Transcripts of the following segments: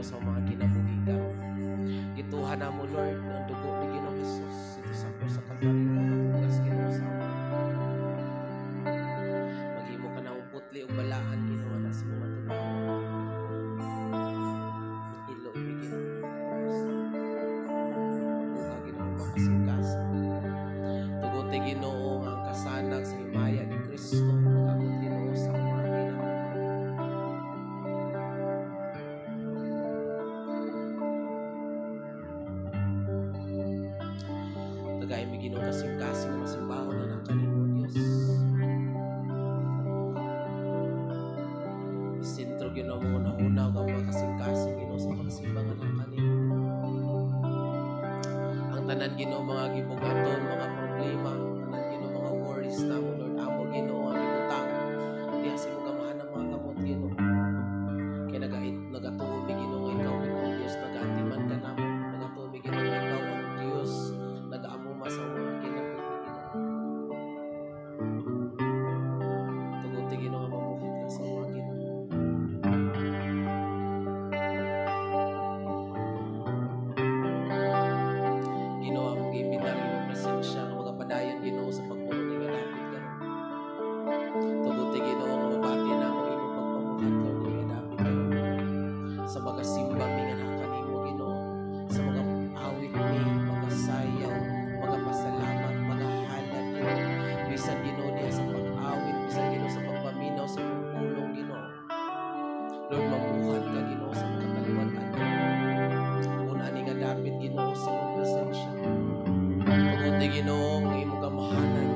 Ginoo sa mga kinabuhi karon. Gituhan namo Lord ang dugo ni Ginoong Hesus ito sa krus sa Kalbaryo pagbugas Ginoo sa ama. Maghimo ka na putli ug balaan Ginoo na sa mga tunaw. Ilo ibigin. Buka Ginoo makasingkas. Tuguti Ginoo ang kasanag sa himaya ni Kristo magabot Ginoo sa mga kinabuhi. Tagay mi Ginoo kasing-kasing na masimbaho na ng kanimo Dios. Isentro Ginoo mo una-una ang mga kasing-kasing Ginoo sa pagsimbahan ng kanimo. Ang tanan Ginoo mga gibugaton, mga problema, tanan Ginoo mga worries na mo Lord amo Ginoo ang ibutang. Diha sa imong gamahan ng mga kamot Ginoo. Kaya nagatuo mi Ginoo nga ikaw ang Dios nagaatiman ka namo. Nagatuo mi Ginoo nga ikaw ang Dios nagaamo sa mga kinabuhi Ginoo. Tuguti Ginoo nga mamuhit ka sa mga kinabuhi. Ginoo ang gibitar imong presensya nga magapadayon Ginoo sa pagpuno ni gadapit karon. Tuguti Ginoo nga mabati na mo imong pagpamuhat karon ni gadapit karon. Sa mga simba mi nga kanimo Ginoo, sa mga awit mi, mga sayaw, mga pasalamat, mga halad Ginoo. Bisan Ginoo diha sa pag-awit, bisan Ginoo sa pagpaminaw sa pulong Ginoo. Lord mabuhat ka Ginoo sa mga kaliwatan. Kung ani nga dapit Ginoo sa imong presensya. Tuguti Ginoo nga imong gamahanan.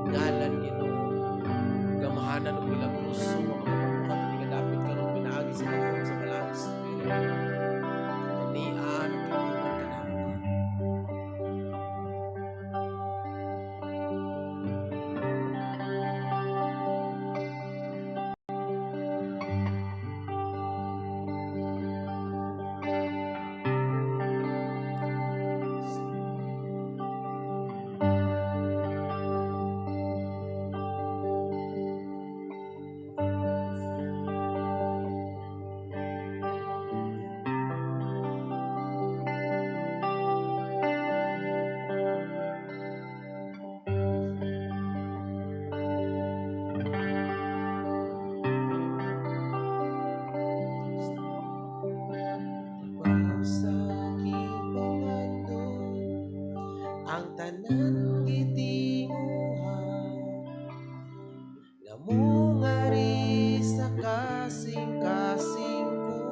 Ngalan Ginoo. Gamahanan ug milagroso nga mga pamuhat ani nga dapit karon pinaagi sa mga sa Holy Spirit. Nian tugutan ka namo. Sa kibangandon ang tanan gitinguhan nga mungari sa kasing-kasing ko.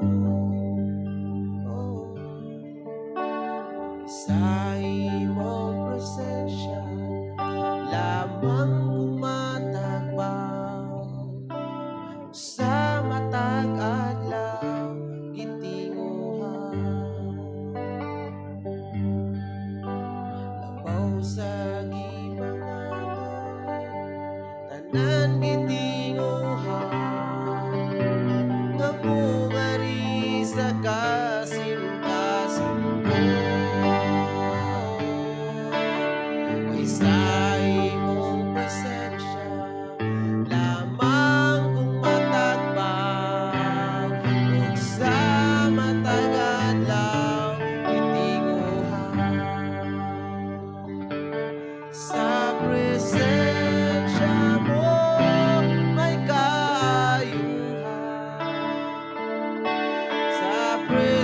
Oh, sa imong presensya lamang kumatagbaw sa matag adlaw gitinguhan. Labaw sa gibangadon tanan gitinguhan nga mungari sa kasing-kasing ko. Ay sa imong presensya lamang kung matagbaw ug sa matag adlaw gitinguhan. Sa presensya mo may kaayuhan. Sa presensya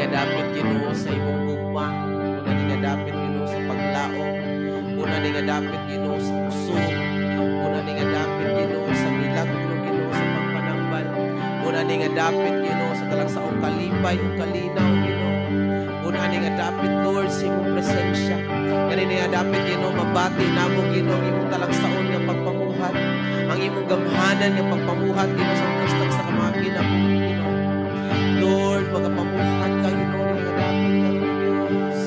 nga dapit Ginoo sa imong gugma, una ni nga dapit Ginoo sa paglaom, una ni nga dapit Ginoo sa kusog, una ni nga dapit Ginoo sa milagro Ginoo sa pagpanambal, una ni nga dapit Ginoo sa talagsaong kalipay ug kalinaw Ginoo. Una ni nga dapit Lord sa imong presensya. Kani ni nga dapit Ginoo mabati namo Ginoo ang imong talagsaon nga pagpamuhat, ang imong gamhanan nga pagpamuhat Ginoo sa kastag sa mga kinabuhi Ginoo. Lord, magapamuhat ka Ginoo ni nga dapit ka Diyos.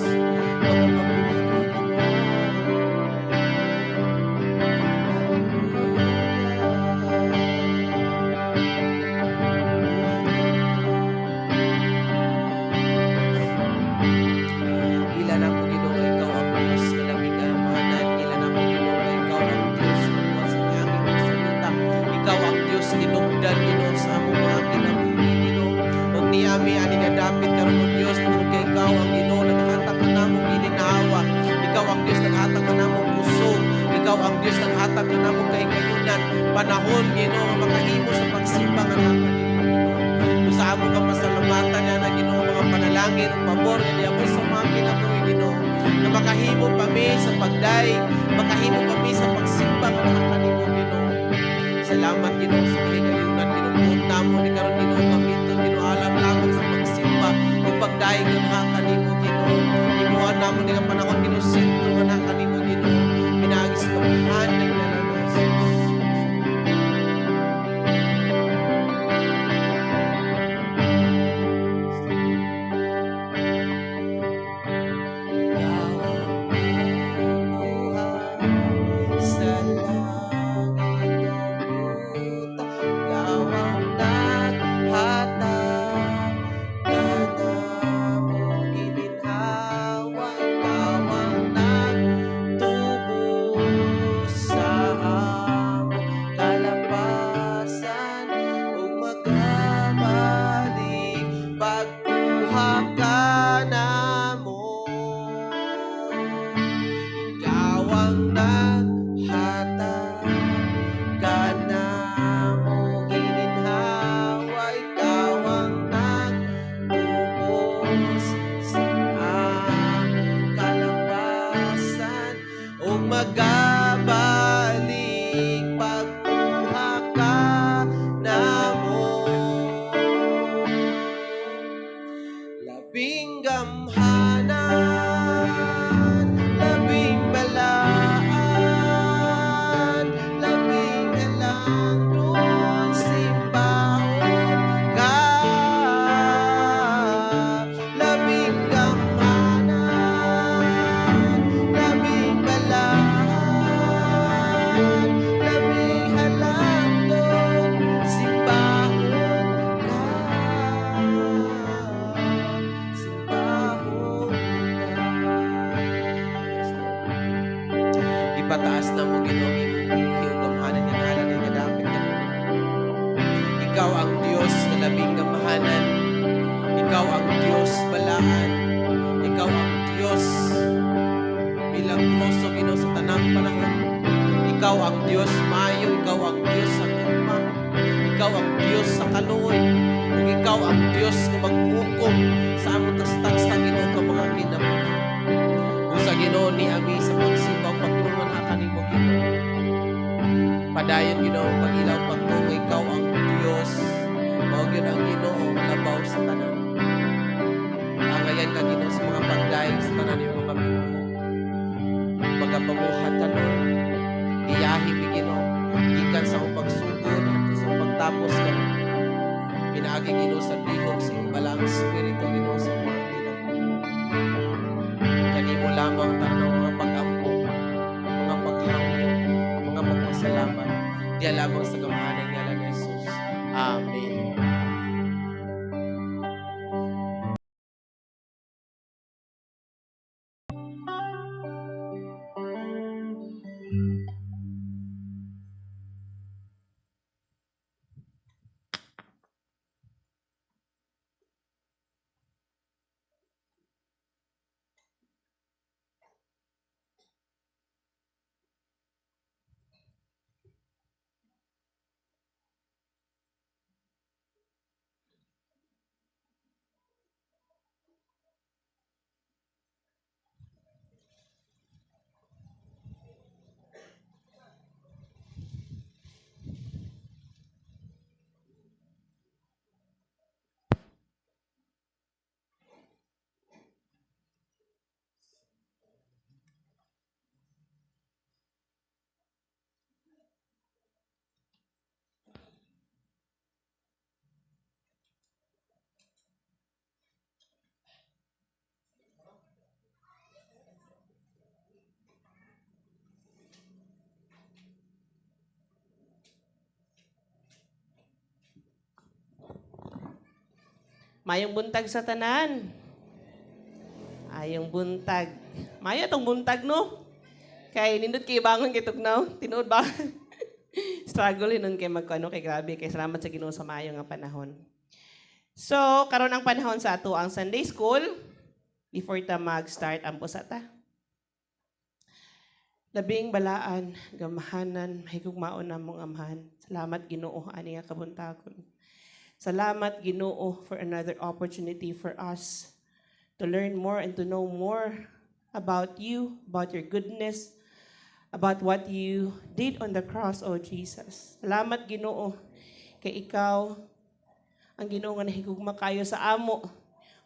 Magapamuhat ka Ilan ako Ginoo nga ikaw ang Diyos nga labing kamahanan. Ilan ako Ginoo nga ikaw ang Diyos na buwas sa aming mga salita. Ikaw ang Diyos tinugdan Ginoo sa among mga kinabuhi Ginoo. Ug niami ani nga dapit karon o Diyos tungod kay ikaw ang Ginoo naghatag kanamong gininawa. Ikaw ang Diyos naghatag kanamong kusog. Ikaw ang Diyos naghatag kanamong kahigayunan. Panahon Ginoo nga makahimo sa pagsimba nga nakanimo Ginoo. Sa among kapasalamatan niya na Ginoo mga panalangin ug pabor nga niya sa mga kinabuhi Ginoo na makahimo pa mi sa pagday, makahimo pa mi sa pagsimba nga nakanimo Ginoo. Salamat Ginoo sa kahigayunan Ginoo namo ni karon Ginoo kamiton Ginoo alam lamang sa pagsimba ug pagday nga nakanimo Ginoo. Imuha namo ni nga panahon Ginoo sentro nga nakanimo Ginoo. Pinagis kamahan ng nalanas. Magabalik pagkuha ka namo. Labing gamhanan, labing balaan, labing alang nun simbahon ka. Labing gamhanan, labing balaan, labing alang nun simbahon ka. Ipataas na mo Ginoo imong buhi ug gamhanan nga ngalan nga dapit kanimo. Ikaw ang Dios nga labing gamahanan. Ikaw ang Dios balaan. Ikaw ang Dios milagroso Ginoo sa tanang panahon. Ikaw ang Dios maayo. Ikaw ang Dios sa gugma. Ikaw ang Dios sa kaluoy. Ug ikaw ang Dios nga maghukom sa among tagsa Ginoo ka mga kinabuhi. Usa Ginoo ni ami sa pagsimba ug pagtulungan ha kanimo Ginoo. Padayon Ginoo pag-ilaw pagtuo ikaw ang Dios. Mao gyud ang Ginoo labaw sa tanan. Angayan ka Ginoo sa mga pagdaig sa tanan nimo mga minuto. Magapamuhat ka Lord. Iyahi mi Ginoo gikan sa akong pagsugod hangtod sa pagtapos ka. Pinaagi Ginoo sa lihok sa iyong balang espiritu Ginoo sa mga kinabuhi. Kanimo lamang tanang mga pag-ampo, mga paghangyo, mga pagpasalamat. Diya lamang sa gamahanan ngalan ni Jesus. Amen. Mayong buntag sa tanan. Ayong buntag. Maya tong buntag no. Kay nindot kay bangon kay tugnaw. Tinuod ba? Struggle nun kay magkano kay grabe kay salamat sa Ginoo sa maayo nga panahon. So, karon ang panahon sa ato ang Sunday School before ta mag-start ang pusata. Labing balaan, gamahanan, mahigugmaon namong amhan. Salamat Ginoo ani nga kabuntagon. Salamat Ginoo for another opportunity for us to learn more and to know more about you, about your goodness, about what you did on the cross, O Jesus. Salamat Ginoo kay ikaw ang Ginoo nga nahigugma kayo sa amo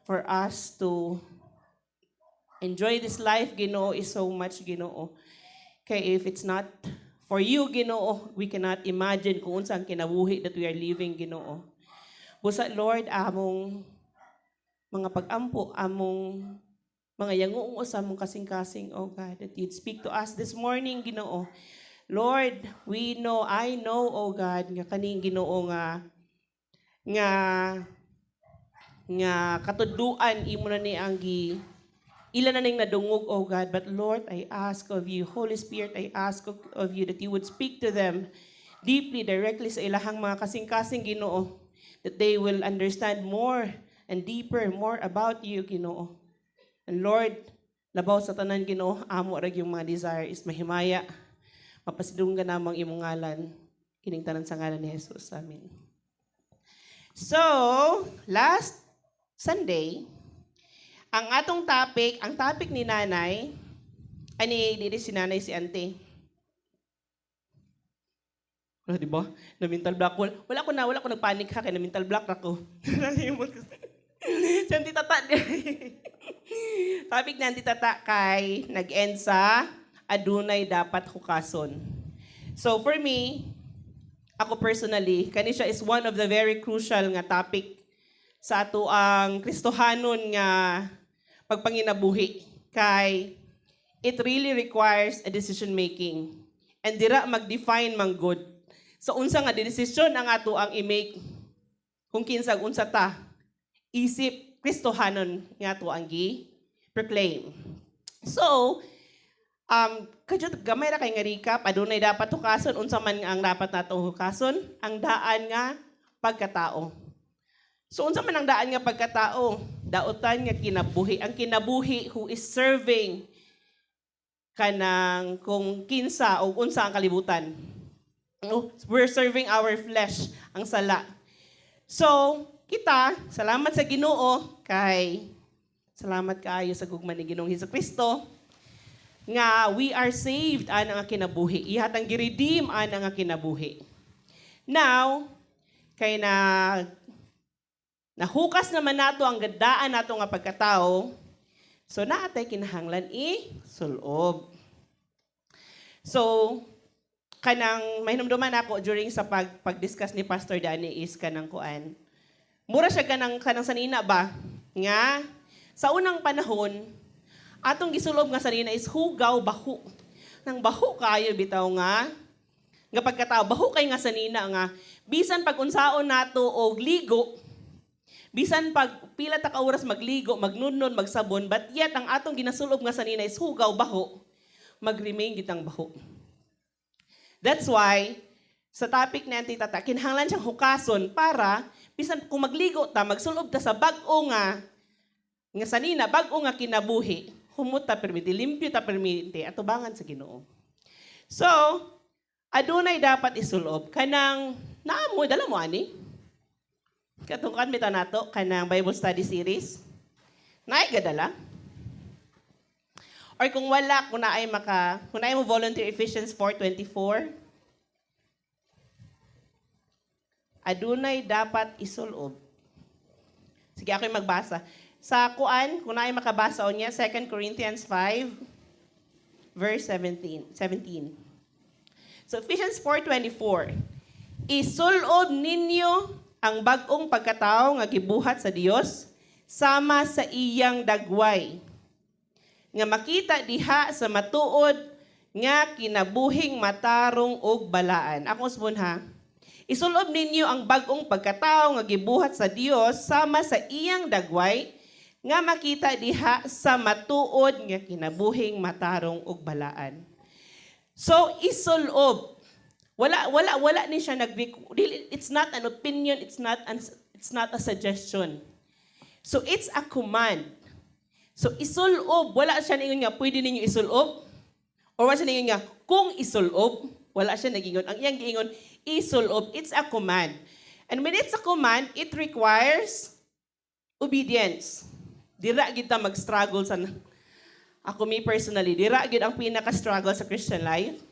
for us to enjoy this life. Ginoo is so much Ginoo. Kay if it's not for you Ginoo, we cannot imagine kung unsa ang kinabuhi that we are living Ginoo. Busa Lord, among mga pag-ampo, among mga yanguong sa among kasing-kasing, oh God, that you'd speak to us this morning, Ginoo. Lord, I know, oh God, nga kaning Ginoo nga katuduan imo na ni ang ilan na ning nadungog, oh God. But Lord, I ask of you, Holy Spirit, I ask of you that you would speak to them deeply, directly sa ilahang mga kasing-kasing, Ginoo, that they will understand more and deeper, more about you, Ginoo. And Lord, labaw sa tanan, Ginoo, amo rag yung mga desire is mahimaya. Mapasidung ka namang imong ngalan, kining tanan sa ngalan ni Jesus. Amen. So, last Sunday, ang topic ni Nanay, dili si Nanay si Ante. Wala, di ba? Na-mental block. Wala ko nagpanik ha, kaya na-mental block ako. Si Auntie Tata. Topic ni Auntie Tata kay nag-end sa adunay dapat hukason. So for me, ako personally, kani siya is one of the very crucial nga topic sa ato ang Kristohanon nga pagpanginabuhi. Kay it really requires a decision making. And dira mag-define mang good. So unsa nga desisyon ang ato ang i-make kung kinsag unsa ta isip Kristohanon nga ato ang gi-proclaim. So, kadyo gamay ra kay nga recap, adunay dapat hukason, unsa man ang dapat nato hukason, ang daan nga pagkatao. So unsa man ang daan nga pagkatao? Daotan nga kinabuhi, ang kinabuhi who is serving kanang kung kinsa o unsa ang kalibutan. We're serving our flesh, ang sala. So, kita, salamat sa Ginoo kay salamat kaayo sa gugma ni Ginoong Hesukristo nga we are saved ana nga kinabuhi. Ihatang gi-redeem ana nga kinabuhi. Now, kay nahukas naman nato ang gadaan nato nga pagkatao. So naatay kinahanglan sulob. So, kanang mahinumduman ako during sa pag-discuss ni Pastor Danny is kanang kuan. Mura siya kanang sanina ba? Nga, sa unang panahon, atong gisulob nga sanina is hugaw bahu. Nang bahu kayo bitaw nga pagkatao, bahu kay nga sanina nga, bisan pag unsaon nato og ligo, bisan pag pila ta ka oras magligo, magnunnon, magsabon, but yet ang atong ginasulob nga sanina is hugaw bahu, mag-remain gitang bahu. That's why, sa topic ni Auntie Tata, kinahanglan siyang hukason para, bisan kung magligo ta, magsulob ta sa bag-o nga sanina, bag-o nga kinabuhi, humot ta permiti, limpyo ta permiti, atubangan sa Ginoo. So, adunay dapat isulob. Kanang, naamoy, dala mo ani? Katungkan mita nato, kanang Bible Study Series. Naay gadala? Or kung wala, kung naay mo volunteer Ephesians 4:24, adunay dapat isulob. Sige, ako'y magbasa. Sa kuan, kung naay makabasa o niya, 2 Corinthians 5, verse 17. So, Ephesians 4:24, isulob ninyo ang bag-ong pagkatao nga gibuhat sa Dios sama sa iyang dagway, nga makita diha sa matuod nga kinabuhing matarong og balaan. Ako usbon ha. Isulob ninyo ang bag-ong pagkatao nga gibuhat sa Dios sama sa iyang dagway nga makita diha sa matuod nga kinabuhing matarong ug balaan. So isulob. Wala ni siya it's not an opinion, it's not a suggestion. So it's a command. So isulob, wala siya ningon nga pwede ninyo isulob. Or wala siya ningon nga kung isulob, wala siya nagingon. Ang iyang giingon isulob, it's a command. And when it's a command, it requires obedience. Dira gid ta mag-struggle sa ako me personally, dira gid ang pinaka-struggle sa Christian life,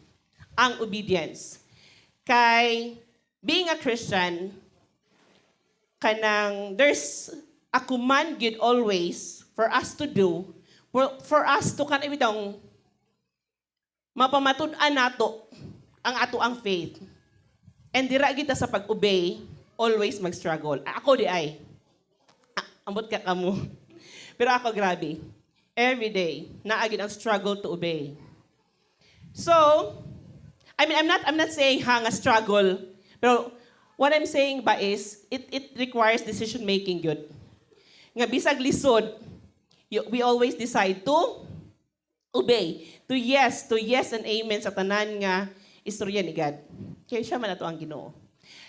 ang obedience. Kay being a Christian, there's a command gid always for us to do, for us to kanibitong mapamatud-an nato ang faith. And dira gid ta sa pag-obey, always mag-struggle. Ako di ay. Ambot ka kamo. Pero ako grabe. Every day, naagid ang struggle to obey. So, I mean, I'm not saying hang a struggle, pero what I'm saying ba is, it requires decision making good. Nga bisag lisod, we always decide to obey, to yes and amen sa tanan nga istorya ni God. Kaya siya man ato ang Ginoo.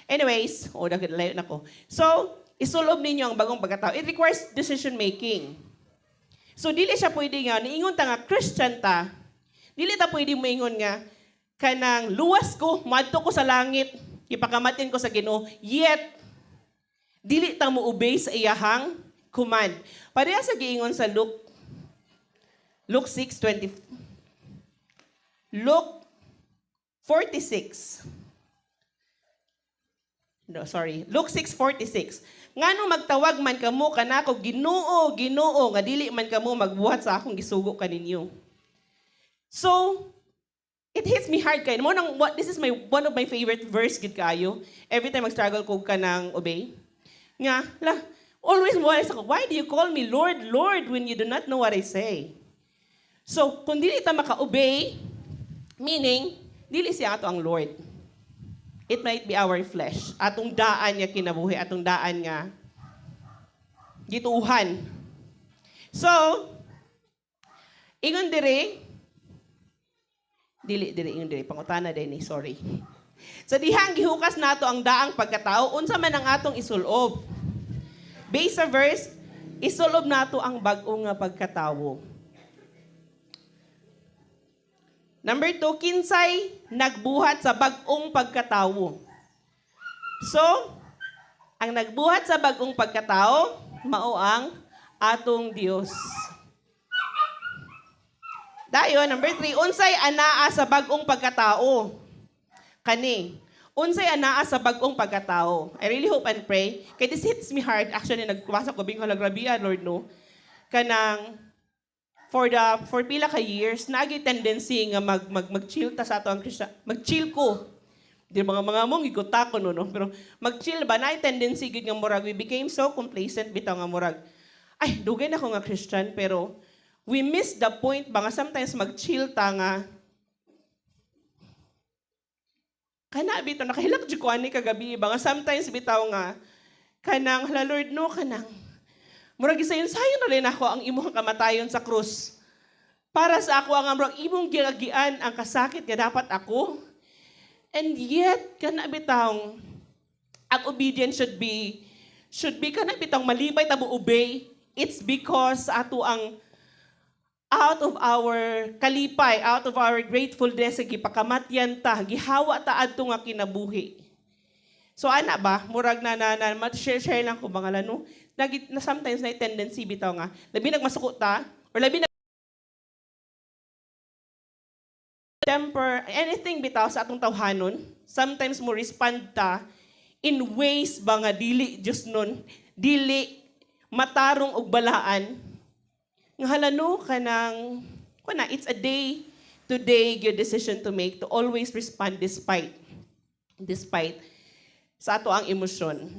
Anyways, layo na ko. So, isulob ninyo ang bagong pagkatao. It requires decision making. So, dili siya pwede nga, niingon ta nga, Christian ta, dili ta pwede moingon nga, kanang luwas ko, madto ko sa langit, ipakamatin ko sa Ginoo, yet, dili ta mo obey sa iyahang command. Pareha sa giingon sa Luke 6:20. Luke 46. No, sorry. Luke 6:46. Ngano magtawag man kamo kanako Ginoo, Ginoo, nga dili man kamo magbuhat sa akong gisugo kaninyo. So, it hits me hard kay mo nang this is one of my favorite verse gid kayo. Every time mag-struggle ko kanang obey. Nga, always ako, why do you call me Lord, Lord when you do not know what I say? So, kung dili ta maka-obey, meaning dili siya ato ang Lord. It might be our flesh. Atong daan nga kinabuhi, atong daan nga gituhan. So, ingon diri, ingon diri, pangutana din sorry. Sa dihang gihukas nato ang daang pagkatao, unsa man ang atong isulob. Based sa verse, isulob nato ang bag-o nga pagkatawo. Number 2, kinsay nagbuhat sa bag-ong pagkatawo. So, ang nagbuhat sa bag-ong pagkatao, mao ang atong Dios. Dayon, number 3, unsay anaa sa bag-ong pagkatao. Kani, unsay anaa sa bag-ong pagkatao. I really hope and pray. Kaya this hits me hard. Actually, nagpasa ko, bing halagrabiya, Lord, no? Kanang, for pila ka years, nagi tendency nga mag-chill ta sa ato ang Kristiyan. Mag-chill ko. Di mga mong iguta ko no. Pero mag-chill ba? Na tendency gid nga murag. We became so complacent bitaw nga murag. Ay, dugay na ko nga Christian, pero we miss the point ba nga sometimes mag-chill ta nga. Kana bitaw, nakahilak di ko ani kagabi ba nga sometimes bitaw nga, kanang, hala Lord no, kanang, murag isayon na rin ako ang imong kamatayon sa krus. Para sa ako ang murag imong giagian ang kasakit nga dapat ako. And yet, kana bitang ang obedience should be kana bitang malibay ta mo obey. It's because ato ang out of our kalipay, out of our gratefulness gipakamatyan ta, gihawa ta adto nga kinabuhi. So ana ba, murag na share lang ko mga lano. Na sometimes na tendency bitaw nga, labi nagmasuko ta, or labi temper, anything bitaw sa atong tawhanon, sometimes mo respond ta in ways ba nga dili just nun, dili matarong og balaan. Nga halano kanang, it's a day to day your decision to make to always respond despite sa ato ang emosyon.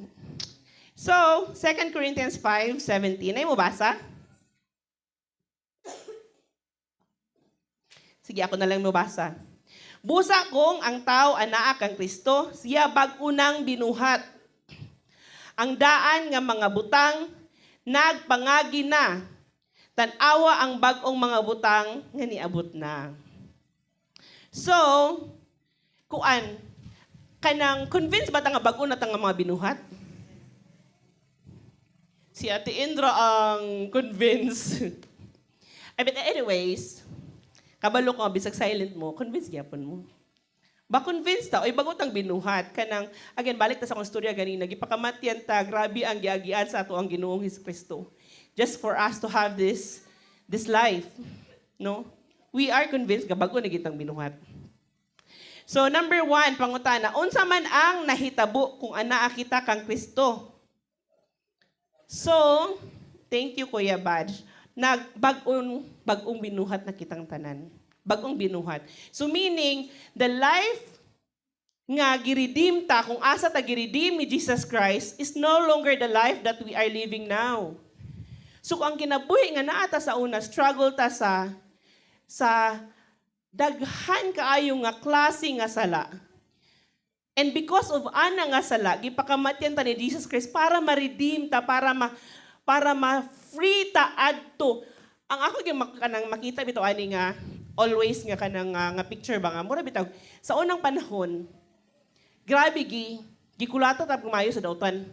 So, 2 Corinthians 5:17. Ay mo basa? Sige, ako na lang mabasa. Busa kung ang tao anaa kang Kristo, siya bag-unang binuhat. Ang daan nga mga butang, nagpangagi na. Tanawa ang bag-ong mga butang nga niabot na. So, kuan, kanang convinced ba ta nga bag-o na ta nga mga binuhat? Si Ate Indra ang convinced. But anyways, kabalo ko, bisag silent mo, convinced gyapon mo. Ba convinced ta, oy bagot ang binuhat. Kanang, again, balik ta sa akong storya ganina, gipakamatyan ta, grabe ang giagian sa ato ang Ginoong Hesukristo. Just for us to have this life. No? We are convinced nga bago na gitang binuhat. So, number 1, pangutana, unsa man ang nahitabo kung anaa kita kang Kristo? So, thank you, Kuya Badge. Bagong binuhat na kitang tanan. Bagong binuhat. So meaning, the life nga giredeem ta, kung asa ta giredeem ni Jesus Christ, is no longer the life that we are living now. So kung ang kinabuhi nga naa ta sa una, struggle ta sa daghan kaayo nga klase nga sala. And because of ana nga sala, gipakamatyan ta ni Jesus Christ para ma-redeem ta, para ma-free ta adto. Ang ako kanang makita bitaw ani nga always nga kanang nga picture ba nga mura bitaw sa unang panahon grabe gikulato ta kumayo sa dautan.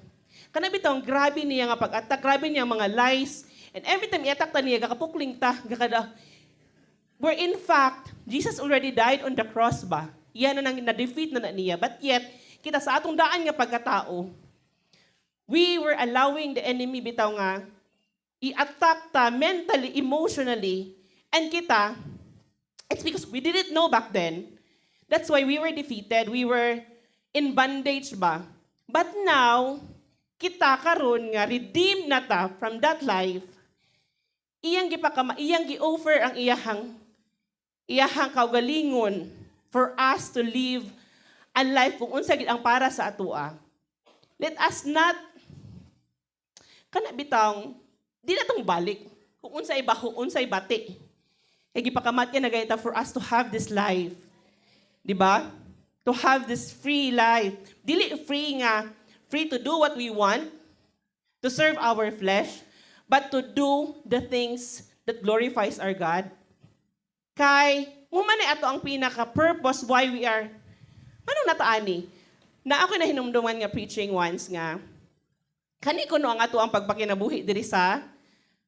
Kana bitaw grabe niya nga pag-attack, grabe niya mga lies, and every time i-attack ta niya gakapukling ta gakada. Where in fact, Jesus already died on the cross ba? Iyan na nang na-defeat na niya. But yet, kita sa atong daan nga pagkatao, we were allowing the enemy bitaw nga i-attack ta mentally, emotionally, and kita, it's because we didn't know back then. That's why we were defeated. We were in bondage ba? But now, kita karon nga redeemed na ta from that life. Iyang gi-offer ang iyahang kaugalingon for us to live a life kung unsa gid ang para sa atoa. Let us not kana bitang di na tong balik kung unsay baho unsay bati. Kay gipakamatyan na gayta for us to have this life. Di ba? To have this free life. Dili free to do what we want, to serve our flesh, but to do the things that glorifies our God. Kay mumani ato ang pinaka-purpose why we are ano nataani? Na ako na hinumduman nga preaching once nga kani kuno ang ato ang pagpakinabuhi diri sa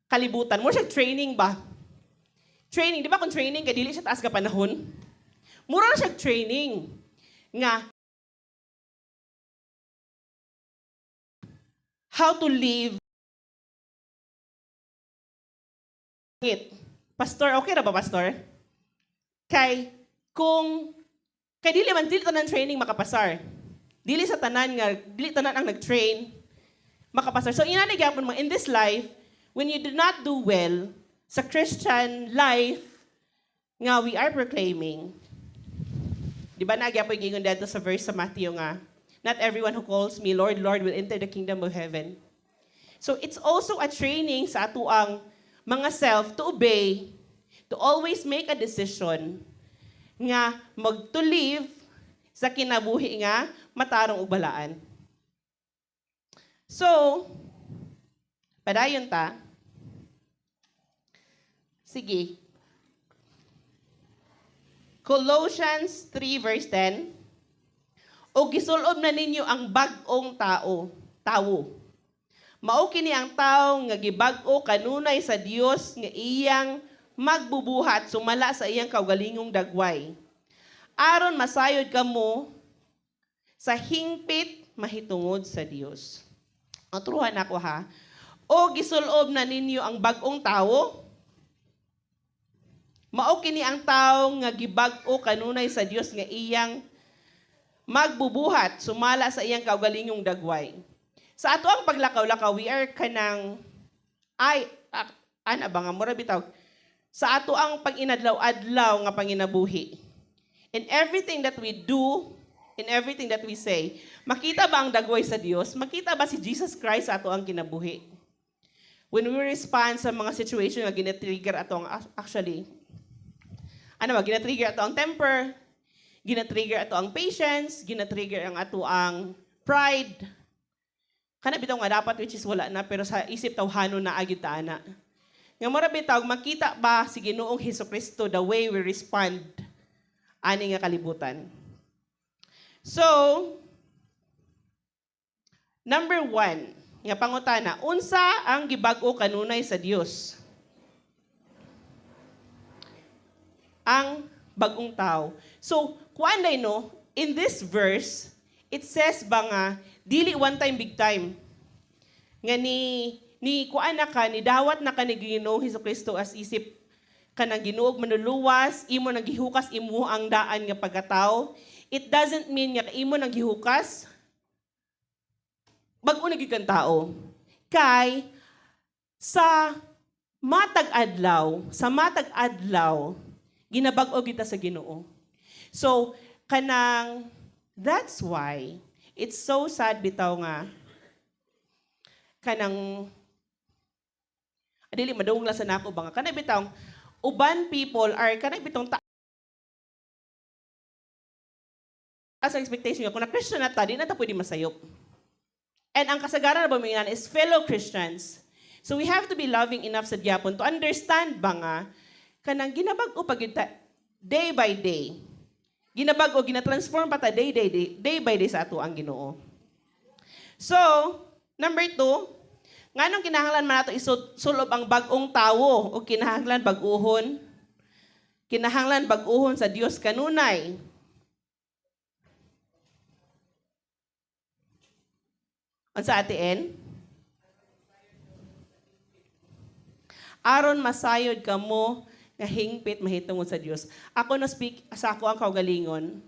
kalibutan. Mo siya training ba? Training, di ba kung training kay dili siya taas ka panahon? Mura na siya training nga how to live. Pastor, okay na ba, Pastor? Kay dili tanan training makapasar. Dili tanan ang nag-train makapasar. So inani gyapon mo in this life, when you do not do well sa Christian life nga we are proclaiming. Di ba nagyapoy gingon dito sa verse sa Matthew nga, not everyone who calls me Lord, Lord will enter the kingdom of heaven. So it's also a training sa ato ang mga self to obey, to always make a decision nga to live sa kinabuhi nga matarong ug balaan. So, padayon ta. Sige. Colossians 3 verse 10. O gisulob na ninyo ang bag-ong tawo. Mao kini ang tawo nga gibag-o kanunay sa Dios nga iyang magbubuhat sumala sa iyang kaugalingong dagway. Aron masayod kamo sa hingpit mahitungod sa Dios. Atruhan ako ha. O gisulob na ninyo ang bag-ong tawo. Mao kini ang tawo nga gibag-o kanunay sa Dios nga iyang magbubuhat sumala sa iyang kaugalingong dagway. Sa ato ang paglakaw-lakaw, we are kanang ana ba nga mura bitaw. Sa ato ang pag-inadlaw-adlaw nga panginabuhi. In everything that we do, in everything that we say, makita ba ang dagway sa Dios? Makita ba si Jesus Christ sa ato ang kinabuhi? When we respond sa mga situation nga gina-trigger ato ang actually gina-trigger ato ang temper, Gina-trigger ato ang patience, gina-trigger ang ato ang pride. Kana bitaw nga dapat which is wala na pero sa isip tawhano na agid ta ana. Nga mura bitaw makita ba si Ginoong Hesukristo the way we respond ani nga kalibutan. So, number 1, nga pangutana, unsa ang gibag-o kanunay sa Dios? Ang bagong tao. So, kuanday no, in this verse, it says ba nga, dili one time, big time. Nga ni kuan na ka, ni dawat na ka ni Ginoong Hesukristo as isip ka ng ginuog manuluwas, imo nang gihukas imo ang daan nga pagkatao. It doesn't mean nga imo nang gihukas, bag-o na gid kang tao. Kay, sa matag adlaw, ginabag-o kita sa Ginoo. So, that's why, it's so sad bitaw nga, adili madung la sa nako ba nga, kanang bitaw, uban people are, kanang bitong as expectation nga, kung na-Christian na ta, di na ta pwede masayop. And ang kasagaran na ba is fellow Christians. So we have to be loving enough sa Diapon to understand ba nga, kanang ginabag-o pag day by day. Ginabag-o, ginatransform pa ta day by day sa ato ang Ginoo. So, number 2, nganong kinahanglan man nato isulob ang bag-ong tawo o kinahanglan bag-uhon? Kinahanglan bag-uhon sa Dios kanunay. Unsa atiin? Aron masayod kamo nga hingpit mahitungod sa Dios. Ako na speak sa ako ang kaugalingon.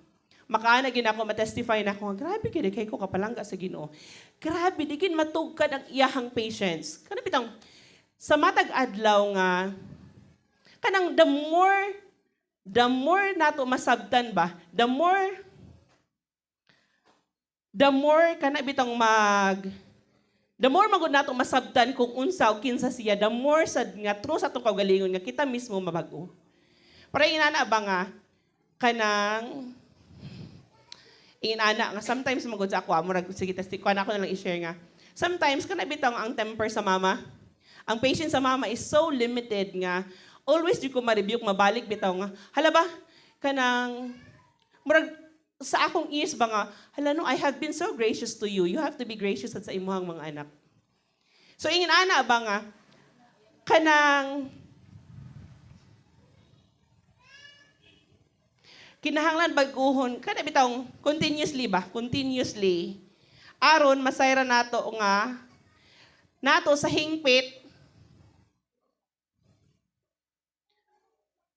Makaana gid ako matestify na ako, grabe gid kay ko kapalangga sa Ginoo. Grabe digin matugkad ang iyahang patience. Kana bitang sa matag adlaw nga kanang the more nato masabtan ba, the more kana bitang the more magud nato masabtan kung unsa o kinsa siya, the more sad nga true sa atong kaugalingon nga kita mismo mabag-o. Para inana ba nga kanang inana nga sometimes magud sa ako murag sige kuan ako na lang i-share nga. Sometimes kana bitaw ang temper sa mama. Ang patience sa mama is so limited nga always di ko ma-rebuke mabalik bitaw nga. Hala ba kanang murag sa akong ears ba nga, hala no, I have been so gracious to you. You have to be gracious sa imuhang mga anak. So, ingin ana ba nga, kanang kinahanglan bag-uhon, kada bitawng continuously ba? Continuously. Aron, masayra nato nga, nato sa hingpit,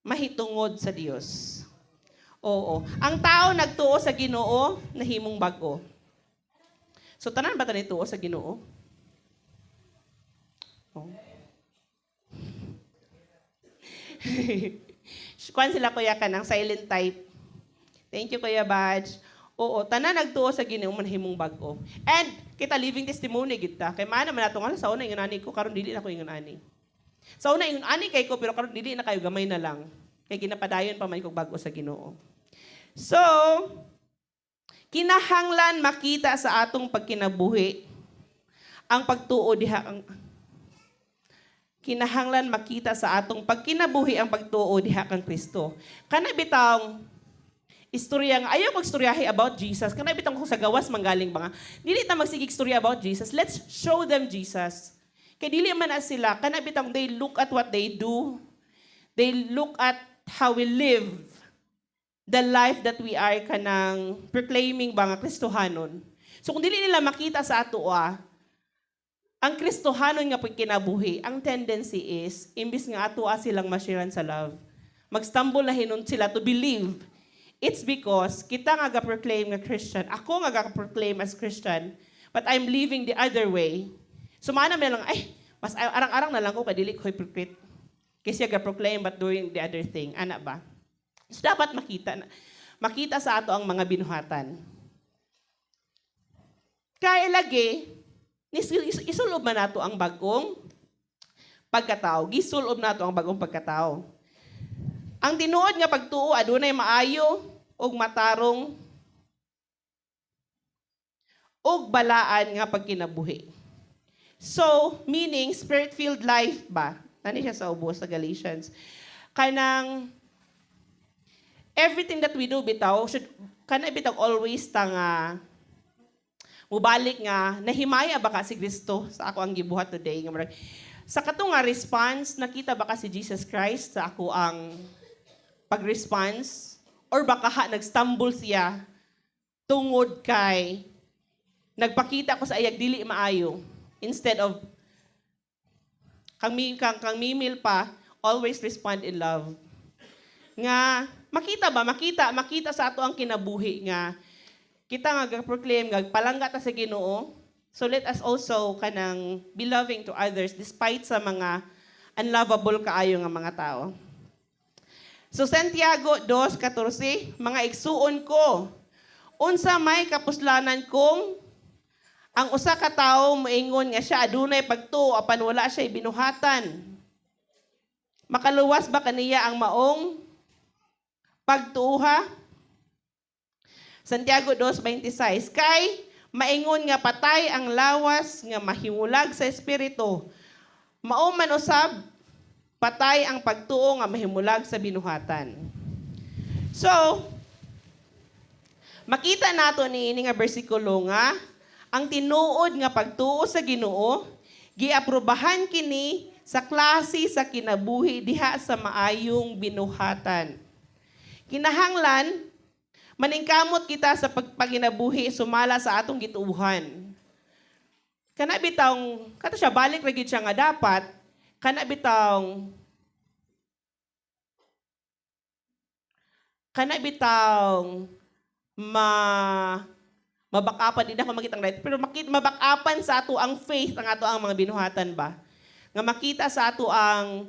mahitungod sa Dios. Oo. Ang tao nagtuo sa Ginoo, nahimong bag-o. So, tanan ba tayo tuo sa Ginoo? Oh. Kuan sila kuya ka ng silent type. Thank you, Kuya Badge. Oo, tanan nagtuo sa Ginoo, manahimong bag-o. And, kita living testimony, kita. Kaya maana man nato nga, sa una, yung ani ko, karon dili na ko yung ani. Sa una, yung ani kay ko, pero karon dili na kayo, gamay na lang. Kaya ginapadayon pa man kong bag-o sa Ginoo. So, kinahanglan makita sa atong pagkinabuhi ang pagtuo diha kinahanglan makita sa atong pagkinabuhi ang pagtuo diha kang Kristo. Kana bitang istorya nga ayo ko istoryahi about Jesus. Kana bitang ko sa gawas manggaling ba nga. Dili ta magsigig istorya about Jesus. Let's show them Jesus. Kay dili man na sila kana bitang they look at what they do. They look at how we live. The life that we are kanang proclaiming ba nga Kristohanon. So kung dili nila makita sa ato ang Kristohanon nga pagkinabuhi, ang tendency is, imbis nga ato silang mashiran sa love, magstumble na hinon sila to believe. It's because kita nga ga-proclaim nga Christian, ako nga ga-proclaim as Christian, but I'm living the other way. So maana lang, mas arang-arang na lang ko, kadili ko hypocrite. Kasi ga-proclaim but doing the other thing. Ana ba? So, dapat makita sa ato ang mga binuhatan. Kaya lagi, isulob man nato ang bagong pagkatao. Gisulob nato ang bagong pagkatao. Ang tinuod nga pagtuo, adunay maayo, ug matarong ug balaan nga pagkinabuhi. So, meaning spirit-filled life ba? Ano siya sa ubos sa Galatians? Kanang everything that we do bitaw should bitaw always nga mubalik nga nahimaya ba ka si Kristo sa ako ang gibuhat today nga marag sa kato nga response nakita ba ka si Jesus Christ sa ako ang pag-response or baka nag-stumble siya tungod kay nagpakita ko sa ayag dili maayo instead of kang mimil pa always respond in love nga makita sa ato ang kinabuhi nga kita nga ga-proclaim nga palangga ta sa Ginoo. So let us also kanang be loving to others despite sa mga unlovable kaayo nga mga tao. So Santiago 2:14, mga igsuon ko, unsa may kapuslanan kong ang usa ka tawo moingon nga siya adunay pagtuo apan wala siya binuhatan. Makaluwas ba kaniya ang maong pagtuuha? Santiago 2:26, kay maingon nga patay ang lawas nga mahimulag sa espiritu. Mao man usab patay ang pagtuo nga mahimulag sa binuhatan. So, makita nato niini nga bersikulo nga ang tinuod nga pagtuo sa Ginoo giaprobahan kini sa klase sa kinabuhi diha sa maayong binuhatan. Kinahanglan maningkamot kita sa pagpaginabuhi sumala sa atong gituuhan. Kana bitawng kato siya balik ra gyud siya nga dapat kana bitawng mabakapan din ako makitang right pero mabakapan sa ato ang faith ang ato ang mga binuhatan ba nga makita sa ato ang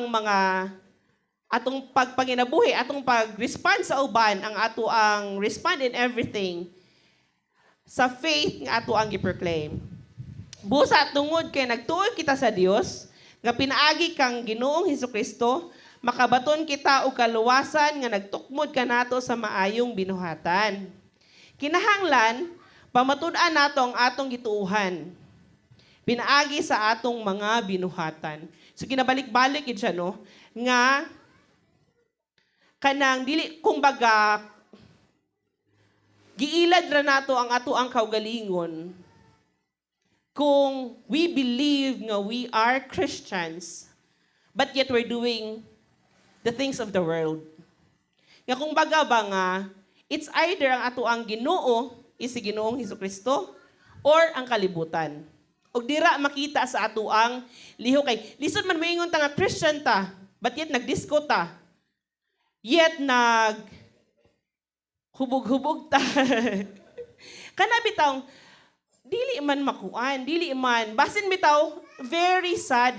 mga atong pagpanginabuhi, atong pag-respond sa uban, ang ato ang respond in everything sa faith nga ato ang gi-proclaim. Busa tungod kay nagtuo kita sa Dios, nga pinaagi kang Ginoong Hesukristo, makabaton kita og kaluwasan nga nagtukmod kanato sa maayong binuhatan. Kinahanglan pamatud-an nato ang atong gituuhan. Pinaagi sa atong mga binuhatan. So kinabalik-balik gid siya no nga kanang dili kumbaga giilad ra nato ang ato ang kaugalingon kung we believe nga we are Christians but yet we're doing the things of the world. Nga kumbaga ba nga it's either ang ato ang Ginoo is si Ginoong Hesukristo or ang kalibutan. Og dira makita sa ato ang liho kay lisod man moingon ta nga Christian ta but yet nagdisco ta. Yet hubog-hubog ta. Kana bitaw dili man makuan, dili man basin bitaw very sad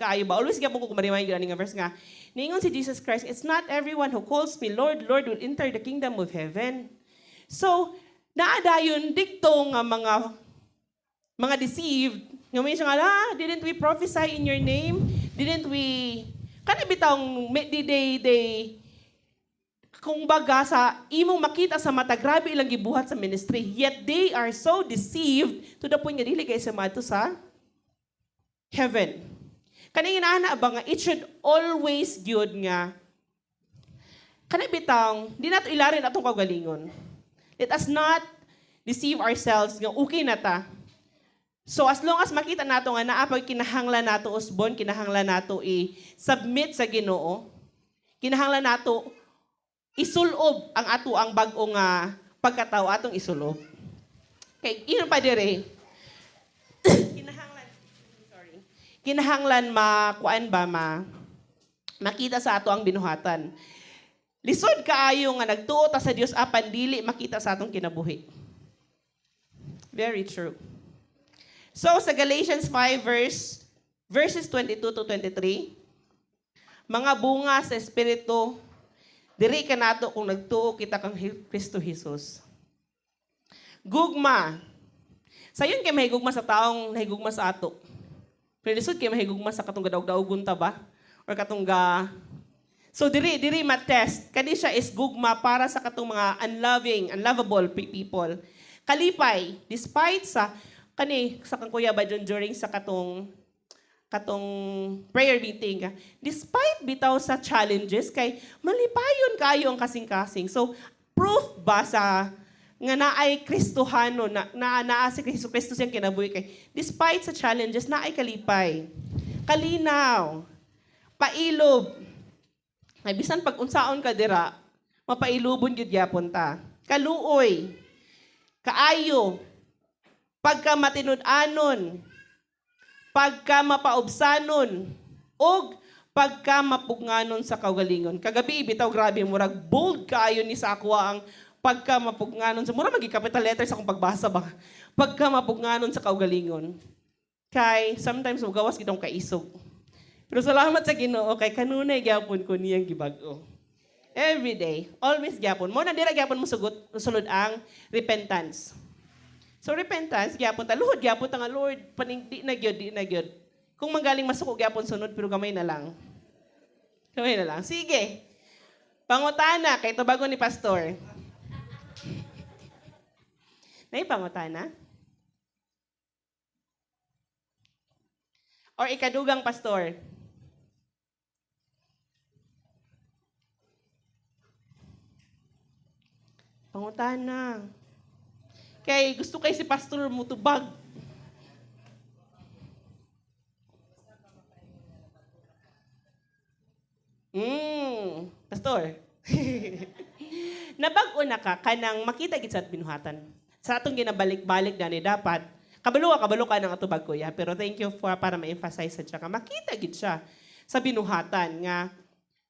kaayo ba. Always gyapon ko kumarimayan gyud ani nga verse nga. Niingon si Jesus Christ, it's not everyone who calls me Lord, Lord will enter the kingdom of heaven. So, naadayon dikto nga mga deceived. Nga may siya nga, didn't we prophesy in your name? Didn't we kana bitaw they kung baga sa imong makita sa mata, grabe ilang gibuhat sa ministry. Yet they are so deceived to the point nga dili kay sa mato sa heaven. Kani inaana ba nga it should always gyud nga kana bitang di nato ilarin atong kagalingon. Let us not deceive ourselves nga okay na ta. So as long as makita nato nga naa pag kinahanglan nato usbon, kinahanglan nato i-submit sa Ginoo, kinahanglan nato isulob ang ato ang bag-o nga pagkatao atong isulob. Kay ino pa dire kinahanglan makita sa ato ang binuhatan. Lisod kaayo nga nagtuo ta sa Dios apan dili makita sa atong kinabuhi. Very true. So sa Galatians 5 verses 22 to 23, mga bunga sa espiritu diri ka nato kung nagtuo kita kang Kristo Jesus. Gugma. Sayon kay mahigugma sa taong nahigugma sa ato. Pero lisod kay mahigugma sa katong gadaog-daogon ta ba? Or katong So diri ma-test. Kani siya is gugma para sa katong mga unlovable people. Kalipay, despite sa kang Kuya Badyon during sa katong prayer meeting, despite bitaw sa challenges, kay malipayon kayo ang kasing-kasing. So, proof ba sa nga naay Kristohano, naa si Kristo siyang kinabuhi kay, despite sa challenges, naay kalipay. Kalinaw, pailob. Ay, bisan pag unsaon ka dira, mapailubon yun yapon ta. Kaluoy, kaayo, pagka matinud-anon, pagka mapaubsanon, og pagka mapugnanon sa kaugalingon. Kagabi, bitaw grabe, murag bold kaayo ni sa akwa ang pagka mapugnanon. Mura magi-capital letters akong pagbasa ba? Pagka mapugnanon sa kaugalingon. Kay, sometimes magawas gitong kaisog. Pero salamat sa Ginoo kay kanunay gyapon ko niyang gibag-o. Every day, always gyapon. Mo na dira gyapon mo sulod ang repentance. So repentance, gyapon ta, luhod gyapon ta nga, Lord, paning di na gyud. Kung manggaling masuko gyapon sunod, pero gamay na lang. Gamay na lang. Sige. Pangutana, kay bago ni Pastor. Nay pangutana? Or ikadugang Pastor? Pangutana. Kay gusto kay si Pastor mo tubag. Pastor. Nabag-o na ka kanang makita gid sa binuhatan. Sa atong ginabalik-balik na ni dapat kabalo ka ng atubag kuya, pero thank you for para ma-emphasize sa ka. Makita gid siya sa binuhatan nga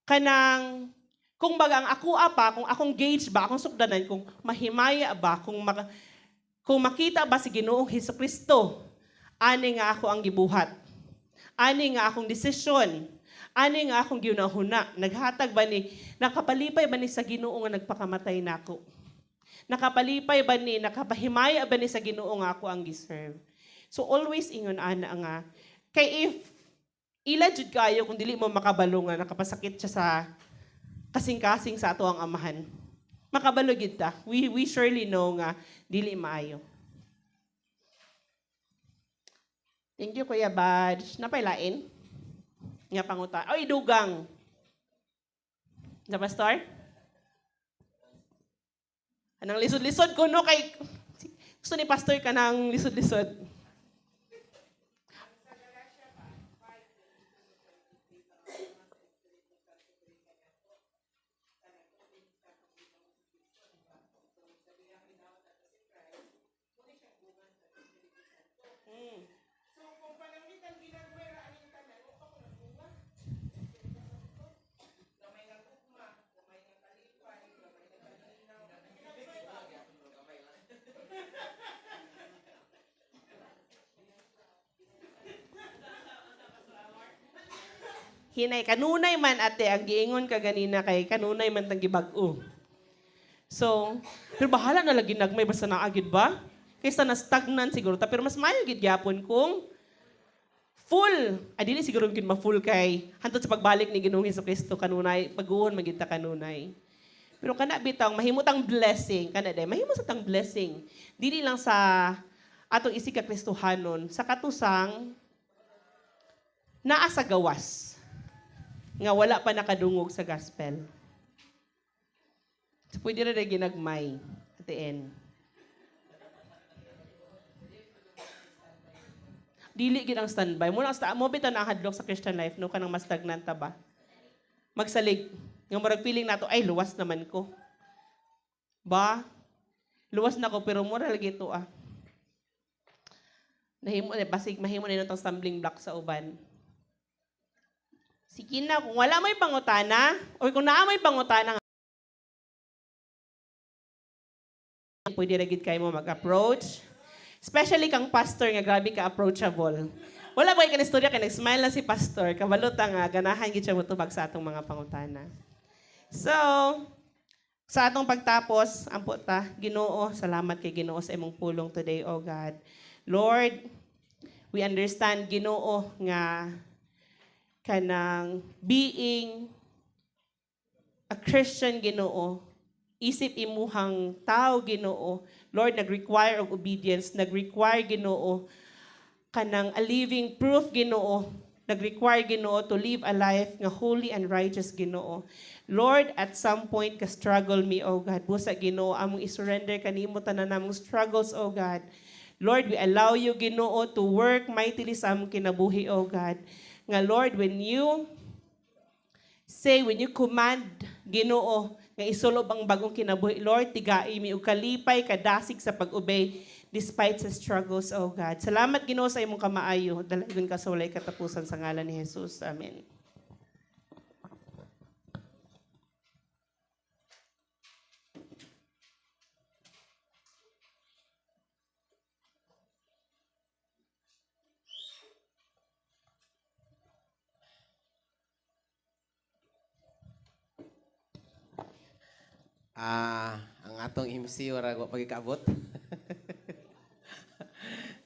kanang kung baga ang ako apa, kung akong gauge ba, akong sukdanan, kung mahimaya ba, kung makita ba si Ginoong Hesukristo, ani nga ako ang gibuhat. Ani nga akong desisyon. Ani nga akong ginahuna. Naghatag ba ni, nakapalipay ba ni sa Ginoo nga nagpakamatay nako? Nakapalipay ba ni, nakapahimaya ba ni sa Ginoo nga ako ang giserve? So always ingon ana nga. Kay if ila jud kayo kung dili mo makabalo nga nakapasakit siya sa kasing-kasing sa ato ang amahan. Makabalo gid ta. We surely know nga dili maayo. Thank you Kuya Badge. Napailain? Nga panguta. Oy, dugang. Na Pastor? Anang lisod-lisod ko no kay gusto ni Pastor ka nang lisod-lisod. Hinay, kanunay man ate, ang giingon ka ganina kay kanunay man tang gibag-o. So, pero bahala na lagi nagmay basta naagid ba? Kaysa na-stagnan siguro ta, pero mas maayo gid gyapon kung full. Dili siguro gid ma-full kay hantod sa pagbalik ni Ginoong Hesukristo kanunay, pag-uon magid ta kanunay. Pero kana bitang mahimutang blessing, kana day, mahimo sa tang blessing. Dili lang sa atong isig ka Kristohanon, sa katusang naa sa gawas nga wala pa nakadungog sa gospel. So, pwede rin na ginagmay at the end. Dili gid ang standby. Muna mo bitaw na hadlok sa Christian life no kanang mas stagnant ta ba? Magsalig. Nga murag feeling nato ay luwas naman ko. Ba? Luwas na ko pero mura lagi ito ah. Basig mahimo na itong stumbling block sa uban. Sige na, kung wala may pangutana, o kung naa may pangutana, pwede rin kayo mo mag-approach. Especially kang pastor nga, grabe ka approachable. Wala ba yung kanistorya, kaya nag-smile na si pastor, kabalot nga, ganahan gid siya mutubag sa atong mga pangutana. So, sa atong pagtapos, ampo ta, Ginoo, salamat kay Ginoo sa imong pulong today, O God. Lord, we understand, Ginoo, nga kanang being a Christian, Ginoo, isip imuhang tao, Ginoo, Lord, nag-require of obedience, nag-require, Ginoo, kanang a living proof, Ginoo, nag-require, Ginoo, to live a life nga holy and righteous, Ginoo. Lord, at some point ka-struggle me, O God. Busa, Ginoo, among isurrender kanimo tanan namong struggles, O God. Lord, we allow you, Ginoo, to work mightily sa among kinabuhi, O God. Nga, Lord, when you command, Ginoo, nga isulob ang bagong kinabuhi, Lord, tigai mi ug kalipay, kadasig sa pag-obey, despite sa struggles, O God. Salamat, Ginoo, sa imong kamaayo. Dalagon ka sa walay katapusan sa ngalan ni Jesus. Amen. Ang atong MC ora ko pagikaabot.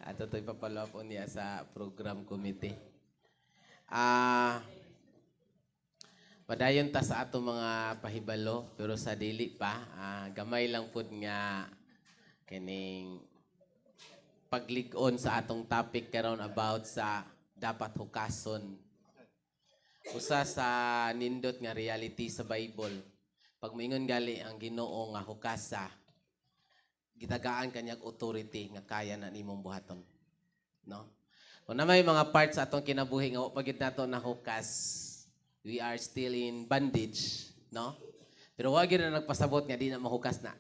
Ato to'y papalop niya sa program committee. Padayon ta sa ato mga pahibalo pero sa dili pa gamay lang pud nga kining paglig-on sa atong topic karon about sa dapat hukason. Usa sa nindot nga reality sa Bible. Pag moingon gali ang Ginoo nga hukasa, gitagaan kanyang authority nga kaya na nimong buhaton. No? Kung na may mga parts sa atong kinabuhi nga pagid nato na hukas, we are still in bondage, no? Pero wag na nagpasabot nga di na mahukas na.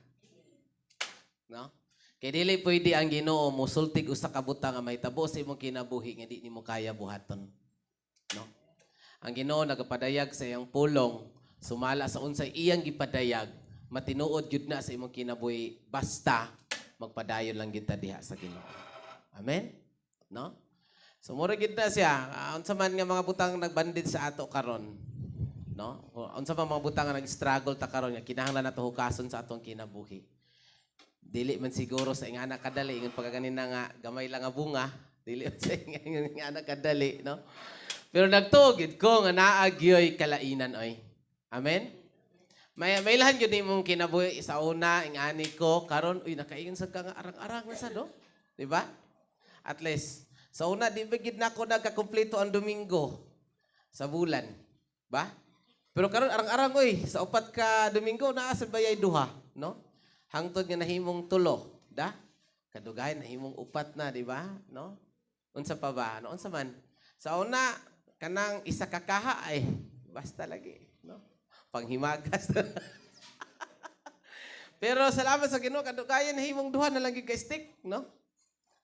No? Kay dili pwede ang Ginoo musultig usa ka butang nga mahitabo sa imong kinabuhi nga di nimo kaya buhaton. No? Ang Ginoo nagapadayag sa iyang pulong sumala sa unsay iyang gipadayag, matinuod gyud na sa imong kinabuhi basta magpadayon lang kita diha sa Ginoo. Amen? No? So mura gyud na siya. Unsa man nga mga butang nagbandid sa ato karon, no? Unsa man mga butang nga nag-struggle ta karon nga kinahanglan nato hukason sa atong kinabuhi. Dili man siguro sa ingana kadali ingon pagkaganina nga gamay lang nga bunga, dili sa ingana kadali, no? Pero nagtuog ko nga naa gyoy kalainan oy. Amen? May lahan yun mong kinabuhi sa una, ingani ko, karon uy, nakaingon sa kang arang-arang na sa do. Diba? At least, sa una, di ba gid na ako nagkakumpleto ang Domingo sa bulan. Ba? Pero karon arang-arang, uy, sa upat ka Domingo, naasa bayay duha. No? Hangtod nga nahimong tulo. Da? Kadugay, nahimong upat na, di ba? No? Unsa pa ba? Ano, unsa man? Sa una, kanang isa kakaha, ay, basta lagi. No? Panghimagas. Pero salamat sa Ginoo kadugayan himong duha na lang gyud ka stick, no?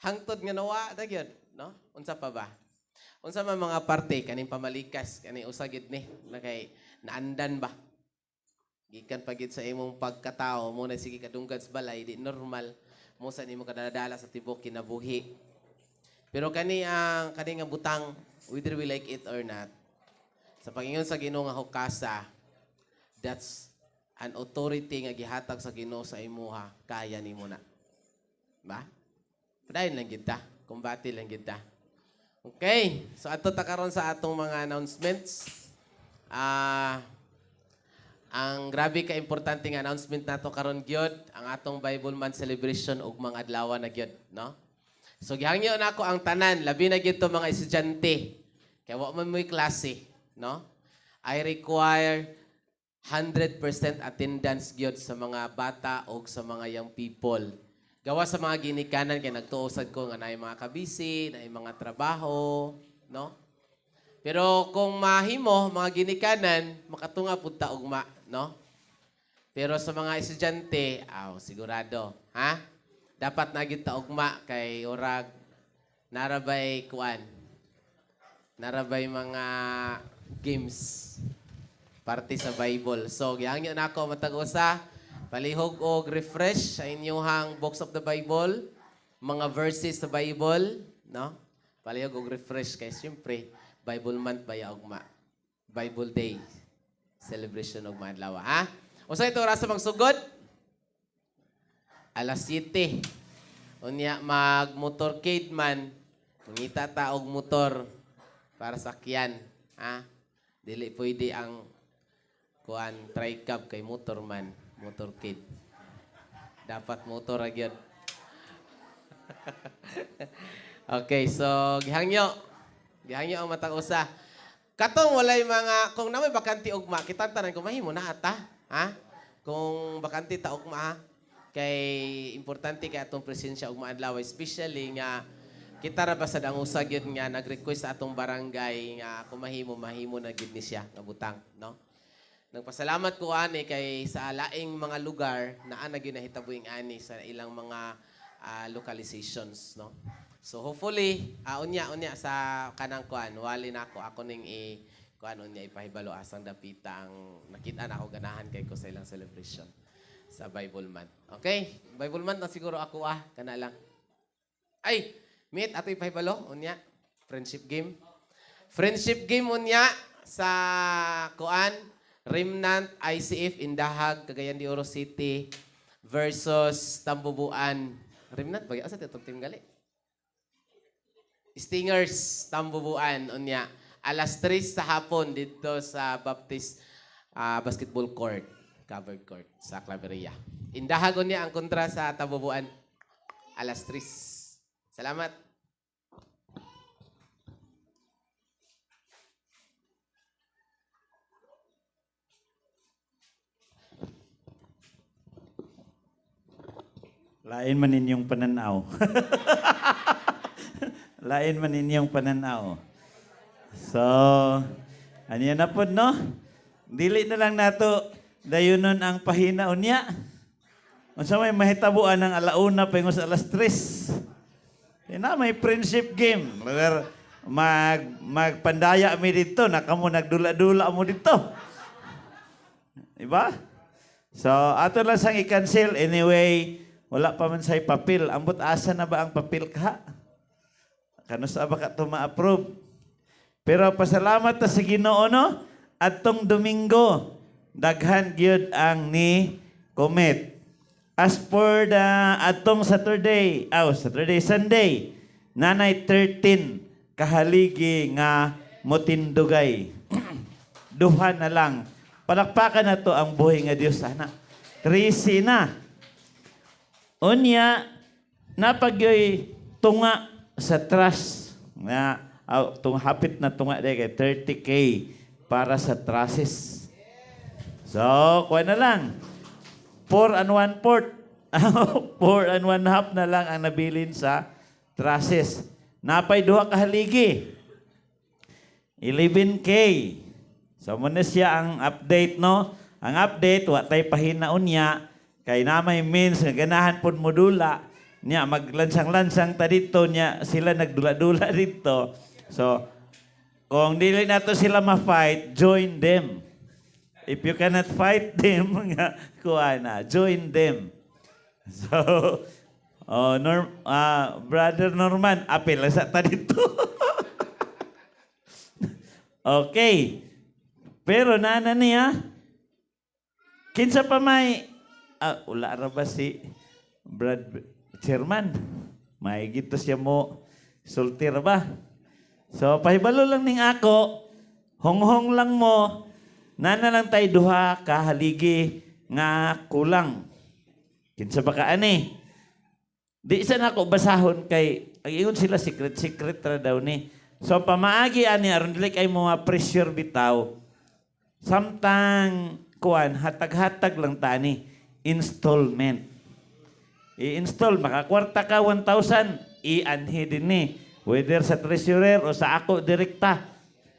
Hangtod nga nawa na gyud, no? Unsa pa ba? Unsa man mga parte kaning pamalikas kani usa gyud ni na kay naandan ba? Gikan pa gyud sa imong pagkatao mo na sige kadunggan sa balay di normal mo sa nimo kadadala sa tibok kinabuhi. Pero kani nga butang whether we like it or not sa pangingon sa Ginoo nga hukasa, that's an authority nga gihatag sa Ginoo sa imuha, kaya nimo na. Ba? Padayon lang kita, kumbati lang kita. Okay, so ato ta karon sa atong mga announcements. Ang grabe ka importante nga announcement nato karon gyud ang atong Bible Month celebration ug mga adlaw na gyud, no? So gihangyo nako ang tanan, labi na gyud to mga estudyante. Kaya wa man mo'y klase, no? I require 100% attendance gyud sa mga bata o sa mga young people. Gawa sa mga ginikanan kay nagtuosad ko nga naay mga kabisi, naay mga trabaho, no? Pero kung mahimo mga ginikanan, makatunga pud ta ugma, no? Pero sa mga estudyante, sigurado, ha? Dapat na gyud ta ugma kay urag narabay kuan. Narabay mga games. Parte sa Bible. So, gihangyo na ako matag-usa, palihog og refresh sa inyong box of the Bible, mga verses sa Bible, no? Palihog og refresh kay siyempre Bible month ba ya ugma. Bible Day celebration og madlaw, ha? Unsa ito oras sa magsugod? Alas 7. Unya mag-motorcade man, mangita ta og motor para sakyan, ha? Dili pwede ang kuan tri-cab kay motorman, motor kid. Dapat motor ra gyud. Okay, so gihangyo. Gihangyo ang matang usa. Katong walay mga kung namoy bakanti ugma, kita tanan kung mahimo na ata, ha? Kung bakanti ta ugma ha. Kay importante kay atong presensya ugma adlaw, especially nga kita ra basad ang usa gyud nga nag-request sa atong barangay nga kung mahimo na gyud ni siya nga butang, no? Nagpasalamat ko ani kay sa laing mga lugar na ana gyud nahitabuing ani sa ilang mga localizations, no? So hopefully unya sa kanang kuan wali nako ako ning kuan unya ipahibalo asang dapita ang nakita nako ganahan kay ko sa ilang celebration sa Bible month. Okay? Bible month na siguro ako kana lang. Ay, meet ato ipahibalo unya friendship game. Friendship game unya sa kuan Remnant ICF Indahag Cagayan de Oro City versus Tambubuan. Remnant bagay asa titong team gali? Stingers Tambubuan unya alas 3 sa hapon dito sa Baptist basketball court, covered court sa Claveria. Indahag unya ang kontra sa Tambubuan alas 3. Salamat. Lain man ninyong pananaw. Lain man ninyong pananaw. So, ano na po, no? Dili na lang nato dayunon ang pahinaon niya. Unsa may mahitabuan ng alauna pengos alas 3. Na may friendship game. Magpandaya mi dito, nakamo nagdula-dula mo dito. Diba? So, ato lang sang i-cancel. Anyway, wala pa man say papel. Ambot asa na ba ang papel ka? Kano sa ba ka ito ma-approve? Pero pasalamat ta sa Ginoo no? Atong Domingo, daghan gyud ang ni Comet. As for the atong Saturday, Sunday, nanay 13 kahaligi nga motindugay. Duha na lang. Palakpakan na to ang buhay nga Dios sana. 13 na. Unya, napagyoy tunga sa trust nga hapit na tunga de kay 30K para sa trusses. So, kuha na lang. 4 1/4. 4 1/2 na lang ang nabilin sa trusses. Napay duha ka haligi. 11K. So, muna siya ang update, no? Ang update, wa tay pahinaon niya. Kay namay means nga ganahan pod modula niya maglansang-lansang ta dito niya sila nagdula-dula dito. So kung dili nato sila ma-fight, join them. If you cannot fight them, nga kuana, join them. So Brother Norman, apil sa ta dito. Okay. Pero nana niya kinsa pa may ula ra ba si Brad Chairman? May gito siya mo sulti ra ba? So pahibalo lang ning ako, honghong lang mo, nana lang tay duha ka haligi nga kulang. Kinsa ba ka ani? Di isa na ako basahon kay ang ingon sila secret ra daw ni. So pamaagi ani aron dili kay mo pressure bitaw. Samtang kuan hatag-hatag lang tani. Installment. I-install, makakwarta ka 1,000, i-anhi din ni. Whether sa treasurer o sa ako direkta,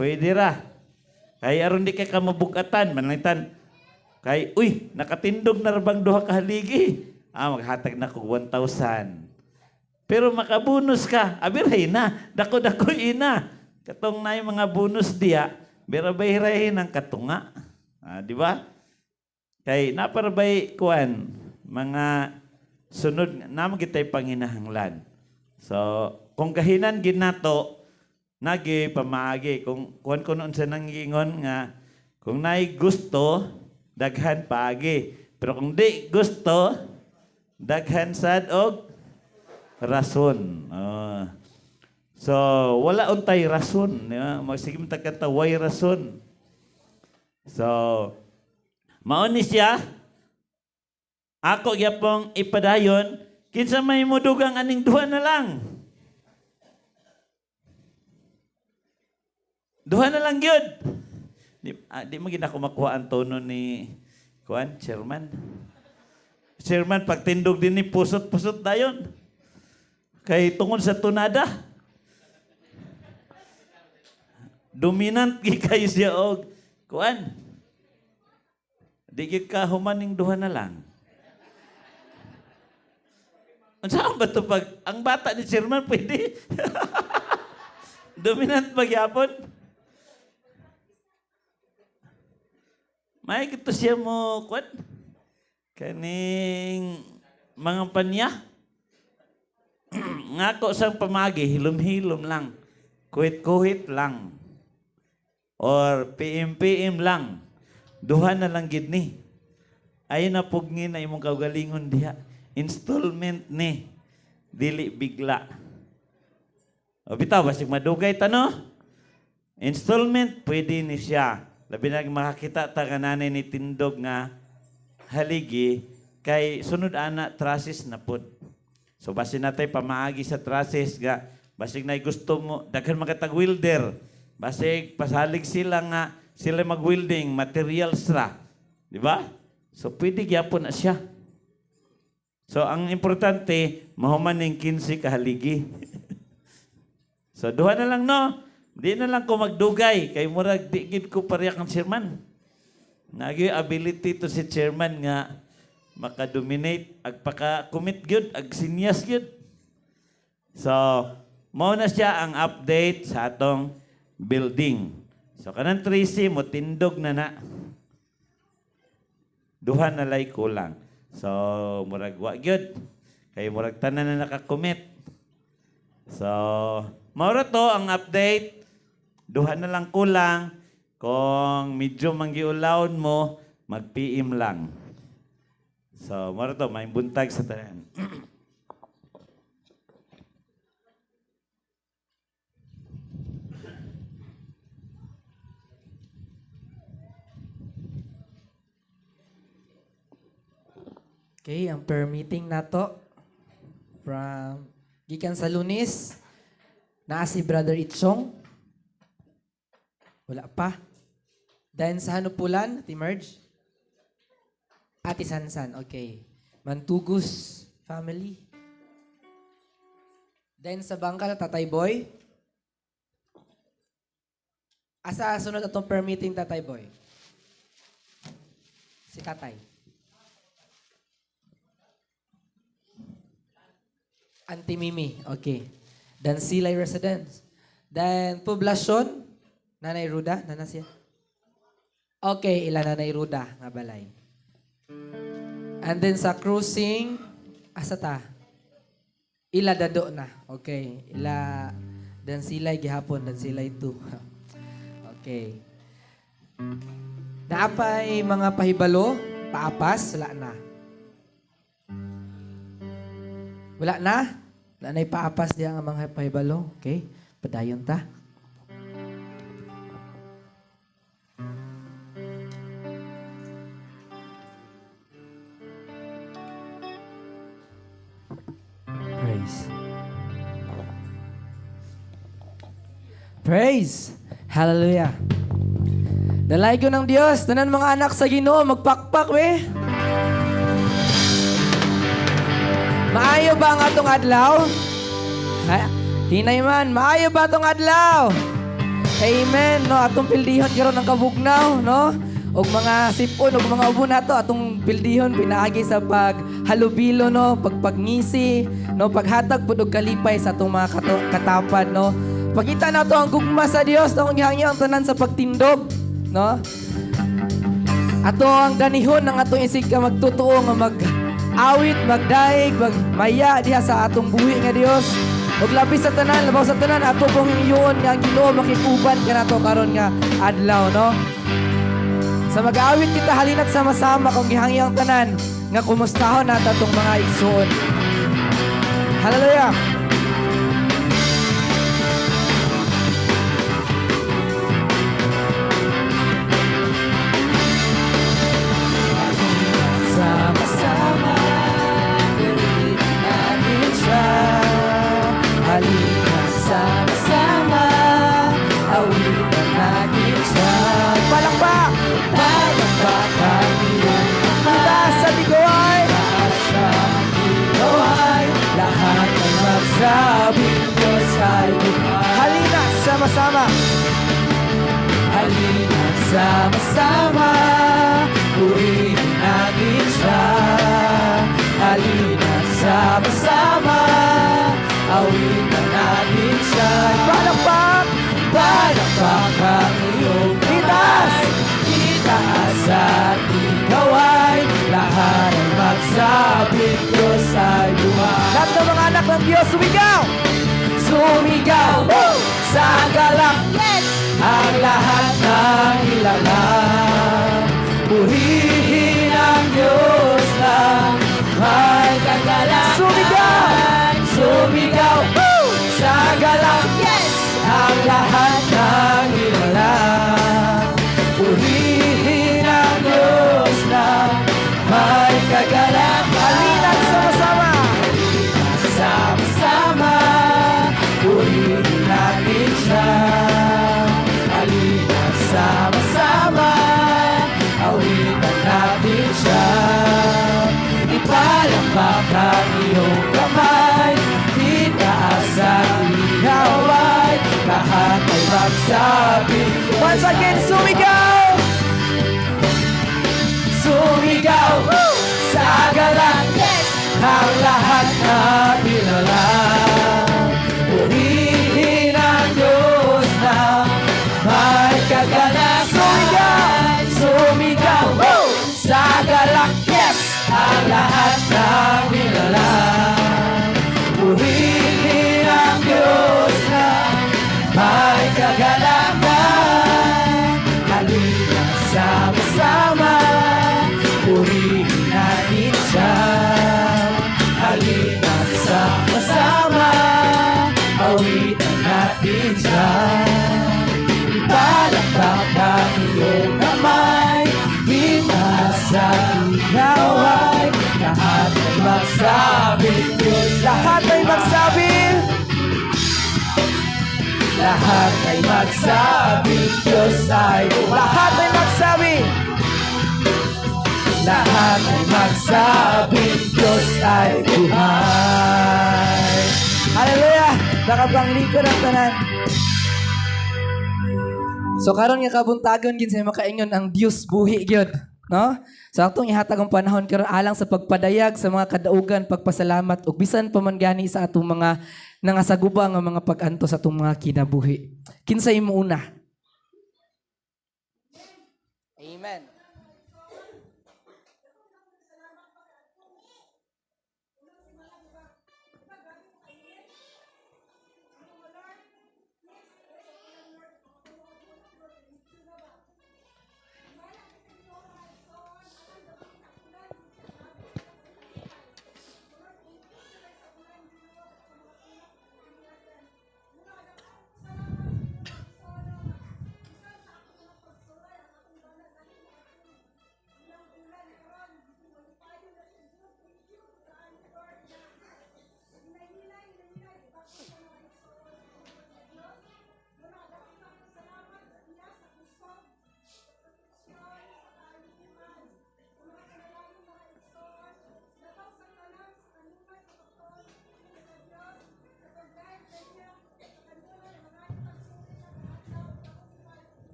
pwede ra. Kaya aron di ka mabugatan, manlitan. Kay, nakatindog na rabang duha ka haligi. Maghatag na ko 1,000. Pero makabonus ka, abirahin na, dako-dako ina. Katong na yung mga bonus diya, birabay-rahin ang katunga. Di ba? Kay naparabay kuan mga sunod naman kitay panginahanglan. So kung kahinan ginato nagi pamaagi kung kuan kuno sa nangingon nga kung nay gusto daghan paagi pero kung di gusto daghan sad og rason. So wala untay rason, magsigim ta kanta way rason. So Mao ni siya, ako gyapong ipadayon, kinsa may mudugang aning duha na lang. Duha na lang gyud. Di mo gina ko makuha ang tono ni kuan, chairman. Chairman, pagtindog din ni pusot-pusot dayon. Kay tungod sa tunada. Dominant gi kayo siya og kuan. Di gid ka humaning duha na lang. Saan ba ito pag ang bata ni chairman pwede? Dominant magyapon. May kito siya mo kuan. Kaning mga panya. Ngako sang pamagi, hilom-hilom lang. Kuhit-kuhit lang. Or PM-PM lang. Duha na lang gid ni. Ay na pugni na imong kaugalingon diha. Installment ni. Dili bigla. O bitaw, basig madugay tano. Installment, pwede ni siya. Labi na makakita ta kananay ni tindog nga haligi kay sunod ana trasis na pud. So basin natay pamaagi sa trasis ga basig nay gusto mo daghan makatag welder. Basig pasalig sila nga sila mag-welding materials ra. Di ba? So pwede gyapon na siya. So ang importante mahuman ning 15 ka haligi. So duha na lang no. Di na lang ko magdugay kay murag di gid ko pareha kang chairman. Nagi ability to si chairman nga maka-dominate ag paka-commit gyud ag sinyas gyud. So mao na siya ang update sa atong building. So kanang 3C mo tindog na na. Duha na lay kulang. So murag wa gyud kay murag tanan na naka-commit. So mao ra to ang update. Duha na lang kulang. Kung medyo manggiulawon mo, mag-PM lang. So, mara to, may buntag sa tanan. Okay, ang per meeting nato from gikan sa Lunes naa si Brother Itchong. Wala pa. Then sa Hanupulan, Ati Merge. Ati Sansan, okay. Mantugus family. Then sa Bangkal, Tatay Boy. Asa sunod atong per meeting, Tatay Boy? Si Tatay. Auntie Mimi, okay. Then Silay Residence. Then Poblasyon, Nanay Ruda, nana siya? Okay, ila Nanay Ruda, nga balay. And then sa cruising, asa ta? Ila dado na. Okay, ila, then Silay gihapon, then Silay 2. Okay. Naapay mga pahibalo, paapas, wala na. Wala na? Wala na ipaapas diya ang mga pahibalo. Okay, padayon ta. Praise. Praise. Hallelujah. Dalay ko ng Diyos. Tanan mga anak sa Ginoo, magpakpak we. Maayo ba ang atong adlaw? Hinay man, maayo ba atong adlaw? Amen. No, atong pildihon karon ng kabugnaw, no? Og mga sipon, og mga ubo nato atong pildihon pinaagi sa paghalubilo, no, pagpagngisi, no, paghatag pud og kalipay sa atong mga katapad, no. Pakita nato ang gugma sa Dios, no, gihangyo ang tanan sa pagtindog, no. Ato ang ganihon ng atong isig ka magtutuo nga mag-awit, magdaig, magmaya diha sa atong buhi nga Dios. Og labi sa tanan, labaw sa tanan ato pong iyon nga ang Ginoo makikuban kanato karon nga adlaw, no. Sa mag-awit kita halinat sama-sama kung gihangyang tanan nga kumustahon nato itong mga igsoon. Hallelujah! sama-sama, purihin natin siya. Halina sama-sama, awitan natin siya. Palakpak! Palakpak ang iyong kamay. Itaas at ikaw ay lahat ay magsabing Diyos ay buhay. Lahat ng mga anak ng Diyos, sumigaw! Sumigaw! Sa galak! Ang lahat ng ilalang, purihin ang Diyos na may kagalangan. Sumigaw! Sumigaw! Sa galak! Ang lahat ng ilalang, purihin ang Diyos na may kagalangan. Halina't sama-sama! Sama-sama, purihin natin siya. Halina't sama-sama, awitan natin siya. Ipalakpak ang iyong kamay, itaas ang ikaw ay lahat ay magsabi. Once again, sumigaw! Sumigaw! Sa galang ang lahat na ilalang, purihin ang Diyos na may kagalangan. Sumigaw! Sumigaw! Sa galak, yes! Ang lahat ng ilalang, purihin ang Diyos na may kagalangan. Halina sama-sama, purihin natin siya. Halina sama-sama, awitan natin siya. Ipalakpak ang iyong kamay, itaas ang ikaw ay lahat ay magsabi. Lahat ay magsabi. Lahat ay magsabi, Diyos ay buhay. Lahat ay magsabi. Lahat ay magsabi, Diyos ay buhay. Hallelujah! Nakapanglingkod ang tanan. So karon nga kabuntagon gid sa makaingon ang Dios buhi gyud, no? So atong ihatag ang panahon karon alang sa pagpadayag sa mga kadaugan, pagpasalamat ug bisan pa man gani sa atong mga nangasaguba nga mga pag-anto sa atong mga kinabuhi. Kinsa imo una? Amen.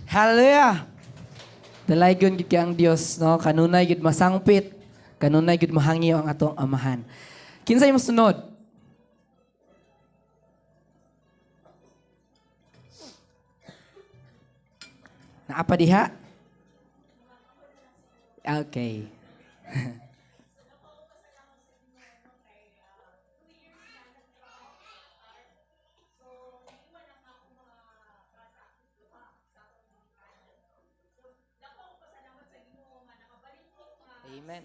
Hallelujah! Dalaygon gid kay ang Dios, no? Kanunay gid masangpit, kanunay gid mahangyo ang atong amahan. Kinsay mo sunod? Naapa diha? Okay. Amen.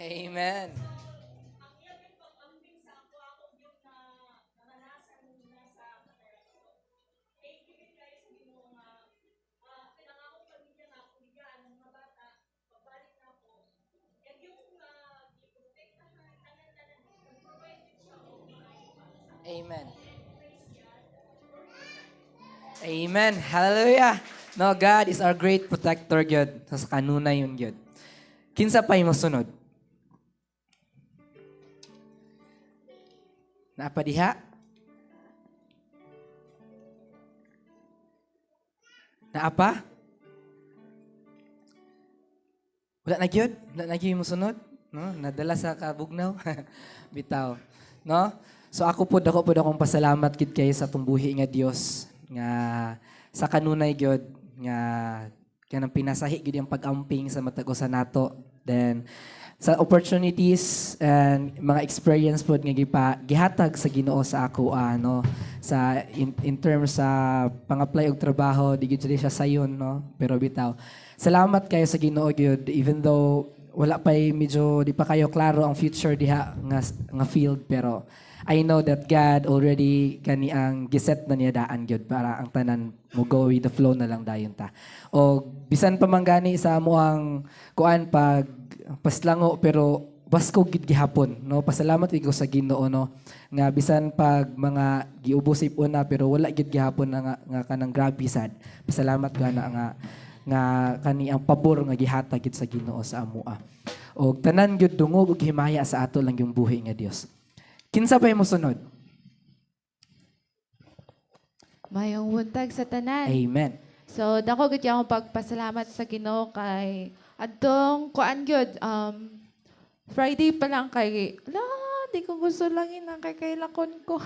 Amen. Amen. Amen. Hallelujah. No, God is our great protector, God. Sa kanunay yun, God. Kinsa pa yung masunod? Naapadiha? Naapa? Wala na gyud? Wala na gyud yung masunod? No? Nadala sa kabugnaw? Bitaw. No? So ako po akong pasalamat gid kay sa tumbuhi nga Dios nga sa kanunay gyud nga kanang pinasahi gid yung pag-amping sa matag usa nato. Then sa opportunities and mga experience po nga gihatag sa Ginoo sa ako no sa in terms sa pang-apply og trabaho di gyud siya sayon no pero bitaw salamat kayo sa Ginoo gyud even though wala pa medyo di pa kayo klaro ang future diha nga field pero I know that God already kani ang giset na niya daan gyud para ang tanan mo go with the flow na lang dayon ta. O bisan pa man gani sa amo ang kuan pag paslango pero basko gid gihapon no pasalamat ko sa Ginoo no nga bisan pag mga giubos ipon na pero wala gid gihapon na nga kanang grabe sad. Pasalamat ko na nga kani ang pabor nga gihatag gid sa Ginoo sa amoa. Og tanan gyud dungog ug himaya sa ato lang yung buhi nga Dios. Kinsa pa mo sunod? Mayong buntag sa tanan. Amen. So, dako gid akong pagpasalamat sa Ginoo kay adtong kuan gyud Friday pa lang kay di ko gusto lang ang kay lakon ko.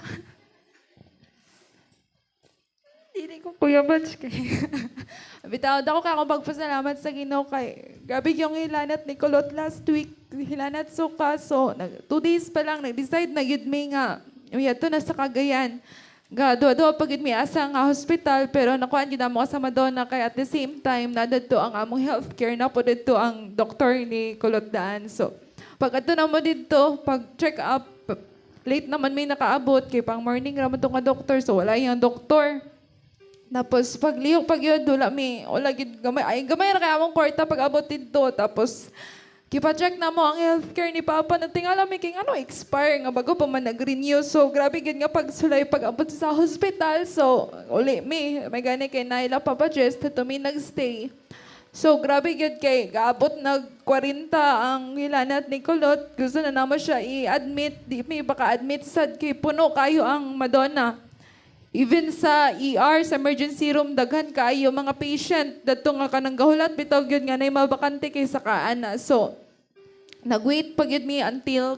Dili ko Kuya Batch kay. Bitaw dako ka akong pagpasalamat sa Ginoo kay gabi yung hilanat ni Kulot last week. Hilanat suka so 2 days pa lang nag-decide na gyud mi nga yato na sa Cagayan. Duwa pagid mi asa nga hospital pero nakuan gid mo sa Madonna kay at the same time nadadto ang among healthcare na po didto ang doktor ni Kulot Daan. So pag ato na mo didto pag check up late naman may nakaabot kay pang morning ra man to nga doktor so wala yung doktor. Tapos pag lihok pag yun wala gid gamay ra kay among kwarta pag abot didto tapos kipa-check na mo ang healthcare ni Papa na tingala may king expire nga bago pa man nag-renew. So grabe gid nga pagsulay pag-abot sa hospital. So uli may gani kay naila Papa Jess to mi nagstay. So grabe gid kay gaabot nag 40 ang hilanat ni Kulot. Gusto na namo siya i-admit, di may baka admit sad kay puno kayo ang Madonna. Even sa ER, sa emergency room, daghan kayo mga patient. Dato nga kanang gahulat, bitaw yun nga na yung mabakante kay sa kaana. So, nag-wait pag yun mi until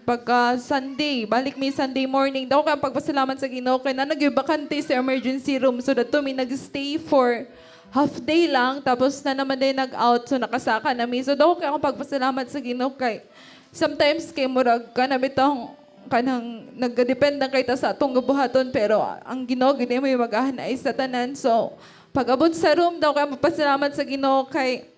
pagka Sunday. Balik mi Sunday morning. Daw ka pagpasalamat sa Ginoo kay na nag-bakante sa emergency room. So, dato mi nag-stay for half day lang. Tapos na naman din nag-out. So, nakasaka na mi. So, daw ka akong pagpasalamat sa Ginoo kay sometimes kay murag ka na bitong kanang nagdepend na kay ta sa atong gabuhaton pero ang Ginoo gid mo magahanay sa tanan. So pag-abot sa room daw kay mapasalamat sa Ginoo kay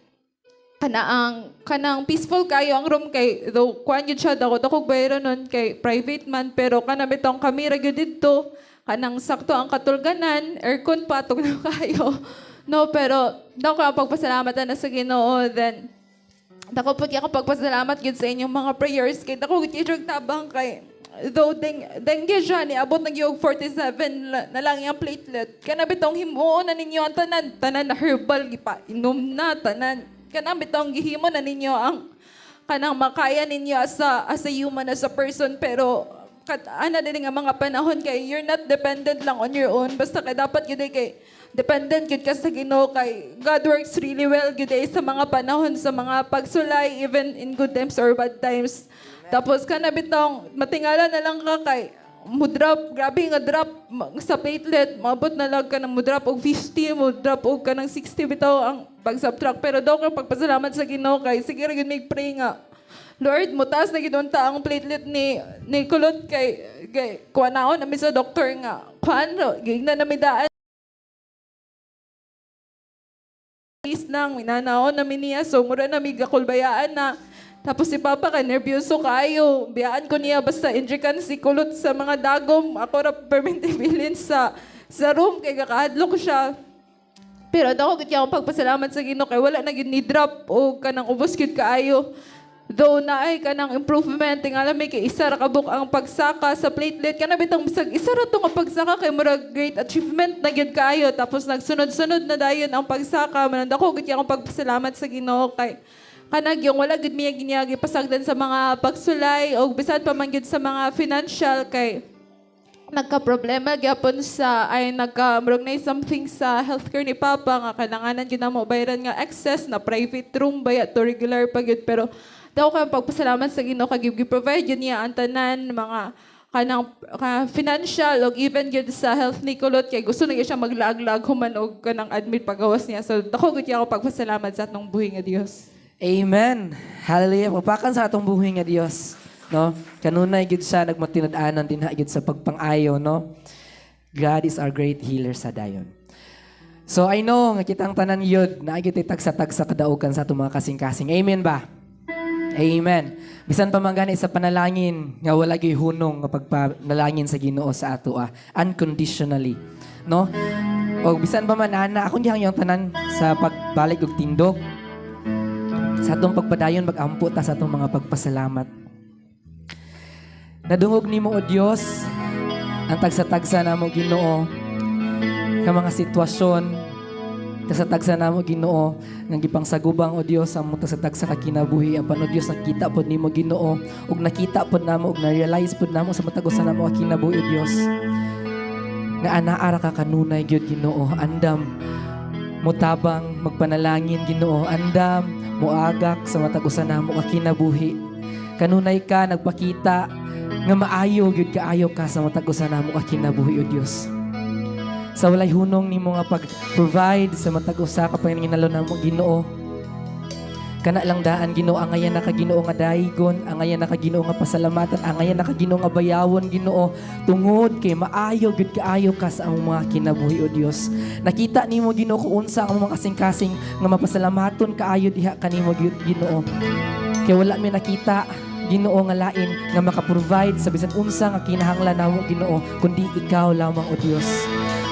kanang peaceful kayo ang room kay do kuan gyud siya daw kog bayro nun kay private man pero kana bitong kamera gyud didto kanang sakto ang katulganan aircon pa atog na kayo no pero daw ka pagpasalamat na sa Ginoo then dako pag ako pagpasalamat gyud sa inyong mga prayers kay dako gyud tabang kay though dengue siya ni abot nag 47 na lang yung platelet kana bitong himuon na ninyo ang tanan na herbal gipa inom na tanan kana bitong gihimo na ninyo ang kanang makaya ninyo as a human as a person pero ana din nga mga panahon kay you're not dependent lang on your own basta kay dapat gyud kay dependent gyud ka sa Ginoo kay God works really well gyud sa mga panahon sa mga pagsulay even in good times or bad times. Tapos kana bitong matingala na lang ka kay mo-drop, grabe nga drop sa platelet, maabot na lang ka ng mo-drop og 50, mo-drop og ka ng 60 bitaw ang pag-subtract. Pero daw ka pagpasalamat sa Ginoo kay sige ra gyud may pray nga. Lord, mutaas na gid unta ang platelet ni Kulot kay kuanaon na mi sa doktor nga. Kuano, gigna na mi daan. Nang minanaon na mi niya so mura na mi gakulbayaan na. Tapos si Papa ka, nervyoso kayo. Biyaan ko niya basta injikan si Kulot sa mga dagom. Ako ra permentibilin sa room kay kakahadlok siya. Pero dako gid ako pagpasalamat sa Ginoo kay wala na gyud ni drop o kanang ubos gyud kaayo. Though naay ka ng improvement, tingala may kay isa ra kabuk ang pagsaka sa platelet, kana bitang bisag isa ra to nga pagsaka kay murag great achievement na gyud kaayo, tapos nagsunod-sunod na dayon ang pagsaka. Manandako gid akong pagpasalamat sa Ginoo kay kanag yung wala gid miya ginyagi pasagdan sa mga pagsulay o bisan pa man gyud sa mga financial kay nagka-problema gyapon sa ay nagka-murag na something sa healthcare ni Papa nga kailanganan gyud namo bayaran nga excess na private room bayat to regular pa gyud, pero daw kay pagpasalamat sa Ginoo kay gi-provide yun niya ang tanan mga kanang financial o even gyud sa health ni Kulot kay gusto na gyud siya maglaag-laag human og kanang admit pagawas niya, so dako gyud ako pagpasalamat sa atong buhi nga Dios. Amen. Hallelujah. Papakan sa atong buhi nga Dios. No? Kanunay gid siya nagmatinud-anon din gid sa pagpang-ayo, no? God is our great healer sa dayon. So I know nga kitang tanan yun na gid tagsa-tagsa kadaugan sa atong mga kasing-kasing. Amen ba? Amen. Bisan pa man gani sa panalangin nga wala gyud hunong nga pagpanalangin sa Ginoo sa ato unconditionally, no? O bisan pa man ana akong gihang yung tanan sa pagbalik og tindog sa atong pagpadayon mag-ampo ta sa atong mga pagpasalamat. Nadungog nimo o Dios ang tagsa-tagsa namo Ginoo ka mga sitwasyon, tagsa-tagsa namo Ginoo nga gipangsagubang o Dios ang tagsa-tagsa ka kinabuhi apan o Dios nakita pod nimo Ginoo ug nakita pod namo ug na-realize pod namo sa matag usa namo ka kinabuhi o Dios nga anaara ka kanunay gyud Ginoo, andam mutabang magpanalangin Ginoo, andam moagak sa matag usa namo ka kinabuhi, kanunay ka nagpakita nga maayo gyud kaayo ka sa matag usa namo ka kinabuhi o Dios. Sa walay hunong nimo nga pag-provide sa matag usa ka panginalo namo Ginoo. Kana lang daan Ginoo, angayan na ka Ginoo nga daygon, angayan na ka Ginoo nga pasalamatan, angayan na ka Ginoo nga bayawon Ginoo, tungod kay maayo gyud kaayo ka sa among mga kinabuhi o Dios. Nakita nimo Ginoo kung unsa ang mga kasing-kasing nga mapasalamaton kaayo diha kanimo Ginoo. Kay wala mi nakita Ginoo nga lain nga maka-provide sa bisan unsa nga kinahanglan namo Ginoo kundi ikaw lamang o Dios.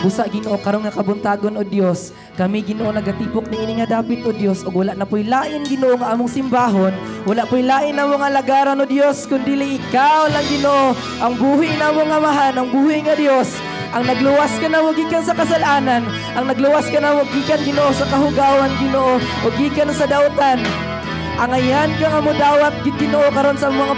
Busa Ginoo karon nga kabuntagon o Dios, kami Ginoo nagatipok niini nga dapit o Dios ug wala na poy lain Ginoo nga among simbahon, wala poy lain na mga lagaran o Dios kundi ikaw lang Ginoo, ang buhi namo nga mahan, ang buhi nga Dios, ang nagluwas ka na gikan sa kasalanan, ang nagluwas ka na gikan Ginoo sa kahugawan Ginoo ug gikan sa dautan. Angayan ka nga mo dawat gid Ginoo karon sa mga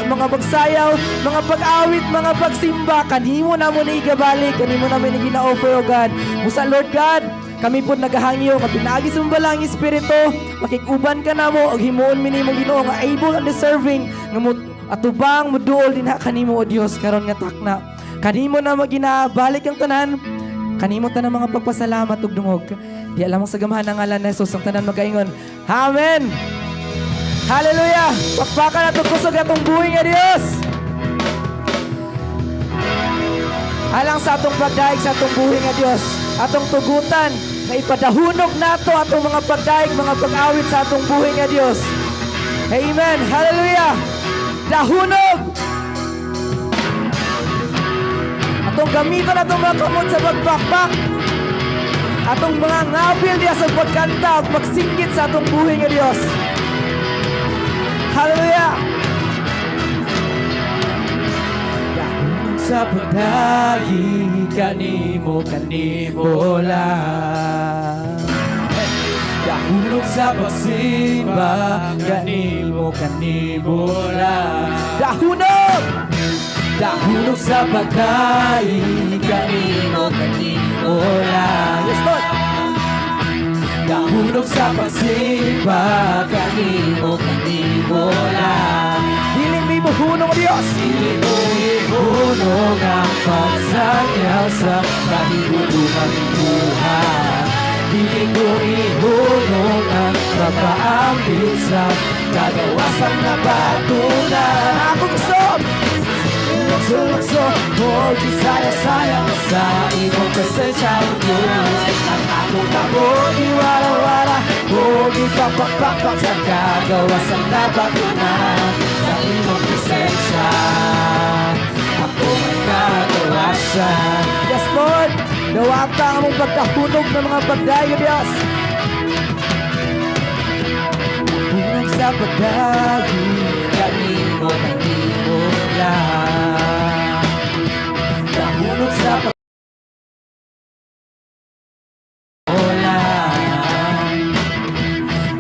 mga pagsayaw, mga pag-awit, mga pagsimba, kanimo na mo ni igabalik, kanimo na mo ni gina-offer o God. Musa Lord God, kami po nagahangyo nga pinaagi sa balang espiritu, makikuban ka na mo og himuon mi nimo Ginoo nga able and deserving nga mo atubang moduol dinha kanimo o Dios karon nga takna. Kanimo na mo ginabalik ang tanan. Kanimo tanan mga pagpasalamat ug dungog. Di lamang sa gamahan ng ngalan ni Jesus ang tanan magaingon. Amen. Hallelujah! Pakpakan atong kusog atong buhi nga Dios. Alang sa atong pagdaig sa atong buhi nga Dios, atong tugutan na ipadahunog nato atong mga pagdaig, mga pag-awit sa atong buhi nga Dios. Amen. Hallelujah! Dahunog! Atong gamiton atong mga kamot sa pagpakpak. Atong mga ngabil diya sa pagkanta at pagsinggit sa atong buhi nga Dios. Hallelujah! Dahunog sa pagdaig, kanimo lang. Dahunog sa pagsimba, kanimo lang. Dahunog! Dahunog sa pagdaig, kanimo lang. Yes, Lord! Dahunog sa pagsimba, kanimo lang. Diling mi mohunong Dios. Diling mo ihunong ang pagsanyaw sa kahibuluhan ng buhay. Diling mo ihunong ang papaambil sa kagawasan na batunan. Ako gusto! Lukso, oh, disayang-sayang sa imong presensya o Diyos. Ang akong tabo, iwala-wala, oh, ipapakpakpak sa kagawasan na batunan. Sa imong presensya, ako ang kagawasan. Yes, Lord, nawata ang mong pagkahunog ng mga pagdayo, Diyos. Hunog sa sa pagdagi, kanimo lang. Nahulog sa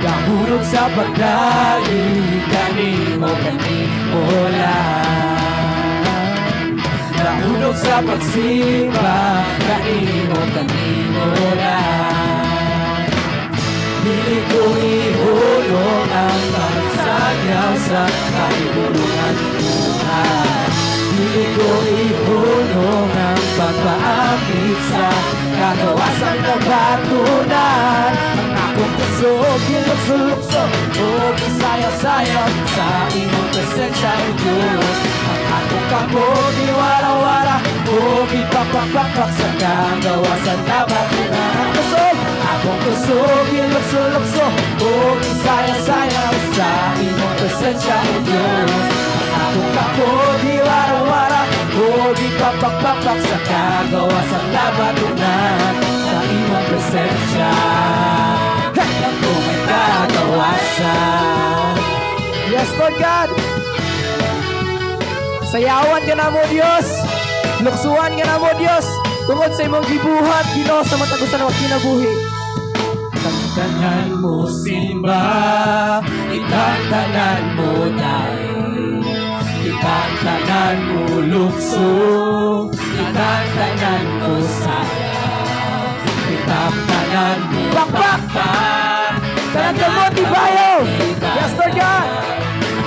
Nahulog sa pagdagi, kanimo lang. Nahulog sa pagsimba, kanimo lang. Dili ko ihulog ang pagsagyaw sa kahibulungan buhay. Dili ko ihulog ang pagpaapit sa kagawasan na batunan. Ang akong puso, gilukso-lukso o kisaya-sayaw sa imong presensya, O Diyos. Ang akong kamot, iwara-wara o ipapakpakpak sa kagawasan na batunan. Ang akong puso, gilukso-lukso o kisaya-sayaw sa imong presensya, O Diyos. Ang akong kamot, iwara-wara o ipapakpakpak sa kagawasan na batunan. Sa imong presensya, ako may kagawasan. Yes, Lord God. Sayawan ka na mo, Diyos. Luksuan ka na mo, Diyos. Tungod sa imong gibuhat, Ginoo, sa matagusan ng kinabuhi. Itantanan mo simba, itantanan mo dahil, itantanan mo lukso, itantanan mo sayaw, itantanan mo bakbak, itantanan mo tibayo. Yes, Lord God.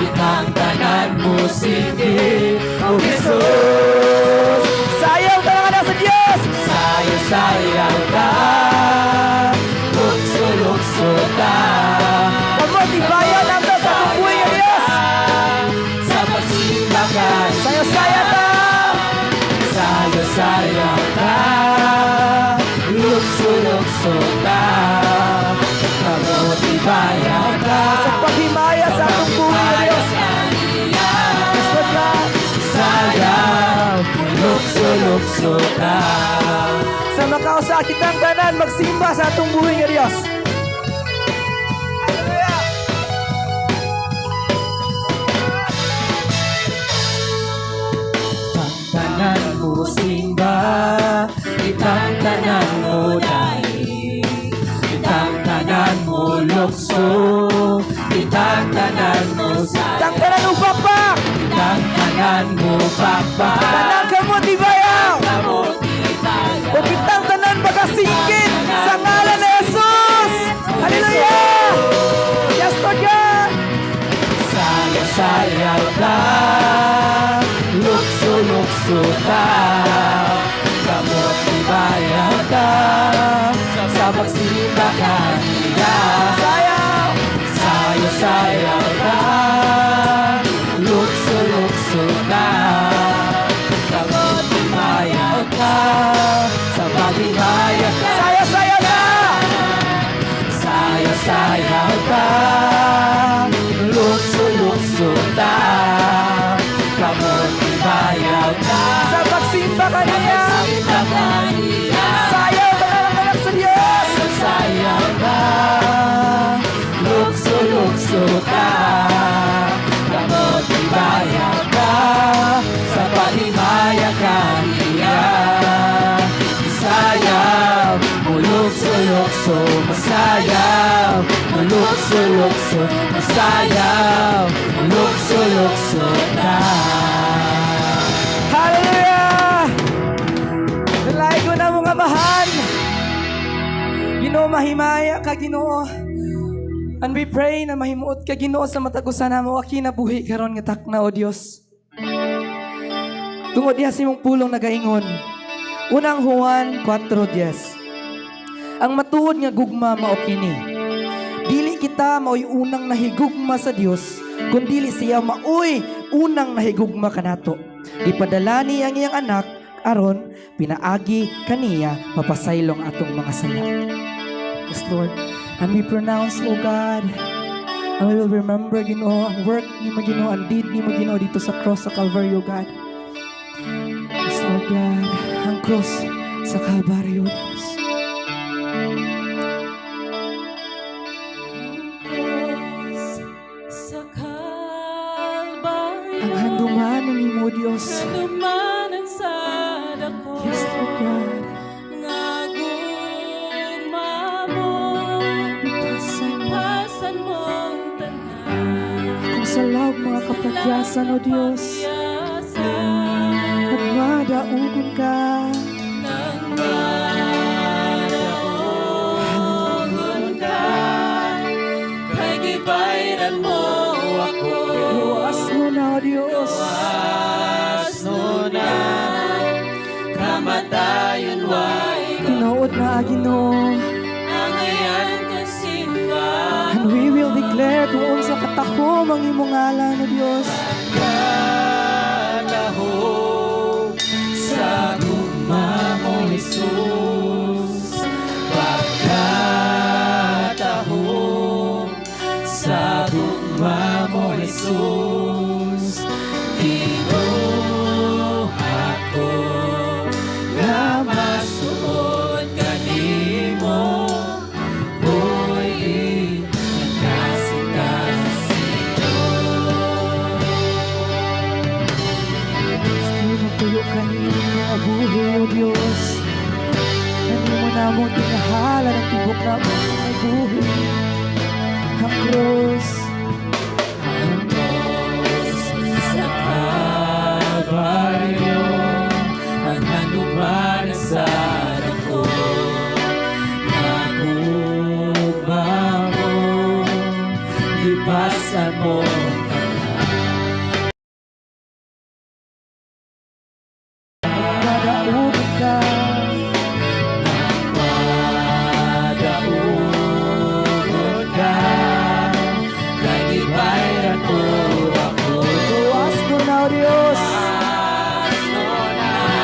Itantanan mo sige, O Jesus. Sayaw ka na sa Diyos. Sayaw ka, lukso ka. Kamot-ibayan ang Diyos sa buhay ng Diyos. Sa pagsimba ka, sayaw ka. Sayaw ka, lukso ka. Kamot-ibayan ka, sa paghimaya sa atong buhay ng Diyos. Sayaw, lukso ka. Sa makausakit ang tanan, magsimba sa atong buhay ng Diyos. Tantanan mo simba, itantanan mo dahil, itantanan mo lukso, itantanan mo sayaw. Tantanan mo pakpak! Itantanan mo pakpak! Tanan ka mo tibayaw! O itantanan magkasingkit sa ngalan ni Jesus! Hallelujah! Yes, Lord God! Sayaw ka, lukso ka, kamot tibayaw ka, sa pagsimba ka niya. Sayaw ka, lukso ka, kamot tibayaw ka, sa paghimayan ka. Sayaw ka, lukso ka, kamot tibayaw ka, sa pagsimba ka niya. Sayaw ka na lang anak sa Diyos. Sayaw ka, lukso ka, kamot tibayaw ka, sa paghimayan ka niya. Sayaw, lukso, masayaw, lukso, masayaw, lukso ka. Hallelujah! Nalay ko na mga mahan. Ginoo, mahimaya ka, Ginoo. And we pray na mahimuot ka, Ginoo, sa matagusan na mo kinabuhi karon nga takna, O Dios. Tungod diha sa imong pulong nagaingon. Unang Juan 4:10. Ang matuod nga gugma mao kini. Dili kita maoy unang nahigugma sa Dios, kundi siya maoy unang nahigugma kanato. Ipadala niya ang iyang anak aron pinaagi kaniya mapasaylong atong mga sala. Yes, Lord. And we pronounce, O God, and we will remember, Ginoo, ang work ni Ginoo, ang deed ni Ginoo dito sa cross sa Calvary, O God. Yes, Lord God, ang cross sa Calvary, O Diyos. Cross Diyos. Lumanan sa dako. Yes, Lord God. Pasan mong tanan. Kung sa lawag mga kapagyasan, O Diyos, nagmadaugon ka. Nagmadaogon ka. Kay gibayran mo ako. Luwas mo na, O Diyos. Asno na. Kamatayon way. Tinuod na, Ginoo. Angayan kasimba. And we will declare kung unsa katahom ang imong ngalan, O Diyos. Kalahom sa gugma mo, Jesus. Pagkatahom sa gugma mo, Jesus. Ginoo ako nga masuod kanimo. Hoy, Tuyo kanino nga buhi, O Diyos. Kanimo na mo tinahala ng tibok na mo nga buhi. Ang krus. sa Kalbaryo, ang hanuman sa dako. Nagugma mo, lipasan mo. Nagmadaugon ka. Nagmadaogon ka. Kay gibayran mo ako. Luwas mo na, O Diyos.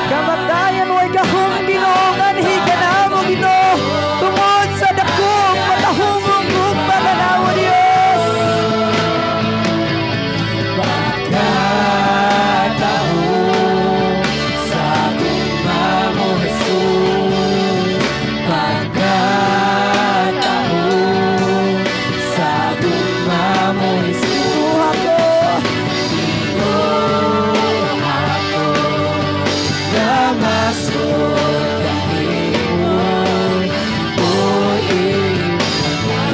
Kamatayan mo'y gahong Ginoo, nganhi ka na mo, Ginoo. Tungod sa dako, patahumong gugma ka na, O Diyos. Pagkatahom sa gugma mo, Jesus. Pagkatahom sa gugma mo, Jesus. Buha ko.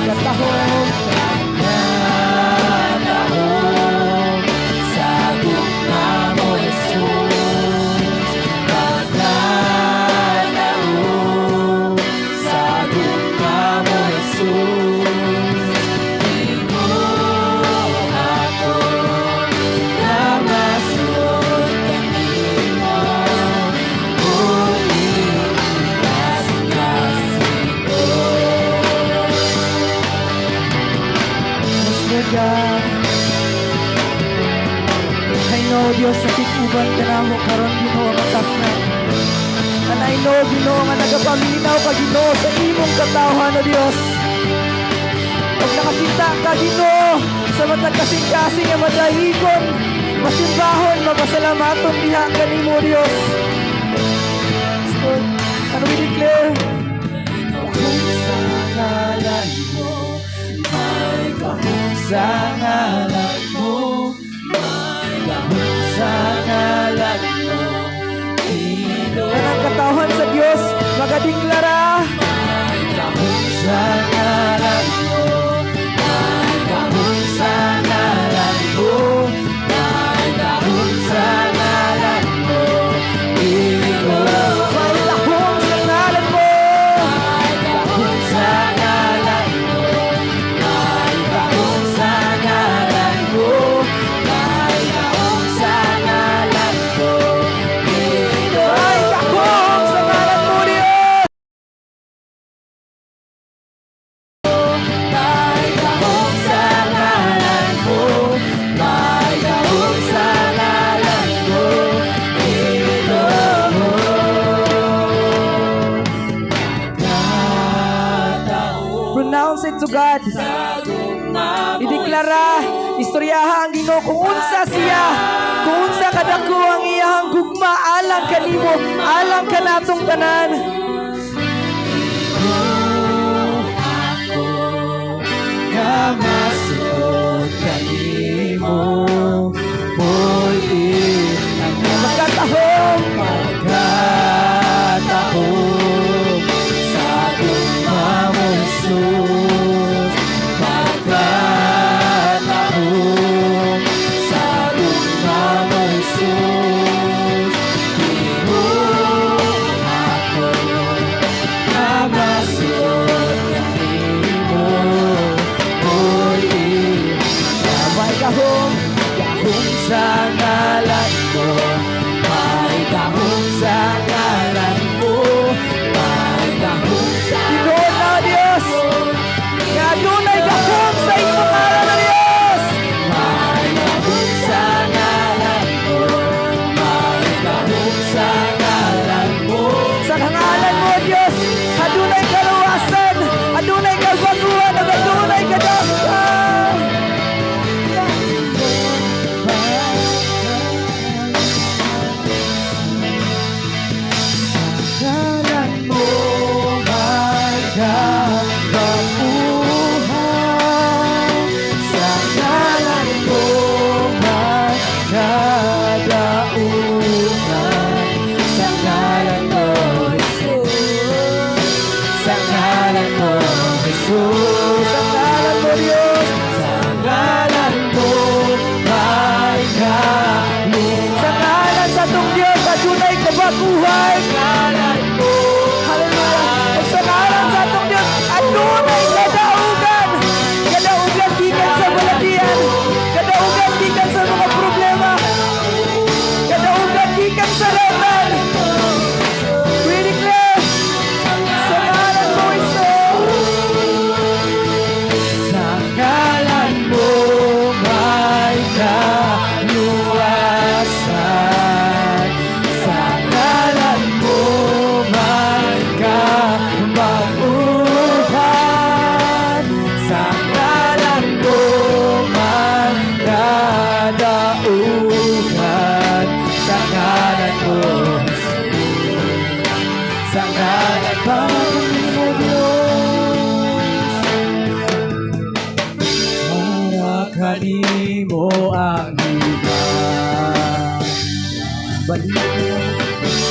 Katahom. Mas God. I know, Diyos, sa tikuban ka na mo karon Ginoo matak na. And I know, Ginoo, nga nagapaminaw ka, Ginoo, sa imong katawhan, O Diyos. Pag nakakita ka, Ginoo, sa matag kasing-kasing nga madahigon, masimbahon, mapasalamaton diha ka nimo, Diyos. Lord, ano we declare? Kahong sa ngalan mo, may kahong sa ngalan mo, may kahong sa ngalan mo, Kanang katawhan sa Diyos, magadeklara. may kahong sa ngalan mo, may kahong sa ngalan mo, may kahong sa ngalan mo, May lahong sa ngalan mo. may kahong sa ngalan mo, may kahong sa ngalan mo, may kahong sa ngalan mo, May kahong sa ngalan mo, Diyos. may kahong sa ngalan mo, may kahong sa ngalan mo, Pronounce it to God. Ideklara, istoryaha ang Ginoo kung unsa siya, kung unsa kadako ang iyang gugma alang kanimo, alang kanatong tanan. nga masud kanimo, boy, ang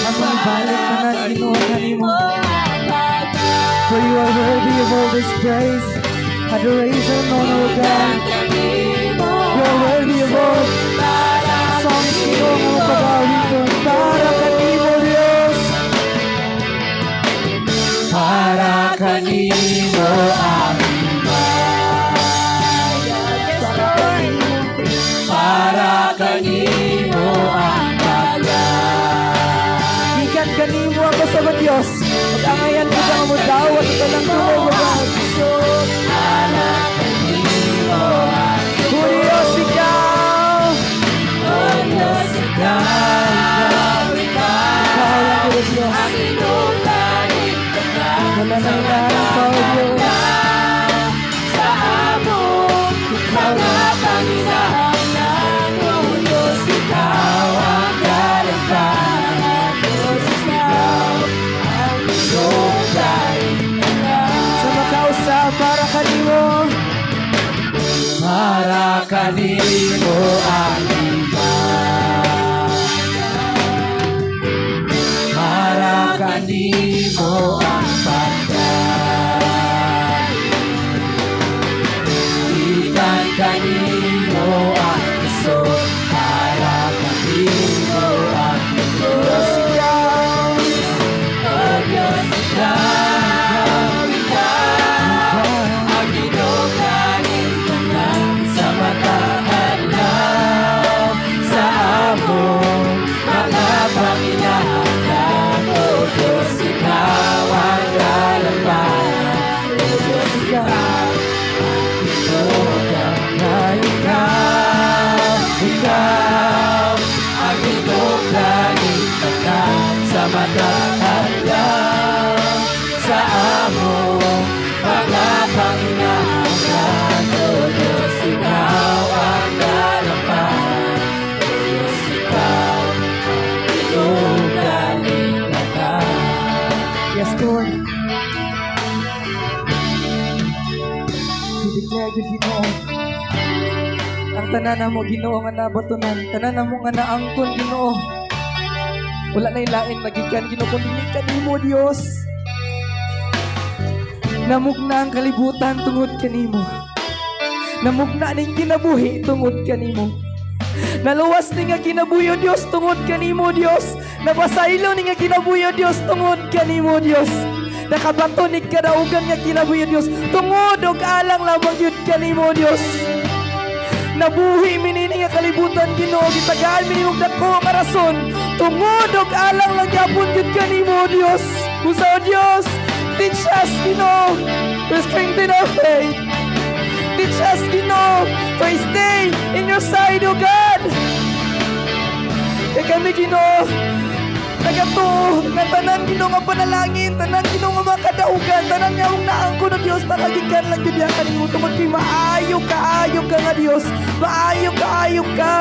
Ang mga balik ka na Ginoo kanimo. For you are worthy of all this praise, adoration, honor, God. You are worthy of all songs, Ginoo, nga mapag-awit ko. Para kanimo, Diyos. Para kanimo ang para kanimo ang paglaw. Ikan kanimo ang kasama Diyos. Mag-angayan ko sa mga dawat sa tanang tuloy mo ba? Para kanimo ang paglaw. O Diyos, ikaw. O Diyos, ikaw. Ikaw lang o Diyos. Wala na ilahan ikaw, Diyos. Sa among mga Panginoon, o Diyos, ikaw ang kalampagan. Diyos, ikaw ang inugaling. Sa makausap para kanimo. Para kanimo ang iba. Para kanimo ang pagkain. Ikan kanimo ang iso. Para kanimo ang Diyos, ikaw. O Diyos, ikaw. Ikaw ang inugaling sa mata at law. Sa among mga panginahanap. O Diyos, ikaw ang kalampagan. O Diyos, ikaw ang inugaling. Ikaw ang inugaling sa mata at law. Sa among mga panginahanap. O Diyos, ikaw ang kalampagan. O Diyos, ikaw ang inugaling. Yes, Lord. We declare good Ginoo. Ang tanan mo Ginoo nga nabatunan, tanan mo nga naangkon Ginoo. Wala na ilain magikan Ginoo kundi kanimo Dios. Namugna ang kalibutan tungod kanimo. Namugna ning kinabuhi tungod kanimo. Naluwas ni nga kinabuhi Dios tungod kanimo Dios. Napasaylo ni nga kinabuhi Dios tungod kanimo Dios. Nakabato ni kadaugan nga kinabuhi Dios tungod og alang lamang yun kanimo Dios. Nabuhi minini nga kalibutan Ginoo, gitagaan minimog dako nga rason tungod og alang lang gyapon gyud kanimo Dios. Usa Dios, teach us Ginoo to strengthen our faith. Teach us Ginoo to stay in your side, O God. Kaya kami Ginoo nagatuo nga tanan Ginoo nga panalangin, tanan Ginoo nga makadaugan, tanan nga ang naangko ng Dios nakagikan lang gyud kanimo tungod kay maayo ka nga Dios. Maayo ka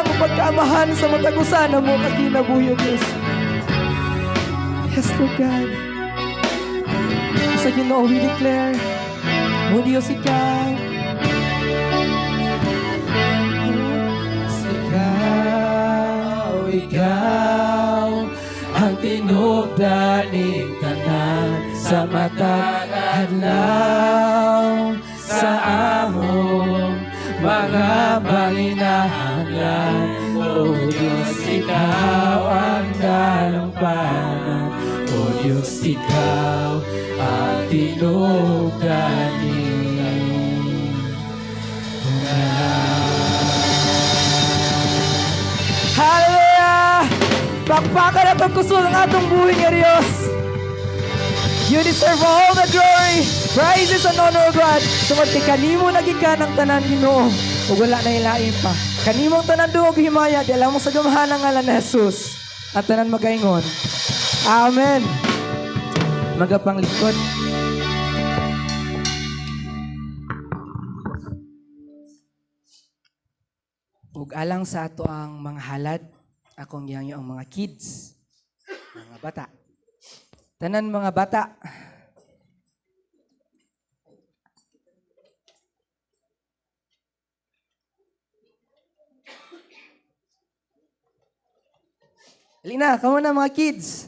nga pagkaamahan sa matag usana mo kakinabuhi Dios. Yes, Lord God. Sa Ginoo we declare, O Dios, ikaw. Ikaw ang tinubdaning tanan sa mata adlaw. Sa among mga panginahanglan, O Diyos, ikaw ang dalampanan. O Diyos, ikaw ang tinubdaning tanan. Hallelujah! Bakbakan at ang kusol ng atong buhay nga Diyos. You deserve all the glory, praises and honor, God. Tungod kay kanimo nagikan ang tanan Ginoo. Ug wala na ilain pa. Kanimong tanan duog himaya di alam mo sa gamahan ng ngalan ni Jesus. At tanan magaingon. Amen. Magapanglikod. Ug alang sa ato ang mga halad, akong giyangyo ang mga kids, mga bata. Tanan mga bata. Halina, come on na mga kids.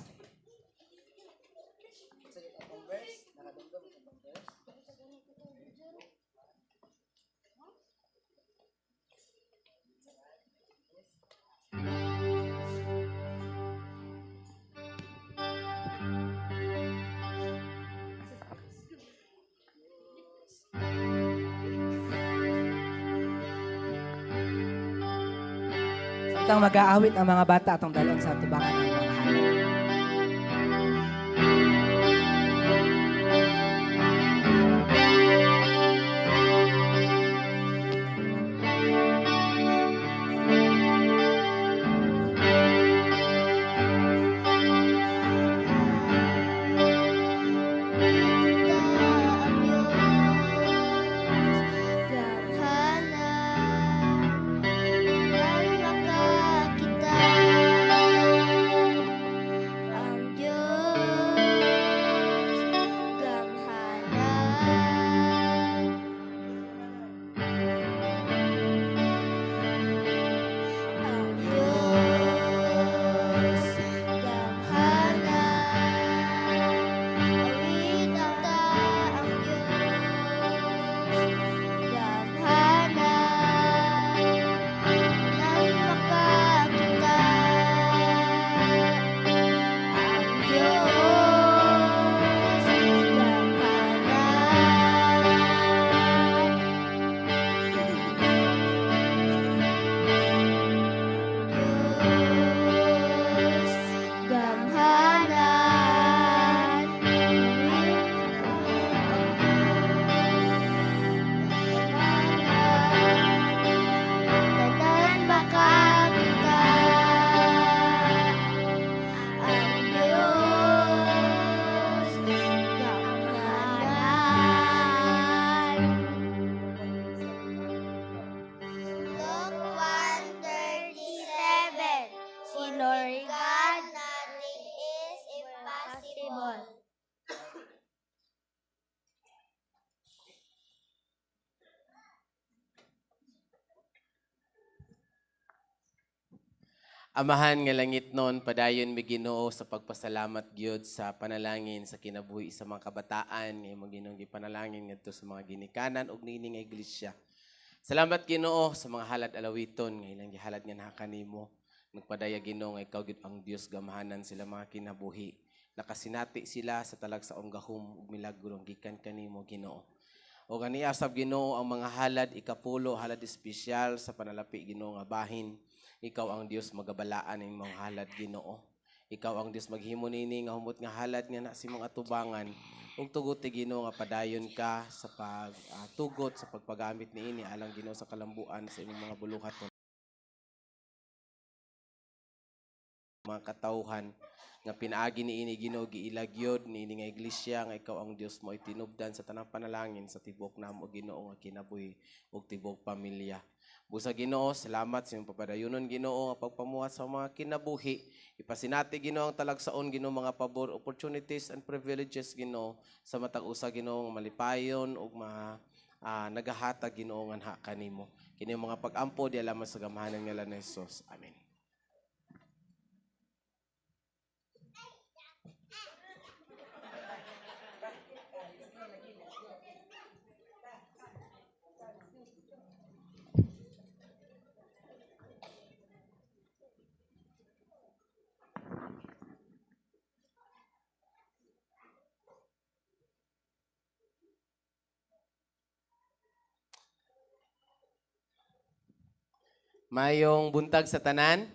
Itang mag-aawit ang mga bata atong dalon sa tubangan ng mga halin. Amahan nga langit noon, padayon mi Ginoo sa pagpasalamat gyud sa panalangin sa kinabuhi sa mga kabataan, nga mga Ginoong gipanalangin ngadto sa mga ginikanan ug niini nga iglesia. Salamat Ginoo sa mga halad alawiton nga ilang gihalad nga naha kanimo. Nagpadaya Ginoo nga ikaw gyud ang Dios gamahanan sila mga kinabuhi. Nakasinati sila sa talagsaong gahom ug milagro gikan kanimo Ginoo. O ganiasab Ginoo ang mga halad ikapulo, halad espesyal sa panalapi Ginoo nga bahin. Ikaw ang Dios magabalaan ning mga halad Ginoo. Ikaw ang Dios maghimo nini nga humot nga halad nga na si mga tubangan. Ug tugot ti Ginoo nga padayon ka sa pagtugot sa pagpagamit niini alang Ginoo sa kalambuan sa imong mga buluhaton. Mga katawhan nga pinaagi niini Ginoo giilagyod niini nga iglesia nga ikaw ang Dios mo itinubdan sa tanang panalangin sa tibok namo Ginoo nga kinabuhi ug tibok pamilya. Busa Ginoo, salamat sa imong papadayunon Ginoo nga pagpamuhat sa mga kinabuhi. Ipasinati Ginoo ang talagsaon Ginoo mga pabor, opportunities and privileges Ginoo sa matag usa Ginoo nga malipayon ug nagahatag Ginoo nga anha kanimo. Kini mga pag-ampo di alam sa gamahanan nga ni Hesus. Amen. Mayong buntag sa tanan.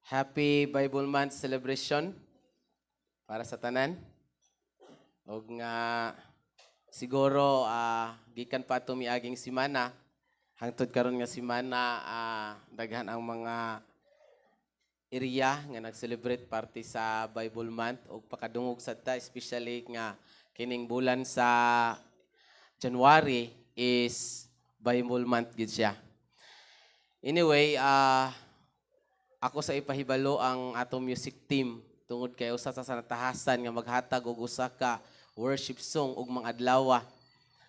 Happy Bible Month celebration para sa tanan. Og nga siguro gikan pa to miaging semana hangtod karon nga semana daghan ang mga area nga nag-celebrate party sa Bible Month og pakadungog sa ta especially nga kining bulan sa January is Bible Month gid siya. Anyway, ako sa ipahibalo ang atong music team tungod kay usa sa natahasan nga maghatag og usa ka worship song ug mga adlaw.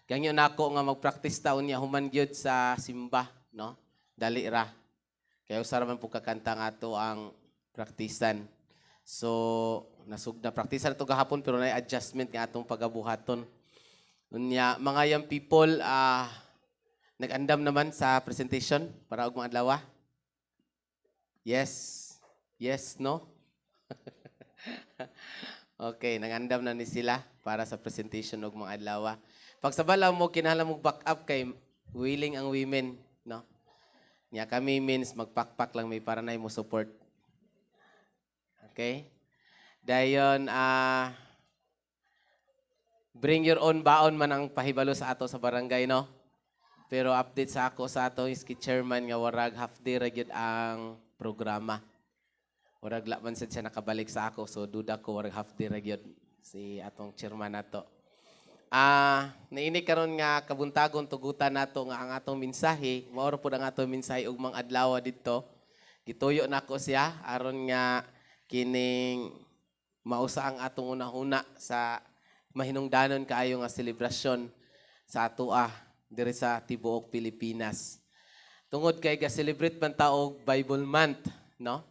Ganyo nako nga magpractice taon niya human gyud sa simba, no? Dali ra. Kaya usara man po kakanta nga to ang praktisan. So, nasugda praktisan ito gahapon pero na adjustment nga atong pagabuhaton. Unya, mga young people, nag-andam naman sa presentation para og mga adlaw. Yes. Yes, no? Okay, nag-andam na ni sila para sa presentation og mga adlaw. Pag sa balaw mo, kinahanglan mo back up kay willing ang women, no? Nya kami means magpakpak lang may para na mo support. Okay? Dayon, bring your own baon man ang pahibalo sa ato sa barangay, no? Pero update sa ako sa ato is chairman nga warag half day ra gyud ang programa. Warag la man sad siya nakabalik sa ako so duda ko warag half day ra gyud si atong chairman nato. Naini karon nga kabuntagon tugutan nato nga ang atong mensahe, mao ra pud ang atong mensahe ug mga adlaw didto. Gituyo nako siya aron nga kining mausa ang atong una-una sa mahinungdanon kaayo nga selebrasyon sa atoa diri sa tibuok Pilipinas. Tungod kay ga-celebrate man ta og Bible Month, no?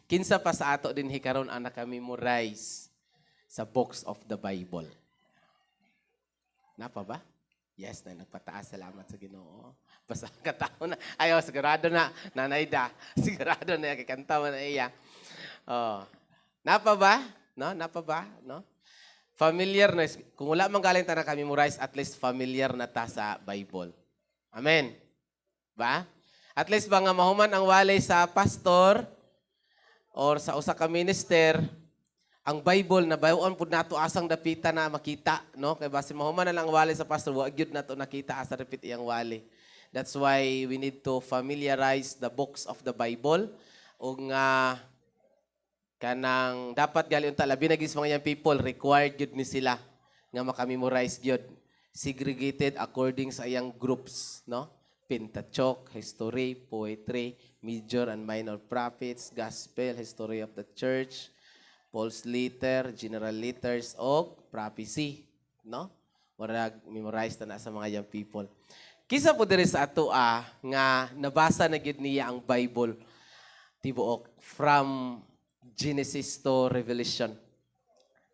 Kinsa pa sa ato din hikaron ang naka-memorize sa books of the Bible. Napa ba? Yes, na nagpataas. Salamat sa Ginoo. Basta katao na. Ayaw, sigurado na. Nanay da. Sigurado na kikanta mo na iya. Oh. Napa ba? No? Napa ba? No? Familiar na. Kung wala man galing ta naka-memorize, at least familiar na ta sa Bible. Amen. Ba? At least ba nga mahuman ang walay sa pastor or sa usa ka minister, ang Bible na bayon pud nato asang dapita na makita, no? Kay base mahuman na lang wali sa pastor, wa gyud nato nakita asa repeat iyang wali. That's why we need to familiarize the books of the Bible ug nga kanang dapat gali unta labi na gis mga young people required gyud ni sila nga maka-memorize gyud. Segregated according sa iyang groups, no? Pentateuch, history, poetry, major and minor prophets, gospel, history of the church, Paul's letter, general letters, o prophecy. No? Warag memorize na sa mga young people. Kisa po diri sa ato nga nabasa na gyud niya ang Bible tibuok from Genesis to Revelation.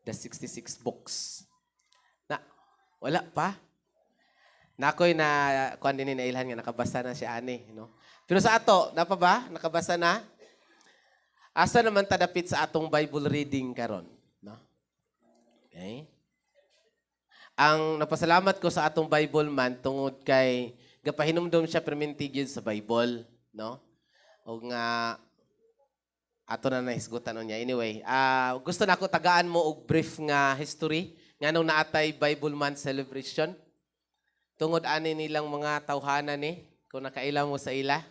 The 66 books. Na, wala pa. Nakoy na kuan din na ilhan nga nakabasa na siya ani, no? Pero sa ato, napa ba? Nakabasa na? Asa naman tadapit sa atong Bible reading karon, no? Okay? Ang napasalamat ko sa atong Bible man tungod kay gapahinumdom siya permintigid sa Bible, no? O nga ato na nahisgutan niya. Anyway, gusto na ako tagaan mo og brief nga history nganong naatay Bible Month celebration. Tungod ani nilang mga tawhana ni kung nakaila mo sa ila.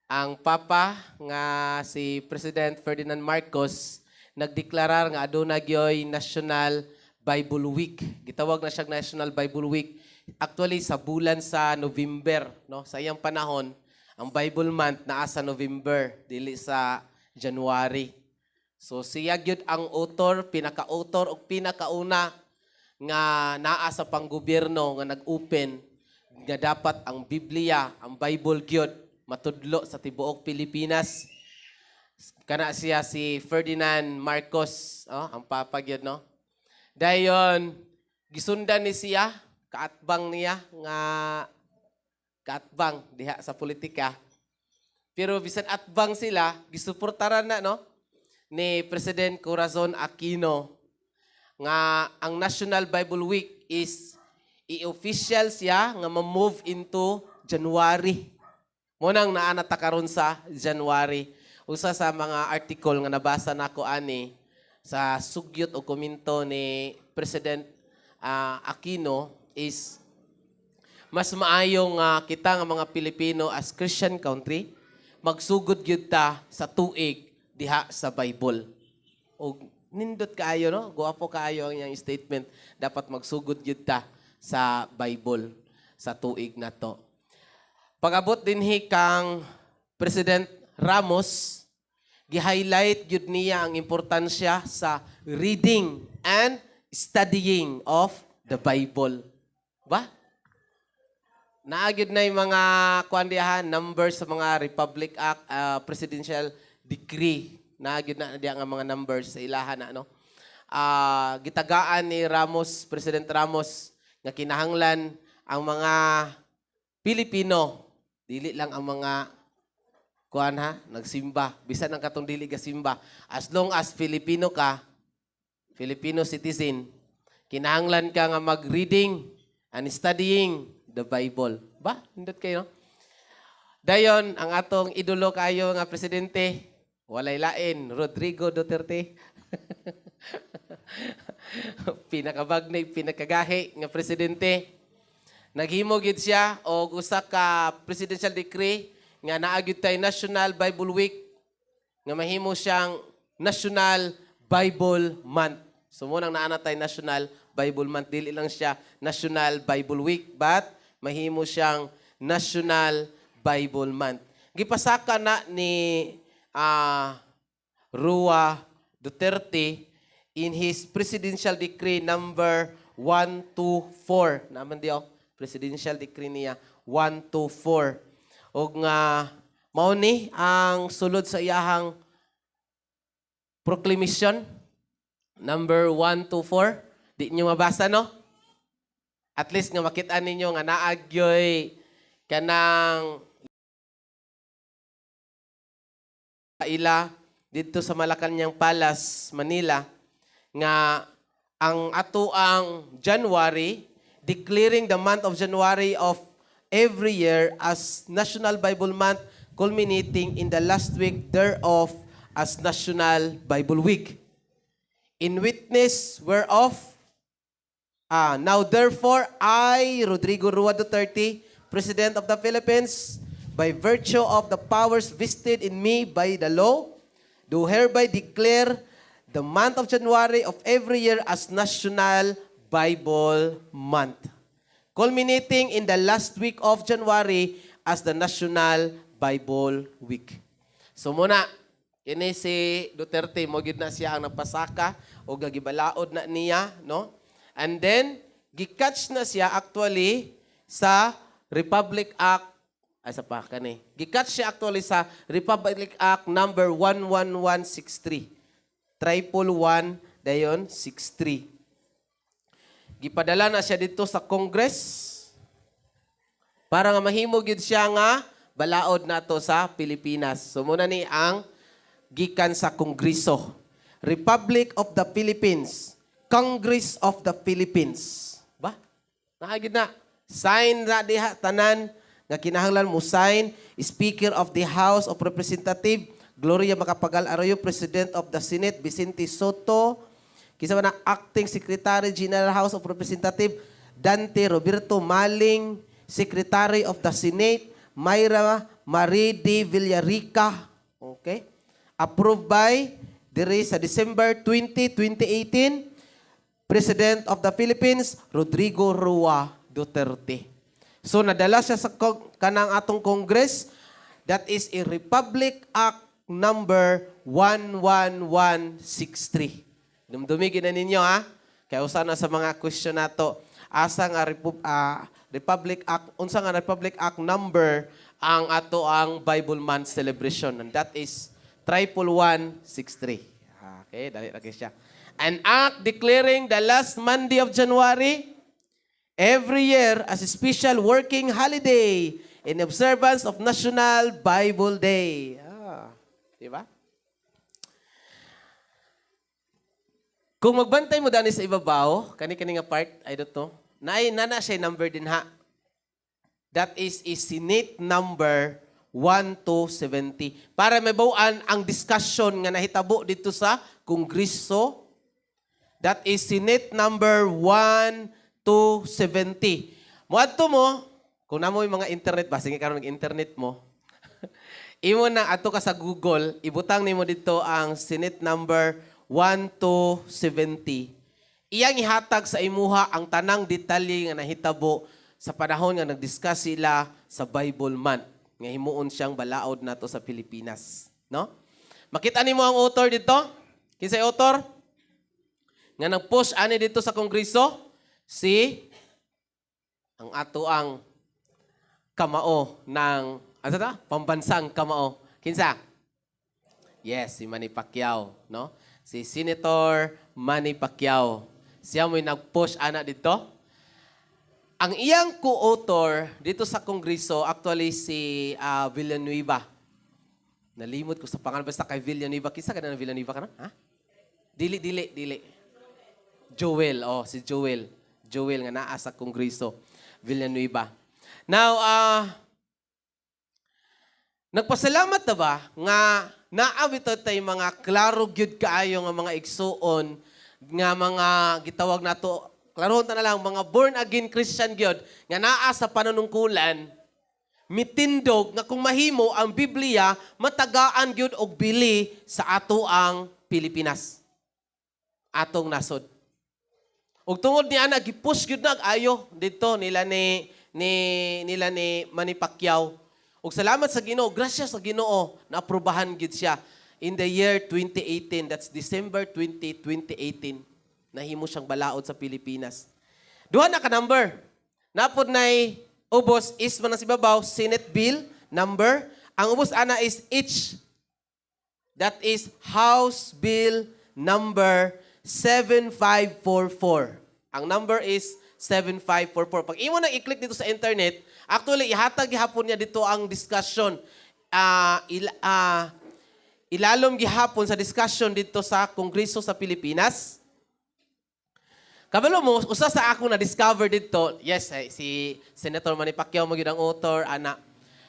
Ang papa nga si President Ferdinand Marcos nagdeklarar nga aduna gyoy National Bible Week. Gitawag na siyang National Bible Week. Actually sa bulan sa November, no? Sa iyang panahon, ang Bible month naa sa November, dili sa January. So siya gyud ang author, pinaka-author ug pinakauna nga naa sa panggobyerno nga nag-open nga dapat ang Biblia, ang Bible gyud matudlo sa tibuok Pilipinas. Kana siya si Ferdinand Marcos, ang papa gyud, no? Dayon gisundan ni siya, kaatbang niya nga kaatbang diha sa politika. Pero bisan atbang sila, gisuportaran na, no, ni President Corazon Aquino nga ang National Bible Week is i-official siya nga ma-move into January. Munang naanata karon sa January. Usa sa mga article nga nabasa nako ani sa sugyot o komento ni President Aquino is mas maayo nga kita nga mga Pilipino as Christian country magsugod gyud ta sa tuig diha sa Bible. O nindot kaayo, no? Guwapo kaayo ang iyang statement. Dapat magsugod gyud ta sa Bible sa tuig na to. Pag-abot din kang President Ramos, gi-highlight gyud niya ang importansya sa reading and studying of the Bible. Ba? naagid na yung mga kuandiyahan, numbers sa mga Republic Act, Presidential Decree. Naagid na diya nga mga numbers sa ilahan na, ano. Gitagaan ni Ramos, President Ramos, nga kinahanglan ang mga Pilipino, dili lang ang mga kuan ha, nagsimba. Bisan ang katong dili ka simba. As long as Filipino ka, Filipino citizen, kinahanglan ka nga mag-reading and studying the Bible. Ba? Hindot kayo, no? Dayon, ang atong idolo kayo nga presidente, walay lain, Rodrigo Duterte. Pinakabagnay, pinakagahi nga presidente. Naghimo gid siya og usa ka presidential decree nga naagid tay National Bible Week nga mahimo siyang National Bible Month. So munang naana tay National Bible Month, dili lang siya National Bible Week, but mahimo siyang National Bible Month. Gipasaka na ni Rua Duterte in his Presidential Decree number 124. Naman diyo, Presidential Decree niya 124. O nga, mao ni ang sulod sa iyahang proclamation number 124. Di nyo mabasa, no? At least nga makita ninyo nga naagyoy kanang ila dito sa Malacañang Palace, Manila, nga ang ato ang January, declaring the month of January of every year as National Bible Month, culminating in the last week thereof as National Bible Week. In witness whereof, now therefore, I, Rodrigo Rua Duterte, President of the Philippines, by virtue of the powers vested in me by the law, do hereby declare the month of January of every year as National Bible Month, culminating in the last week of January as the National Bible Week. So muna, ini si Duterte, mo gid na siya ang nagpasaka o gagibalaod na niya, no? And then, gikatch na siya actually sa Republic Act, ay sa pa kani. Gikatch siya actually sa Republic Act number 11163. 111 dayon 63. Gipadala na siya dito sa Congress para nga mahimo gid siya nga balaod nato sa Pilipinas. So muna ni ang gikan sa Kongreso. Republic of the Philippines. Congress of the Philippines. Ba? Nakagid na. Sign na diha tanan nga kinahanglan mo sign. Speaker of the House of Representatives, Gloria Macapagal Arroyo, President of the Senate, Vicente Soto, kisa na Acting Secretary General House of Representatives, Dante Roberto Maling, Secretary of the Senate, Mayra Marie de Villarica. Okay? Approved by sa December 20, 2018, President of the Philippines, Rodrigo Rua Duterte. So nadala siya sa kanang atong Congress, that is a Republic Act number 11163. Dumdumigin na ninyo, ha? Kaya usa na sa mga question nato, asa nga Republic Act, unsa nga Republic Act number ang ato ang Bible Month celebration, and that is 11163. Okay, dali lagi siya. An act declaring the last Monday of January every year as a special working holiday in observance of National Bible Day. Diba? Kung magbantay mo dani sa ibabaw, kani-kani nga part, I don't know, nana siya number din ha. That is a Senate number 1 to 70. Para may bawaan ang discussion nga nahitabo dito sa Kongreso. That is Senate number 1 to 70. Muadto mo, kung namo yung mga internet, ba, sige karon ng-internet mo, imo na ato ka sa Google, ibutang nimo dito ang Senate number 1 to 70. Iyang ihatag sa imuha ang tanang detalye nga nahitabo sa panahon nga nag-discuss sila sa Bible Month. Nga himuon siyang balaod nato sa Pilipinas. No? Makita nimo ang author dito? Kinsay author? Nga nag-push ani dito sa Kongreso? Si ang ato ang kamao ng pambansang kamao. Kinsa? Yes, si Manny Pacquiao, no? Si Senator Manny Pacquiao. Siya mo'y nag-push ana dito. Ang iyang co-author dito sa Kongreso, actually si Villanueva. Nalimot ko sa pangalan, basta kay Villanueva. Kinsa ka na Villanueva ka na? Ha? Dili. Joel, si Joel. Joel nga naa sa Kongreso. Villanueva. Now, nagpasalamat na ba nga naabito tayo mga klaro gyud kaayo nga mga igsuon nga mga gitawag nato klaro ta na lang mga born again Christian gyud nga naa sa panunungkulan mitindog nga kung mahimo ang Biblia matagaan gyud og bili sa ato ang Pilipinas. Atong nasod. Ug tungod ni ana gipush gyud nag ayo dito nila ni Manny Pacquiao. Ug salamat sa Ginoo, grasya sa Ginoo na aprobahan gid siya in the year 2018. That's December 20, 2018. Nahimo siyang balaod sa Pilipinas. Duha na ka number. Napod nay ubos is man si babaw Senate bill number. Ang ubos ana is H. That is House Bill number 7544. Ang number is 7544. Pag imo nang i-click dito sa internet, actually, ihatag gihapon niya dito ang discussion. Ilalom gihapon sa discussion dito sa Kongreso sa Pilipinas. Kabalo mo, usa sa ako na-discover dito, yes, si Senator Manny Pacquiao magyud ang author, ana.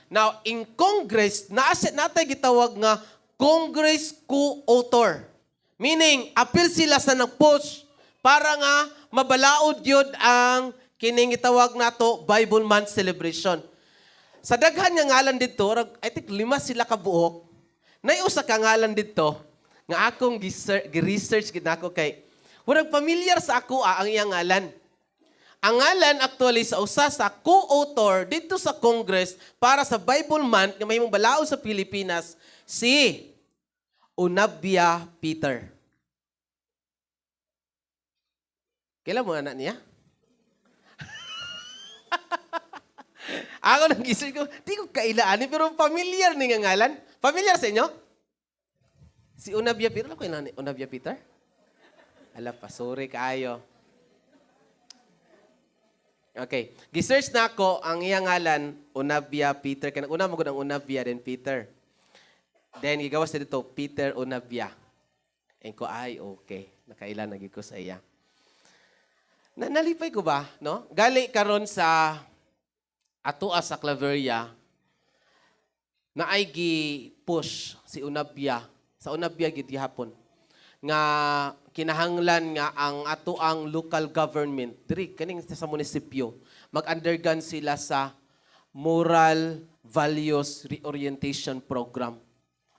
Now, in Congress, natay gitawag nga Congress co-author. Meaning, appeal sila sa nag-push para nga mabalaod yun ang kining itawag nato Bible Month celebration. Sa daghan nga ngalan dito, I think 5 sila kabuok, naiusa ka ngalan dito, nga akong gi-research gid nako kay murag familiar sa ako ang iyang ngalan. Ang ngalan actually sa usa sa co-author dito sa Congress para sa Bible Month nga mahimong balaod sa Pilipinas, si Unabia Peter. Kailan mo anak niya? Ako nag-isip ko, di ko kailaan pero familiar ni nga ngalan. Familiar sa inyo? Si Unabia Peter. Alam ko yung Unabia Peter? Ala pa, sorry kaayo. Okay. Gisearch na ako ang iyang ngalan, Unabia Peter. Kaya una mo ko ng Unabia, then Peter. Then, igawas na dito, Peter Unabia. And ko, ay, okay. Nakailan naging ko sa iya. Nalipay ko ba, no? Gali karon sa atua sa Claveria na ay gi-push si Unabia. Sa Unabia gid gihapon nga kinahanglan nga ang atuang local government diri kaning sa munisipyo mag-undergone sila sa moral values reorientation program.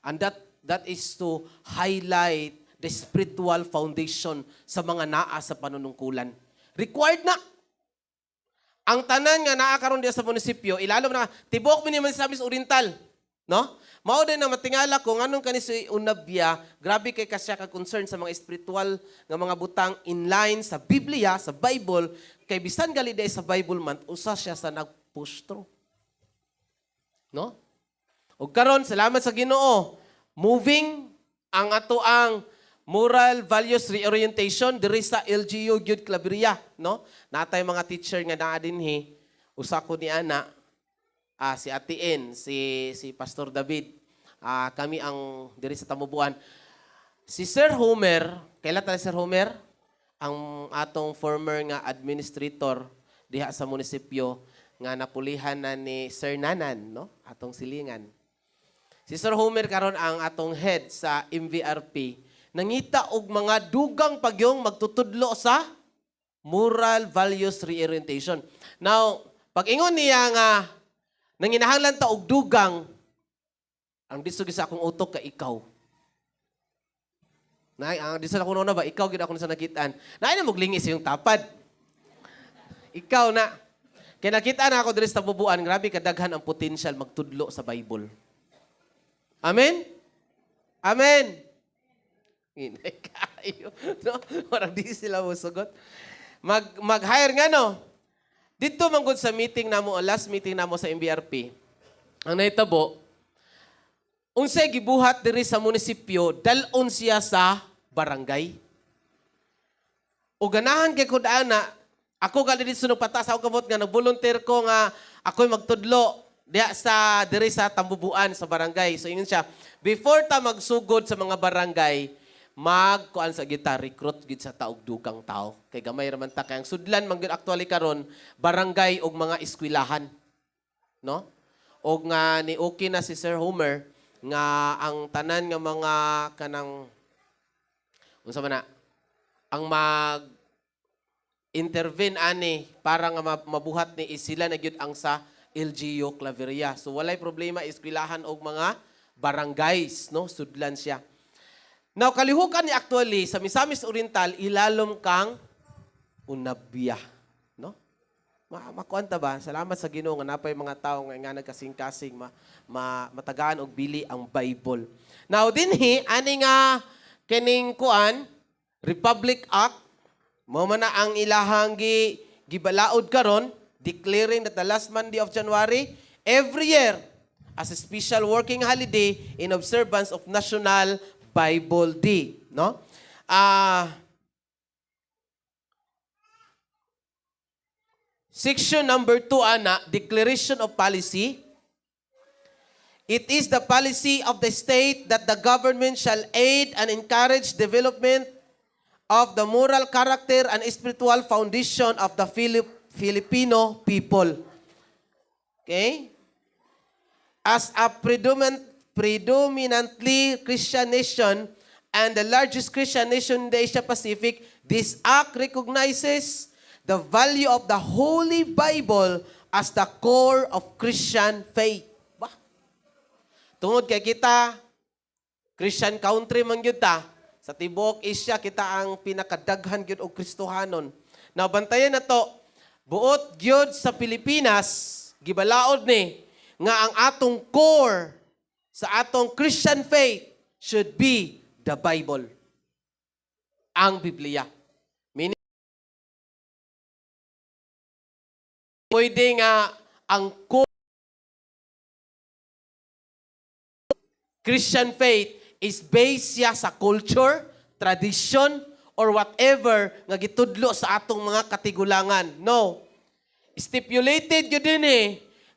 And that is to highlight the spiritual foundation sa mga naa sa panunungkulan. Required na. Ang tanan nga naa karon diya sa munisipyo, ilalom na tibok mi naman sa Miss Oriental, no? Mao din na matingala ko nganong kani si Unabia, grabe kay kasya ka concern sa mga spiritual nga mga butang in line sa Biblia, sa Bible, kay bisan gali day sa Bible Month, usa siya sa nag-push through. No? Ug karon salamat sa Ginoo, moving ang atoang moral values reorientation diri sa LGU Youth Claveria, no? Natay mga teacher nga naa dinhi, usa ko ni ana si Atien, si Pastor David. Kami ang diri sa Tamubuan. Si Sir Homer, kailan tayo Sir Homer? Ang atong former nga administrator diha sa munisipyo nga napulihan na ni Sir Nanan, no? Atong silingan. Si Sir Homer karon ang atong head sa MVRP. Nangita og mga dugang pagyong magtutudlo sa moral values reorientation. Now, pag ingon niya nga nanginahanglan ta og dugang, ang disugis sa akong utok ka ikaw. Ang disugis ako na ba, ikaw gid ako sa nakitaan. Naay na moglingis yung tapad. Ikaw na. Kaya nakita na ako diri sa Tamubuan, grabe kadaghan ang potential magtudlo sa Bible. Amen? Amen? Hinay kayo. No? Parang di sila musugot. Mag-hire nga, no? dito manggod sa meeting namo, last meeting namo sa MBRP, ang nahitabo, unsay gibuhat diri sa munisipyo, dalon siya sa barangay. O ganahan kay ko ana, ako gali dito sunod patas, ako kamot nga nag-volunteer ko nga ako'y magtudlo diya sa diri sa Tambubuan sa barangay. So ingon siya, before ta magsugod sa mga barangay, magkuan sa gita recruit gid sa taog dugang tao. Kay gamay ra man ta kay ang sudlan man gyud actually karon barangay og mga eskwelahan. No? Og nga ni okay na si Sir Homer nga ang tanan nga mga kanang unsa man na ang mag intervene ani para nga mabuhat ni sila na gyud ang sa LGU Claveria. So walay problema eskwelahan og mga barangays, no? Sudlan siya. Now kalihukan ni actually sa Misamis Oriental ilalom kang unabya, no? Makuanta ba? Salamat sa Ginoo nga napay mga tawo nga nagkasing-kasing matagaan og bili ang Bible. Now dinhi ani nga kining kuan Republic Act mao man na ang ilahang gibalaod karon, declaring that the last Monday of January every year as a special working holiday in observance of National Bible Day, no? Section number 2 ana, declaration of policy. It is the policy of the state that the government shall aid and encourage development of the moral character and spiritual foundation of the Filipino people. Okay? As a predominantly Christian nation and the largest Christian nation in the Asia Pacific, this act recognizes the value of the Holy Bible as the core of Christian faith. Bah? Tungod kay kita, Christian country man gyud ta, sa tibuok Asia kita ang pinakadaghan gyud og Kristohanon. Now bantayan na to, buot gyud sa Pilipinas, gibalaod ni nga ang atong core sa atong Christian faith should be the Bible. Ang Biblia. Meaning, pwede nga ang core Christian faith is based siya sa culture, tradition, or whatever nga gitudlo sa atong mga katigulangan. No. Stipulated yun din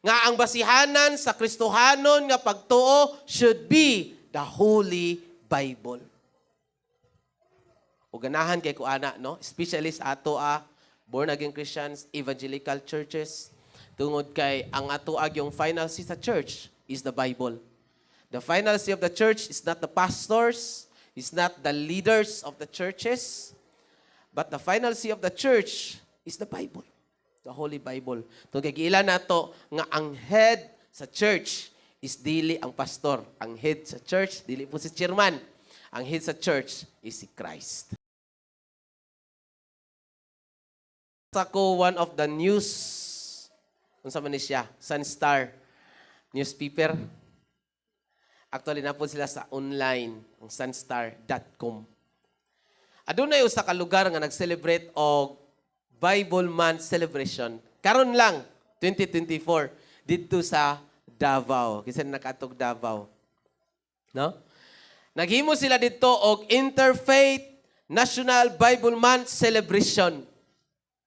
nga ang basihanan sa Kristohanon nga pagtuo should be the Holy Bible. O ganahan kay kuana, no? Especially sa ato born again Christians, evangelical churches, tungod kay ang ato yung final see sa church is the Bible. The final see of the church is not the pastors, is not the leaders of the churches, but the final see of the church is the Bible. The Holy Bible. Ito kagilan nato nga ang head sa church is dili ang pastor. Ang head sa church, dili po si chairman. Ang head sa church is si Christ. Ako one of the news, unsa man ni siya, Sunstar newspaper. Actually na po sila sa online, ang sunstar.com. Adunay usa ka lugar nga nag-celebrate og Bible Month celebration. Karon lang, 2024, dito sa Davao. Kasi nakatog Davao. No? Naghimo sila dito og Interfaith National Bible Month celebration.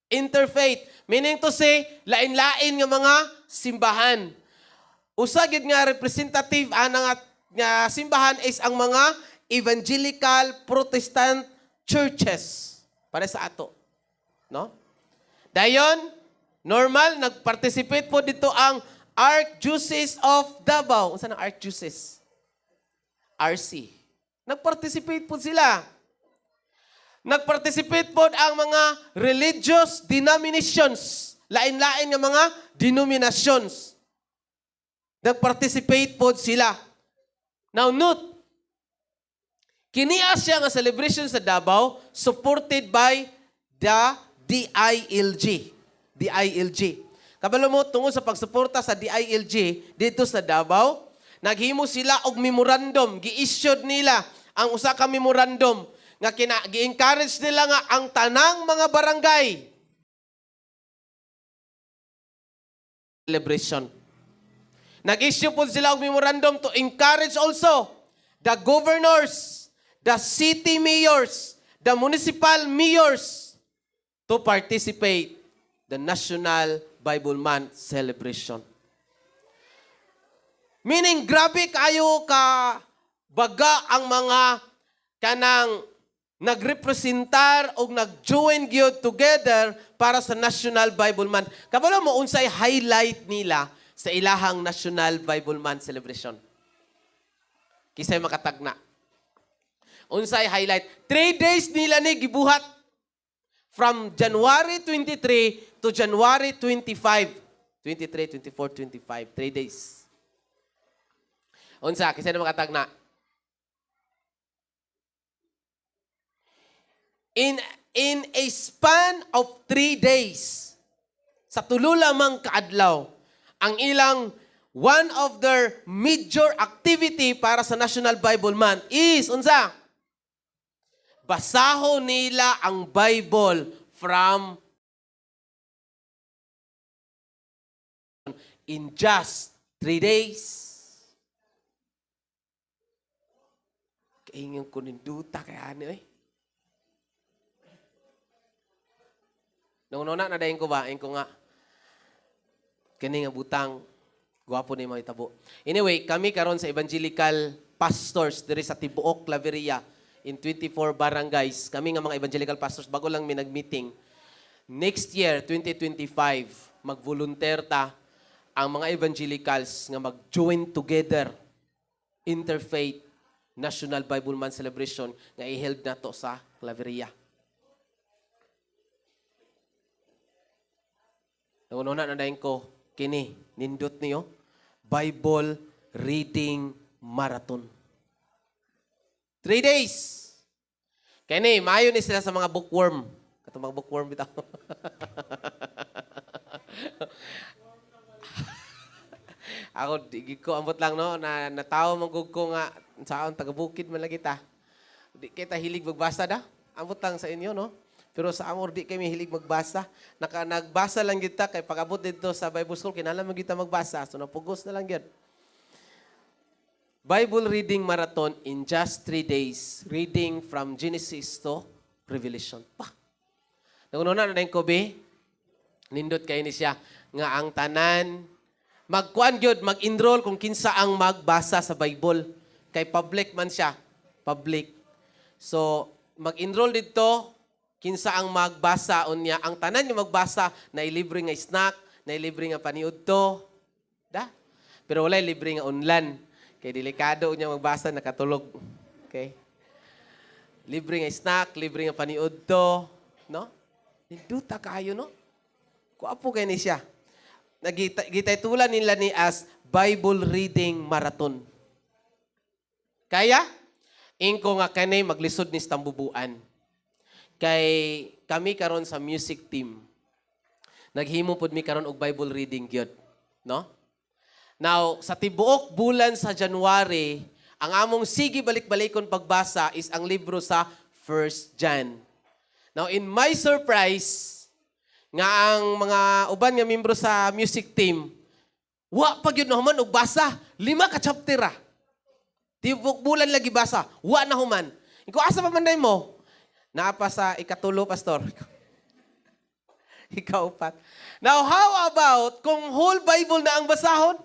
Interfaith, meaning to say, lain-lain nga mga simbahan. Usa gid nga representative nga simbahan is ang mga evangelical Protestant churches para sa ato. No? Dayon, normal, nag-participate po dito ang Archdiocese of Davao. Saan ang Archdiocese? RC. Nag-participate po sila. Nag-participate po ang mga religious denominations. Lain-lain ng mga denominations. Nag-participate po sila. Now, note, kiniya siya nga celebration sa Davao supported by the DILG. DILG. Kabalo mo, tungkol sa pagsuporta sa DILG dito sa Davao, naghimo sila og memorandum. Gi-issued nila ang usa ka memorandum nga gi-encourage nila nga ang tanang mga barangay celebration. Nag-issue po sila og memorandum to encourage also the governors, the city mayors, the municipal mayors to participate the National Bible Month celebration. Meaning, grabe kayo ka baga ang mga kanang nagrepresentar o nag-join gyud together para sa National Bible Month. Kabalo mo unsay highlight nila sa ilahang National Bible Month celebration. Kisay makatagna. Unsay highlight? 3 days nila ni gibuhat from January 23 to January 25. 23, 24, 25. 3 days. Unsa, kisay na makatagna? In a span of 3 days, sa tulo lamang kaadlaw, ang ilang one of their major activity para sa National Bible Month is, unsa? Basahon nila ang Bible from in just 3 days. Kaingan ko ninduta kaya ano eh. Nung na nadayin ko ba? Ayin ko nga. Kani nga butang. Gwapo ni mga itabo. Anyway, kami karon sa evangelical pastors diri sa Tibuok, Claveria in 24 barangays. Kami nga mga evangelical pastors bago lang mi nag-meeting. Next year, 2025, mag-volunteer ta ang mga evangelicals nga mag-join together interfaith National Bible Month celebration nga i-held nato sa Claveria. Una na dahin ko, kini, nindot niyo, Bible Reading Marathon. 3 days. Kini, maayo ni sila sa mga bookworm. Kato mga bookworm bitaw. Ako, di ko ambot lang, no, na natawa manggug ko nga, saan taga-bukid man lang kita. Di kita hilig magbasa da. Ambot lang sa inyo, no? Pero sa amor, di kami hilig magbasa. Nagbasa lang kita, kay pag-abot dito sa Bible School, kinalaman kita magbasa. So, napugos na lang yun. Bible Reading Marathon in just 3 days. Reading from Genesis to Revelation. Pa! Nagununa na ko, be, nindot kayo ni siya, nga ang tanan, magkuan gyud, mag-enroll kung kinsa ang magbasa sa Bible. Kay public man siya. Public. So, mag-enroll dito, kinsa ang magbasa unya, ang tanan yung magbasa na libre nga snack, na libre nga paniud to. Da? Pero wala libre nga unlan. Kay delikado unya magbasa nakatulog. Okay? Libre nga snack, libre nga paniud to, no? Ninduta kayo, no? Kuapo kay ni siya. Gitaytulan nila ni as Bible Reading Marathon. Kaya ingko nga kanay maglisod ni tambubuan. Kay kami karon sa music team. Naghimo pud mi karon og Bible reading gyud, no? Now, sa tibuok bulan sa January, ang among sige balik-balikon pagbasa is ang libro sa 1 John. Now, in my surprise, nga ang mga uban nga membro sa music team, wa pa gyud na human og basa, 5 ka chapter ra. Tibuok bulan lagi basa, wa na human. Ikaw asa pa man mo? Naapa sa ikatulo, pastor. Ikaw pat. Now, how about kung whole Bible na ang basahon?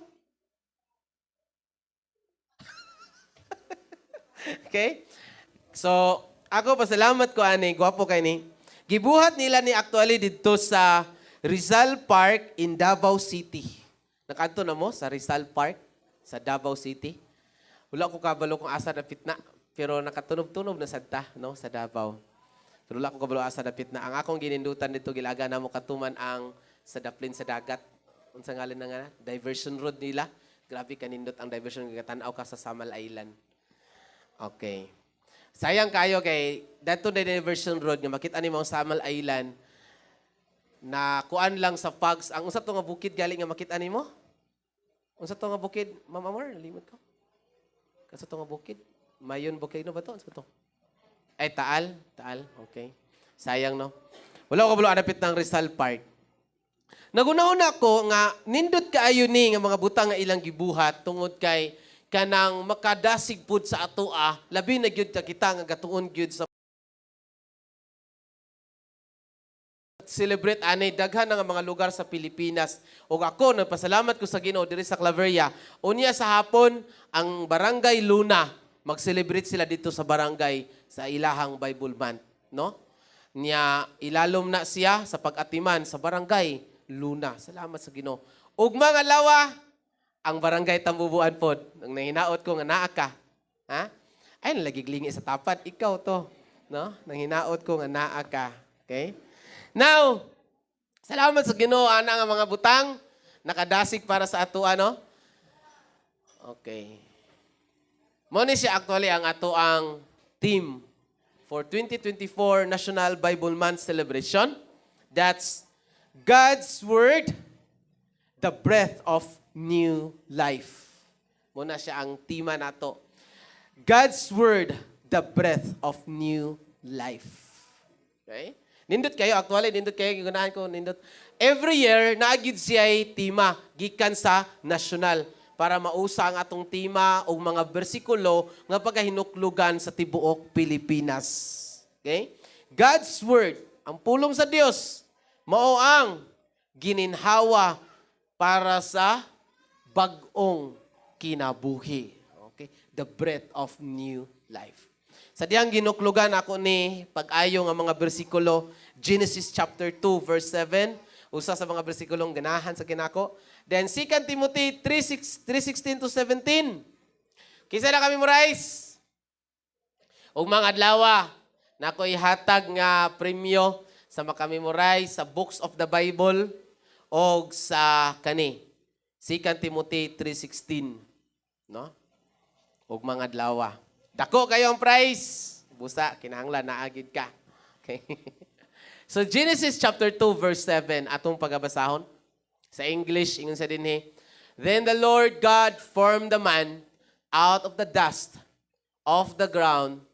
Okay? So, ako pasalamat ko ani, gwapo kay ni. Gibuhat nila ni actually dito sa Rizal Park in Davao City. Nakanto na mo sa Rizal Park sa Davao City. Wala ko kabalo kung asa dapit na, pero nakatunob-tunob na sadta, no, sa Davao. Pero wala ko kabalo asa dapit na. Ang akong ginindutan dito gilaga na mo katuman ang sa daplin sa dagat. Unsa ngalan na nga, diversion road nila. Grabe kanindot ang diversion gatan-aw ka sa Samal Island. Okay. Sayang kayo kay dato na diversion road nga makita nimo ang Samal Island na kuan lang sa Pugs. Ang unsa to nga bukid gali nga makita nimo? Unsa to nga bukid? Ma'am Amor, limot ko. Kasa to nga bukid? Mayon Volcano ba to? Unsa to? Ay, Taal. Taal. Okay. Sayang, no? Wala ko kabalo adapit ng Rizal Park. Nagunahuna ko nga nindot kaayo ni nga mga butang nga ilang gibuhat tungod kay kanang makadasig pud sa atoa, labi na gyud ka kita nga gatuon gyud sa celebrate anay daghan nga mga lugar sa Pilipinas. Ug ako nagpasalamat ko sa Ginoo diri sa Claveria. Unya sa hapon ang Barangay Luna mag-celebrate sila dito sa barangay sa ilahang Bible Month, no? Nya ilalom na siya sa pag-atiman sa Barangay Luna. Salamat sa Ginoo. Ug mga lawa ang Barangay Tambubuan pod. Nang nahinaot ko nga naa ka. Ha? Ay nalagiglingi sa tapat ikaw to, no? Nang hinaot ko nga naa ka. Okay? Now, salamat sa Ginoo ana nga mga butang nakadasig para sa ato ano. Okay. Mo ni siya actually ang ato ang theme for 2024 National Bible Month celebration. That's God's Word, the breath of new life. Mo na siya ang tema nato. God's Word, the breath of new life. Okay? Nindot kayo, actually, nindot kayo, gigunahan ko, nindot. Every year, naagid siya ay tema, gikan sa national, para mausa ang atong tema o mga bersikulo nga pagkahinuklugan sa tibuok Pilipinas. Okay? God's Word, ang pulong sa Dios, mao ang gininhawa para sa bagong kinabuhi. Okay? The breath of new life. Sa diyang ginuklugan ako ni pag-ayo nga mga bersikulo, Genesis chapter 2 verse 7, usa sa mga bersikulong ganahan sa kinako. Then 2 Timothy 3:16 to 17. Kisa na kami memorize. Ug mga adlaw na ko ihatag nga premyo sa makamemorize sa books of the Bible o sa kani 2 Timothy 3:16, no? Ug mga adlaw. Dako kayo ang prize. Busa kinahanglan naagid ka. Okay. So Genesis chapter 2 verse 7 atong pagabasahon. Sa English ingon sa dinhi, then the Lord God formed the man out of the dust of the ground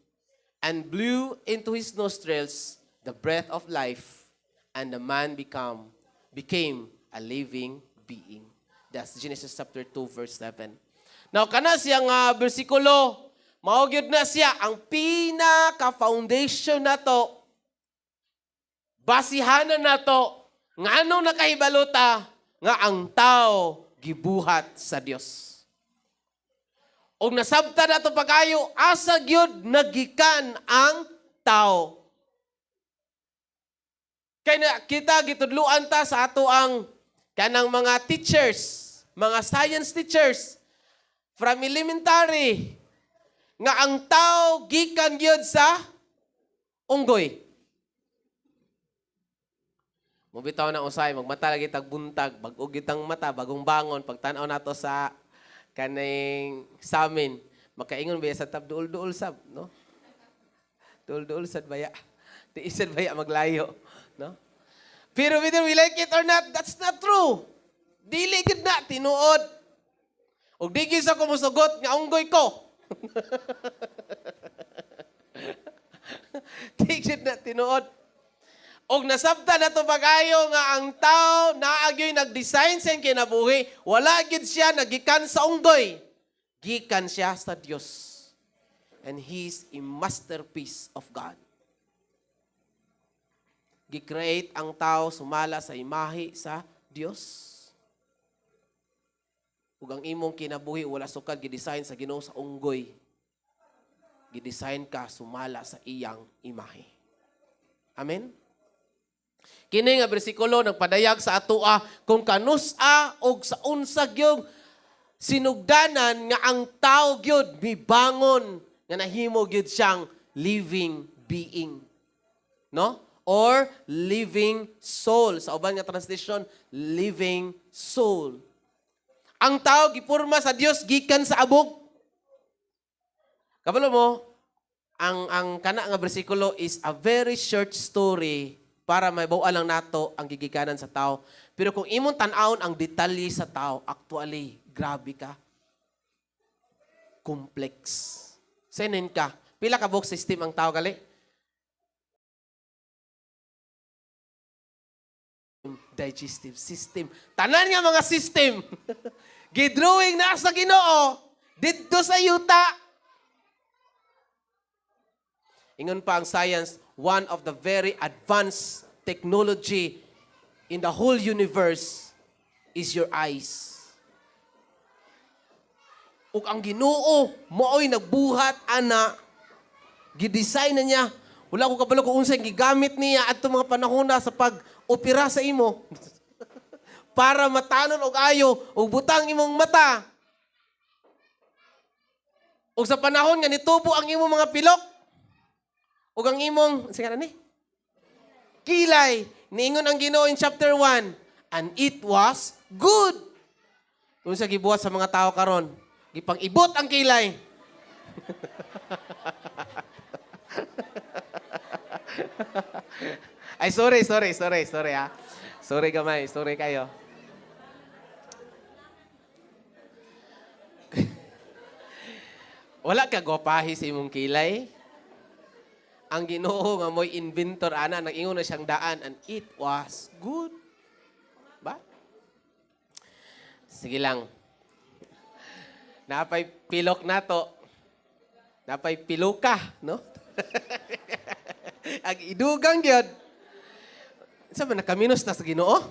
and blew into his nostrils the breath of life, and the man became a living being. That's Genesis chapter 2 verse 7. Now kana siyang bersikulo, mao gyud na siya ang pinaka-foundation nato. Basihanan nato ngano nakahibalota nga ang tao gibuhat sa Dios. Og nasabta nato pagayo asa gyud nagikan ang tao. Kay na kita gitudluan ta sa ato ang kanang mga teachers, mga science teachers from elementary nga ang tao gikan gyud sa unggoy. Mubitaw na usay, magmata lagi tagbuntag, bag-og gitang mata, bagong bangon, pagtanaw nato sa kaning samin, makaingon ba sa tab duol-duol sab, no? Duol-duol sad baya. Di isad baya maglayo, no? Pero whether we like it or not, that's not true. Dili gid na tinuod. Og di gyud sa kumusugot nga unggoy ko. Di gyud na tinuod. Og nasabta na to pag-ayo nga ang tao naagyoy nag-design sa kinabuhi, wala gid siya nagikan sa unggoy. Gikan siya sa Dios. And He's a masterpiece of God. Gi-create ang tao sumala sa imahe sa Dios. Ug ang imong kinabuhi wala sukad gi-design sa Ginoo sa unggoy. Gi-design ka sumala sa iyang imahe. Amen. Kini nga bersikulo nagpadayag sa atoa kung kanusa og sa unsa gyud sinugdanan nga ang tao gyud mibangon nga nahimo gyud siyang living being. No? Or living soul. Sa uban nga translation, living soul. Ang tao gipurma sa Dios gikan sa abog. Kabalo mo, ang kana nga bersikulo is a very short story para maibaw lang nato ang gigikanan sa tao. Pero kung imong tan-awon ang detalye sa tao, actually, grabe ka. Complex. Sinin ka. Pila ka book system ang tao gali? digestive system. Tanan nga mga system. Gidrawing na sa Ginoo didto sa yuta. Ingon pa ang science, one of the very advanced technology in the whole universe is your eyes. Ug ang Ginoo mao'y nagbuhat ana, gidesign na niya. Wala ko kabalo kung unsay gigamit niya adto mga panahon na sa pag-opera sa imo para matanon og ayo ug butang imong mata. Ug sa panahon nga nitubo ang imong mga pilok ug ang imong sige ni kilay, niingon ang Ginoo in chapter 1, and it was good. Kung sa gibuhat sa mga tao karon, gipang-ibot ang kilay. Ay, sorry ha. Sorry gamay, sorry kayo. Wala ka gopahi sa imong kilay. Ang Ginoo nga mo'y inventor ana, nag-ingon na siyang daan, and it was good. Ba? Sige lang. Napay pilok nato. Napay piluka, no? Ang idugang gyud. Sa man nakaminos na sa Ginoo?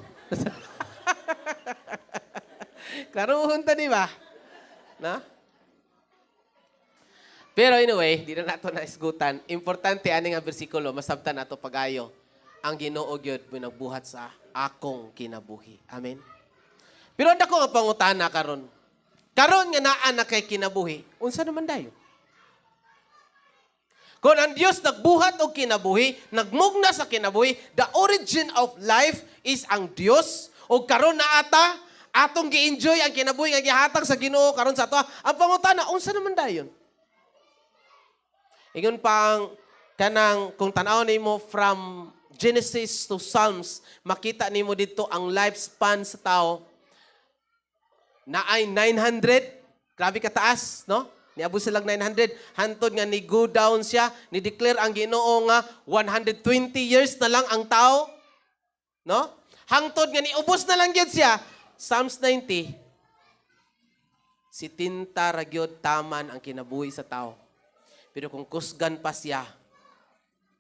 Klaruhon ta di ba? Na? Pero anyway, di na nato naisgutan. Importante ani nga bersikulo, masabtan nato pagayo. Ang Ginoo gyud mo nagbuhat sa akong kinabuhi. Amen. Pero dako nga pangutana karon. Karon nga naa na kay kinabuhi, unsa naman dayon? Kung ang Dios nagbuhat og kinabuhi, nagmugna sa kinabuhi, the origin of life is ang Dios. O karon na ata, atong gi-enjoy ang kinabuhi nga gihatag sa Ginoo karon sa ato. Ang pangutana, unsa naman dayon? Ingon pang kanang kung tanaw nimo from Genesis to Psalms, makita nimo dito ang lifespan sa tao na ay 900. Grabe kataas, no? Niabot silang 900. Hantod nga ni go down siya, ni declare ang Ginoo nga 120 years na lang ang tao. No? Hangtod nga ni ubos na lang gyud siya. Psalms 90. Si tinta ra gyud taman ang kinabuhi sa tao. Pero kung kusgan pa siya,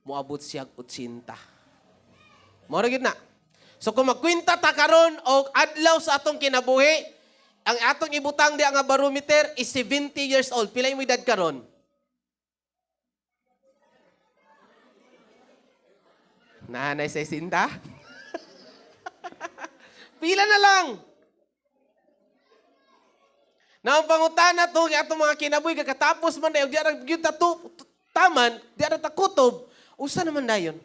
muabot siya 80. Mora gyud na. So kung magkwenta ta karon og adlaw sa atong kinabuhi, ang atong ibutang di ang barometer is 70 years old. Pila imong edad karon? Nanay sa sinta? Pila na lang. Na ang pangutana to, atong mga kinabuhi, kakatapos man na, di arang gyud taman, di arang takutob, usa naman dayon.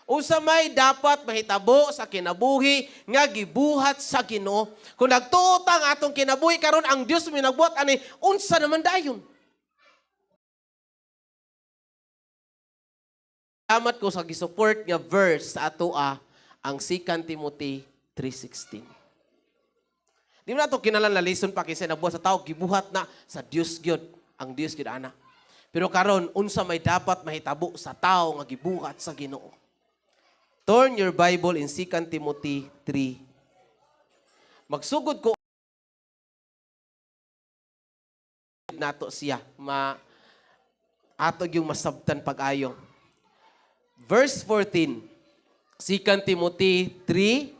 Usa may dapat mahitabo sa kinabuhi nga gibuhat sa Ginoo. Kung nagtuot ang atong kinabuhi karon ang Dios minagbuhat ani, unsa naman dayon? Salamat ko sa gisupport nga verse sa atoa ang 2 Timothy 3:16. Di mo na ito kinalang na listen pa kasi nabuhat sa tao, gibuhat na sa Dios gyud, ang Dios gyud ana. Pero karon unsa may dapat mahitabo sa tao nga gibuhat sa Ginoo. Turn your Bible in 2 Timothy 3. Magsugod ko nato siya atog yung masabtan pag-ayo. Verse 14. 2 Timothy 3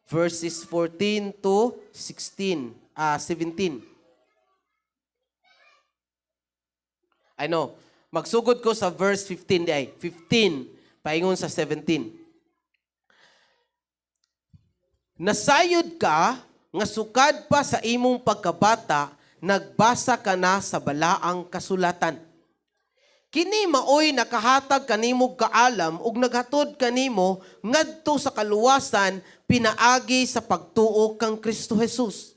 verses 14 to 17. I know. Magsugod ko sa verse 15 ay 15 paingon sa 17. Nasayod ka nga sukad pa sa imong pagkabata, nagbasa ka na sa balaang kasulatan. Kini maoy nakahatag kanimo kaalam ug naghatod kanimo ngadto sa kaluwasan pinaagi sa pagtuo kang Kristo Jesus.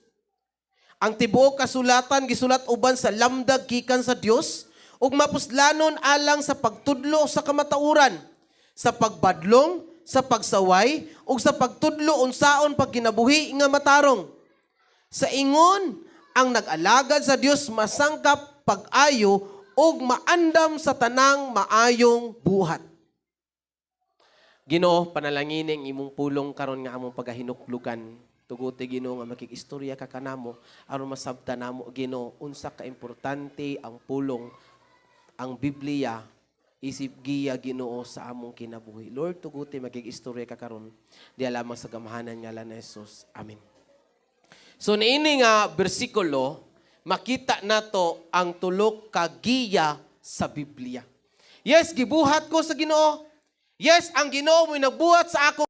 Ang tibuok kasulatan gisulat uban sa lamdag gikan sa Dios ug mapuslanon alang sa pagtudlo sa kamatauran, sa pagbadlong, sa pagsaway ug sa pagtudlo unsaon pagkinabuhi nga matarong. Sa ingon ang nag-alagad sa Dios masangkap pag-ayo ug maandam sa tanang maayong buhat. Ginoo, panalangin ang imong pulong karon nga among pagahinuklugan. Tuguti Ginoo nga makikistorya ka kanamo aron masabta namo Ginoo unsa ka importante ang pulong ang Biblia isip giya Ginoo sa among kinabuhi. Lord, tuguti makikistorya ka karon di lamang sa gamahanan ngalan ni Jesus. Amen. So niini nga bersikulo makita nato ang tulo ka giya sa Biblia. Yes, gibuhat ko sa Ginoo. Yes, ang Ginoo mo nagbuhat sa ako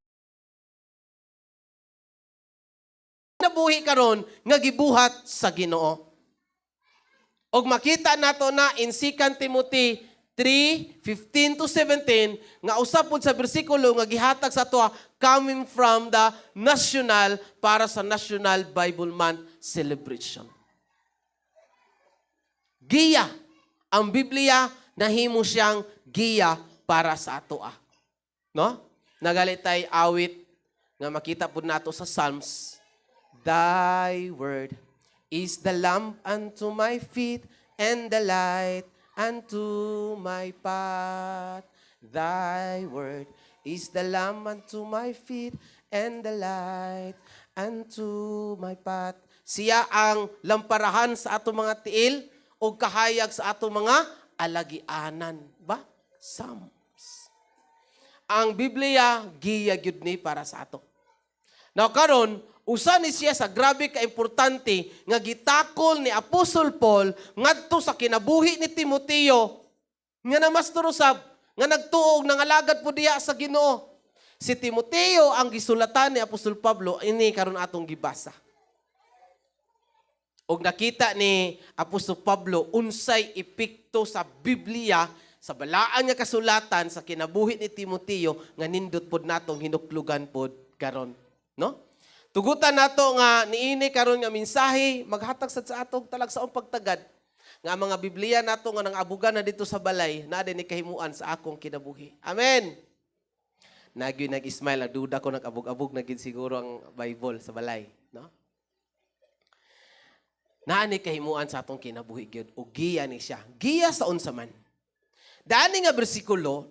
nabuhi karon nga gibuhat sa Ginoo. Og makita nato na in 2 Timothy 3:15 to 17 nga usab pod sa bersikulo nga gihatag sa ato coming from the national para sa National Bible Month celebration. Giya ang Biblia nahimo siyang giya para sa ato. No? Nagalitay awit nga makita pod nato sa Psalms. Thy word is the lamp unto my feet and the light unto my path. Thy word is the lamp unto my feet and the light unto my path. Siya ang lamparahan sa ato mga tiil o kahayag sa ato mga alagianan. Ba? Psalms. Ang Biblia, giya gyud ni para sa ato. Now karon, usa ni siya sa grabe ka importante nga gitakol ni Apostol Paul ngadto sa kinabuhi ni Timoteo nga namasturusab nga nagtuog nangalagad po diya sa Ginoo. Si Timoteo ang gisulatan ni Apostol Pablo ini karon atong gibasa. Og nakita ni Apostol Pablo unsay epekto sa Biblia sa balaan nga kasulatan sa kinabuhi ni Timoteo nga nindot pod natong hinuklugan pod karon, no? Tugutan nato nga niini karon nga mensahe maghatag sa atong talagsaong pagtagad nga mga Biblia nato nga nangabugan na dito sa balay na ni kahimuan sa akong kinabuhi. Amen. Nagyoy nag-smile duda ko nag-abog-abog na gid siguro ang Bible sa balay, no? Naa ni kahimuan sa atong kinabuhi gyud ug giya ni siya. Giya sa unsa man. Dani nga bersikulo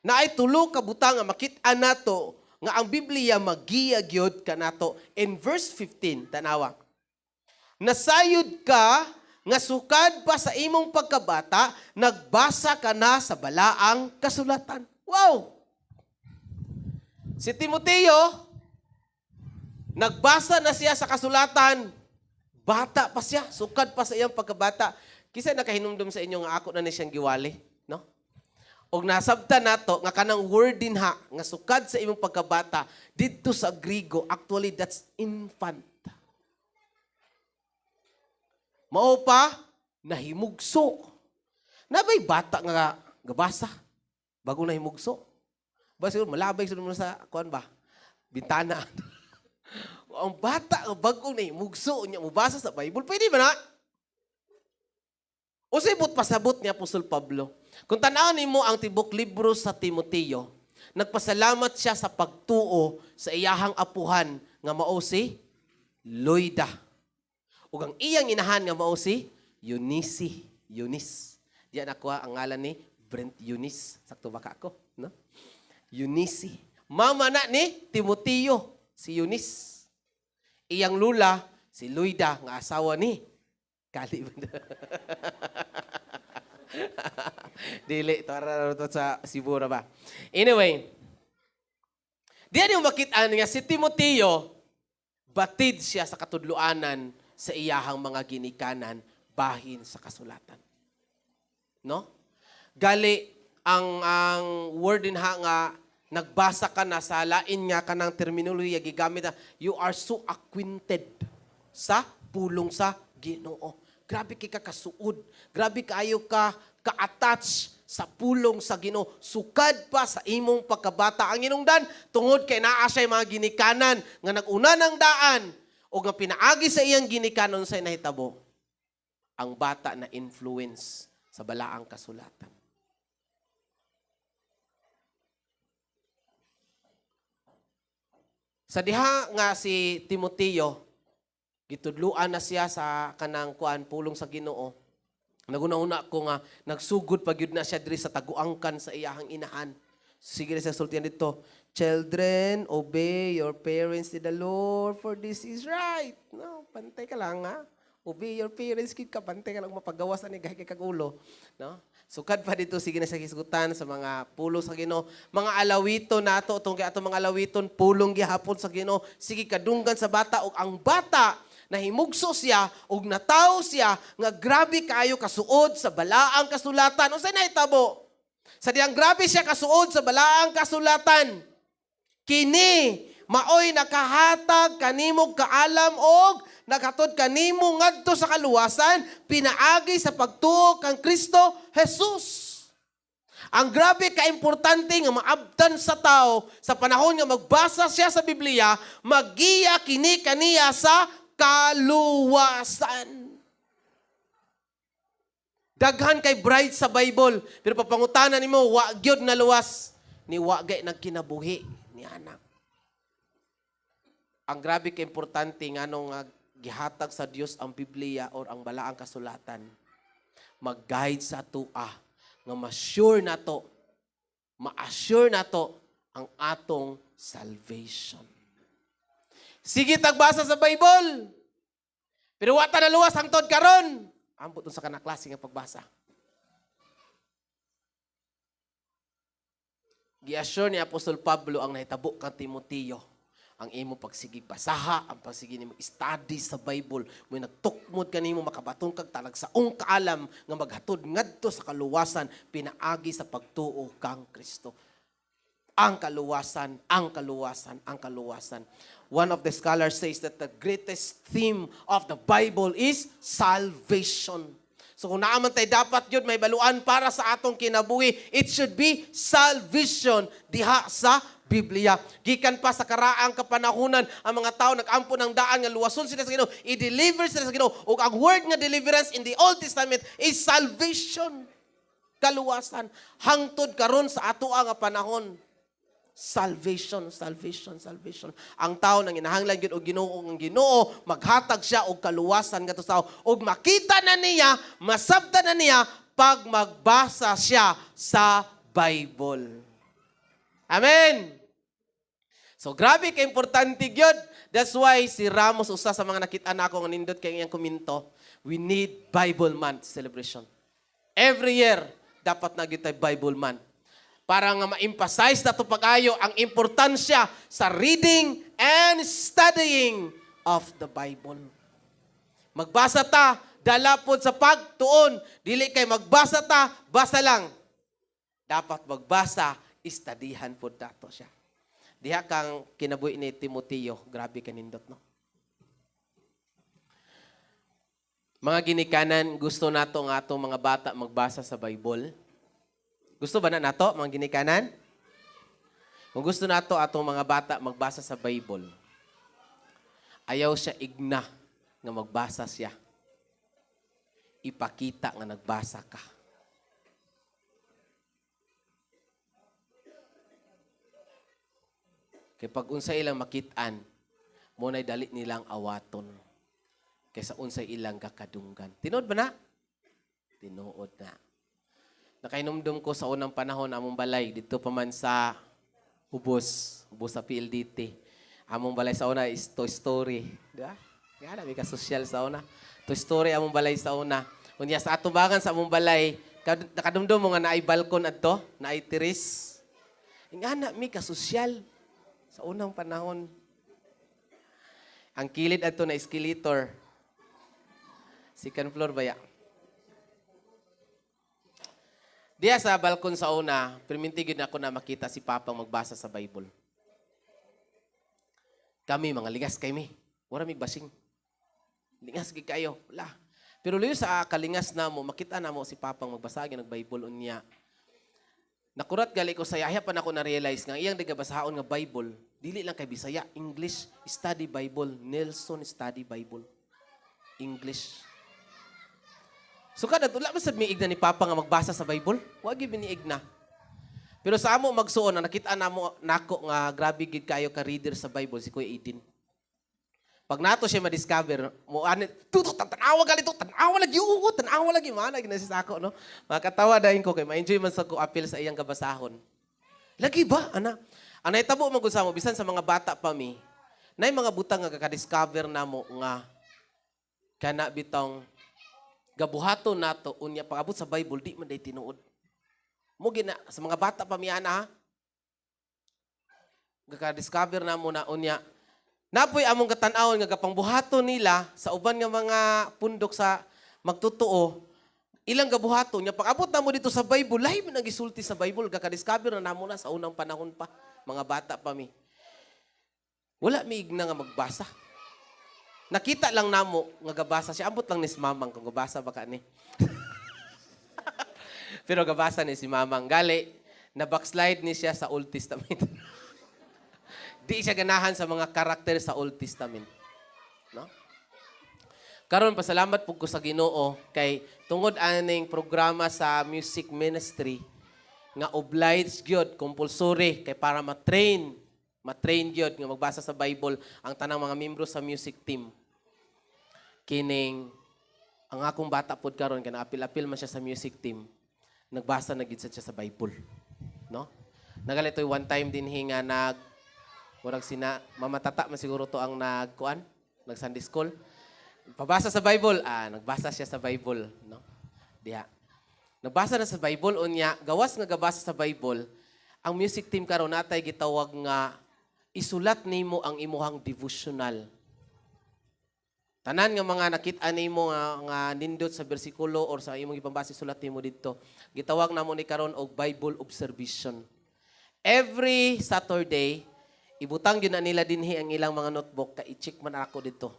na ay tulo ka butang nga makit-an nato nga ang Biblia magiya gyud kanato in verse 15 tanawa. Nasayod ka nga sukad pa sa imong pagkabata nagbasa ka na sa balaang kasulatan. Wow! Si Timoteo nagbasa na siya sa kasulatan. Bata pa siya, sukad pa sa iyang pagkabata. Kisa nakahinumdum sa inyo nga ako na ni siyang giwali, no? Og nasabta nato nga kanang word din ha nga sukad sa imong pagkabata didto sa Griego actually that's infant. Mao pa nahimugso. Nabay bata nga gabasa bago nahimugso. Ba siguro malabay siguro sa kuan ba? Bintana. Ang bata bago nahimugso nya mubasa sa Bible pwede ba na? O sibot pasabot ni Apostol Pablo. Kung tanawin mo ang tibok libro sa Timoteo, nagpasalamat siya sa pagtuo sa iyahang apuhan nga mao si Loida. Ug ang iyang inahan nga mao si Eunice. Diyan nakuha ang ngalan ni Brent Eunice. Sakto ba ka ako? No? Eunice. Mama na ni Timoteo, si Eunice. Iyang lula, si Loida, nga asawa ni Kali. Dili, tara sa Sibura ba? Anyway, diyan yung makitaan nga si Timoteo, batid siya sa katudluanan sa iyahang mga ginikanan bahin sa kasulatan. No? Gali, ang word din ha nga, nagbasa ka na sa lain nga kanang terminolohiya gigamit na, you are so acquainted sa pulong sa Ginoo. Grabe kay ka kasuod. Grabe kaayo ka ka-attach sa pulong sa Ginoo. Sukad pa sa imong pagkabata. Ang inungdan, tungod kay naa siya mga ginikanan nga nag-una ng daan o nga pinaagi sa iyang ginikanan sa nahitabo. Ang bata na influence sa balaang kasulatan. Sa diha nga si Timoteo, gitudluan na siya sa kanang kuan pulong sa Ginoo. Naguna-una ko nga nagsugod pagyud na siya diri sa taguangkan sa iyahang inahan. Sige na sa sultihan dito. Children, obey your parents in the Lord, for this is right. No, pantay ka lang, ha? Obey your parents, kid ka, pantay ka lang mapagawasan ni kahit kagulo. No? Sukad pa dito, sige na sa hisgutan sa mga pulo sa Ginoo. Mga alawito nato, itong kaya mga alawiton, pulong gihapon sa Ginoo. Sige, kadunggan sa bata, o ang bata, nahimugso siya, o nataw siya, nga grabe kayo kasuod sa balaang kasulatan. O sa'y naitabo? Sa diyang grabe siya kasuod sa balaang kasulatan. Kini, maoy nakahatag kanimog kaalam og naghatod kanimo ngadto sa kaluwasan, pinaagi sa pagtuo kang Kristo Jesus. Ang grabe ka-importante nga maabtan sa tao sa panahon nga magbasa siya sa Biblia, magiya kini kaniya sa kaluwasan. Daghan kay bright sa Bible, pero papangutanan nimo wa gyud na luwas ni wa gay nagkinabuhi ni anak. Ang grabe ka importante nganong gihatag sa Dios ang Biblia or ang balaang kasulatan. Mag-guide sa tua nga ma-assure nato ang atong salvation. Sige tagbasa sa Bible. Pero wa ta naluwas hangtod karon. Ambot sa kana klase nga pagbasa. Gi-assure ni Apostol Pablo ang nahitabo kang Timoteo. Ang imo pagsigig basaha, ang pagsigig nimo study sa Bible, mo nagtukmod kanimo makabaton kag talagsaong kaalam nga maghatod ngadto sa kaluwasan pinaagi sa pagtuo kang Kristo. Ang kaluwasan, ang kaluwasan, ang kaluwasan. One of the scholars says that the greatest theme of the Bible is salvation. So kung naaman tayo dapat yun may baluan para sa atong kinabuhi, it should be salvation diha sa Biblia. Gikan pa sa karaang kapanahunan, ang mga tao nag-ampo ng daan nga luwason sila sa Ginoo, i-deliver sila sa Ginoo. Ug ang word nga deliverance in the Old Testament is salvation. Kaluwasan. Hangtod karon sa atoa nga panahon. Salvation, salvation, salvation. Ang tao nang inahanglan gyud og Ginoo, ang Ginoo maghatag siya og kaluwasan ngadto sa tao. Og makita na niya, masabtan na niya pag magbasa siya sa Bible. Amen. So grabe ka importante gyud. That's why si Ramos usa sa mga nakita nako nga nindot kay iyang komento, we need Bible month celebration. Every year dapat na gyud tay Bible month. Para nga ma-emphasize nato pag-ayo ang importansya sa reading and studying of the Bible. Magbasa ta, dala pod sa pagtuon. Dili kay magbasa ta, basa lang. Dapat magbasa, istadihan po dato siya. Diha kang kinabuhi ni Timoteo, grabe kanindot, no? Mga ginikanan, gusto nato nga atong mga bata magbasa sa Bible. Gusto ba na nato, mga ginikanan? Kung gusto nato atong mga bata magbasa sa Bible, ayaw siya igna nga magbasa siya. Ipakita nga nagbasa ka. Kaya pag unsay ilang makitaan, muna'y dali nilang awaton. Kaysa unsay ilang kakadunggan. Tinood ba na? Tinood na. Nakainumdum ko sa unang panahon among balay dito pa man sa Ubos sa PLDT. Among balay sa una is Toy Story. Diba? Kaya may kasosyal sa una. Toy Story among balay sa una. Unya sa atubangan sa among balay, nakadumdum mo nga naay balkon adto, naay tiris. Nga na may kasosyal sa unang panahon. Ang kilid adto na escalator. Second floor ba ya? Diya sa balkon sa una, permintigid na ako na makita si Papang magbasa sa Bible. Kami, mga lingas kami. Wala may basing. Lingas kayo. Wala. Pero liyo sa kalingas na mo, makita na mo si Papang magbasagin ng Bible unya. Nakurat gali ko sa yahya pa na ako na-realize nga iyang nagabasahon nga Bible, dili lang kay Bisaya, English Study Bible, Nelson Study Bible. English. So kada wala man sad mi igna ni Papa nga magbasa sa Bible, wa gyud ni igna. Pero sa amo magsuon na nakita namo nako nga grabe gid kayo ka reader sa Bible si Kuya Eden. Pag nato siya ma-discover, mo ani tutok tanawa gali to, tanawa lagi mana gina si sako no. Makatawa dahin ko kay ma-enjoy man sa ko appeal sa iyang kabasahon. Lagi ba, ana? Ang naitabo mo sa mo, bisan sa mga bata pa mi, na mga butang nga kakadiscover na mo nga kana bitong gabuhato nato unya pag-abot sa Bible di man day tinuod. Mo gina sa mga bata pa mi ana ha. Kakadiscover na mo na unya napoy among katan-awon nga gapangbuhaton nila sa uban nga mga pundok sa magtutuo. Ilang gabuhaton nya pag-abot na mo dito sa Bible, lahi man nagisulti sa Bible kakadiscover na namo na sa unang panahon pa, mga bata pa mi. Wala mi igna nga magbasa. Nakita lang namo nga gabasa siya. Ambot lang ni si Mamang kung gabasa baka ni. Pero gabasa ni si Mamang. Gali, na backslide ni siya sa Old Testament. Di siya ganahan sa mga karakter sa Old Testament. No? Karon pasalamat po ko sa Ginoo kay tungod aning programa sa music ministry nga obliged gyud compulsory kay para matrain gyud nga magbasa sa Bible ang tanang mga miyembro sa music team. Kining ang akong bata pod karon kay naapil-apil man siya sa music team. Nagbasa na gyud siya sa Bible. No? Nagalitoy one time din hinga murag sina mamatata man siguro to ang nag Sunday school. Pabasa sa Bible, nagbasa siya sa Bible, no? Diha. Nagbasa na sa Bible unya, gawas nga gabasa sa Bible, ang music team karon natay gitawag nga isulat nimo ang imuhang devotional. Tanan nga mga nakit-an nimo nga nindot sa bersikulo or sa imong ipambasa sulat nimo didto, gitawag namo ni karon og Bible observation. Every Saturday, ibutang gyud na nila dinhi ang ilang mga notebook kay i-check man ako didto.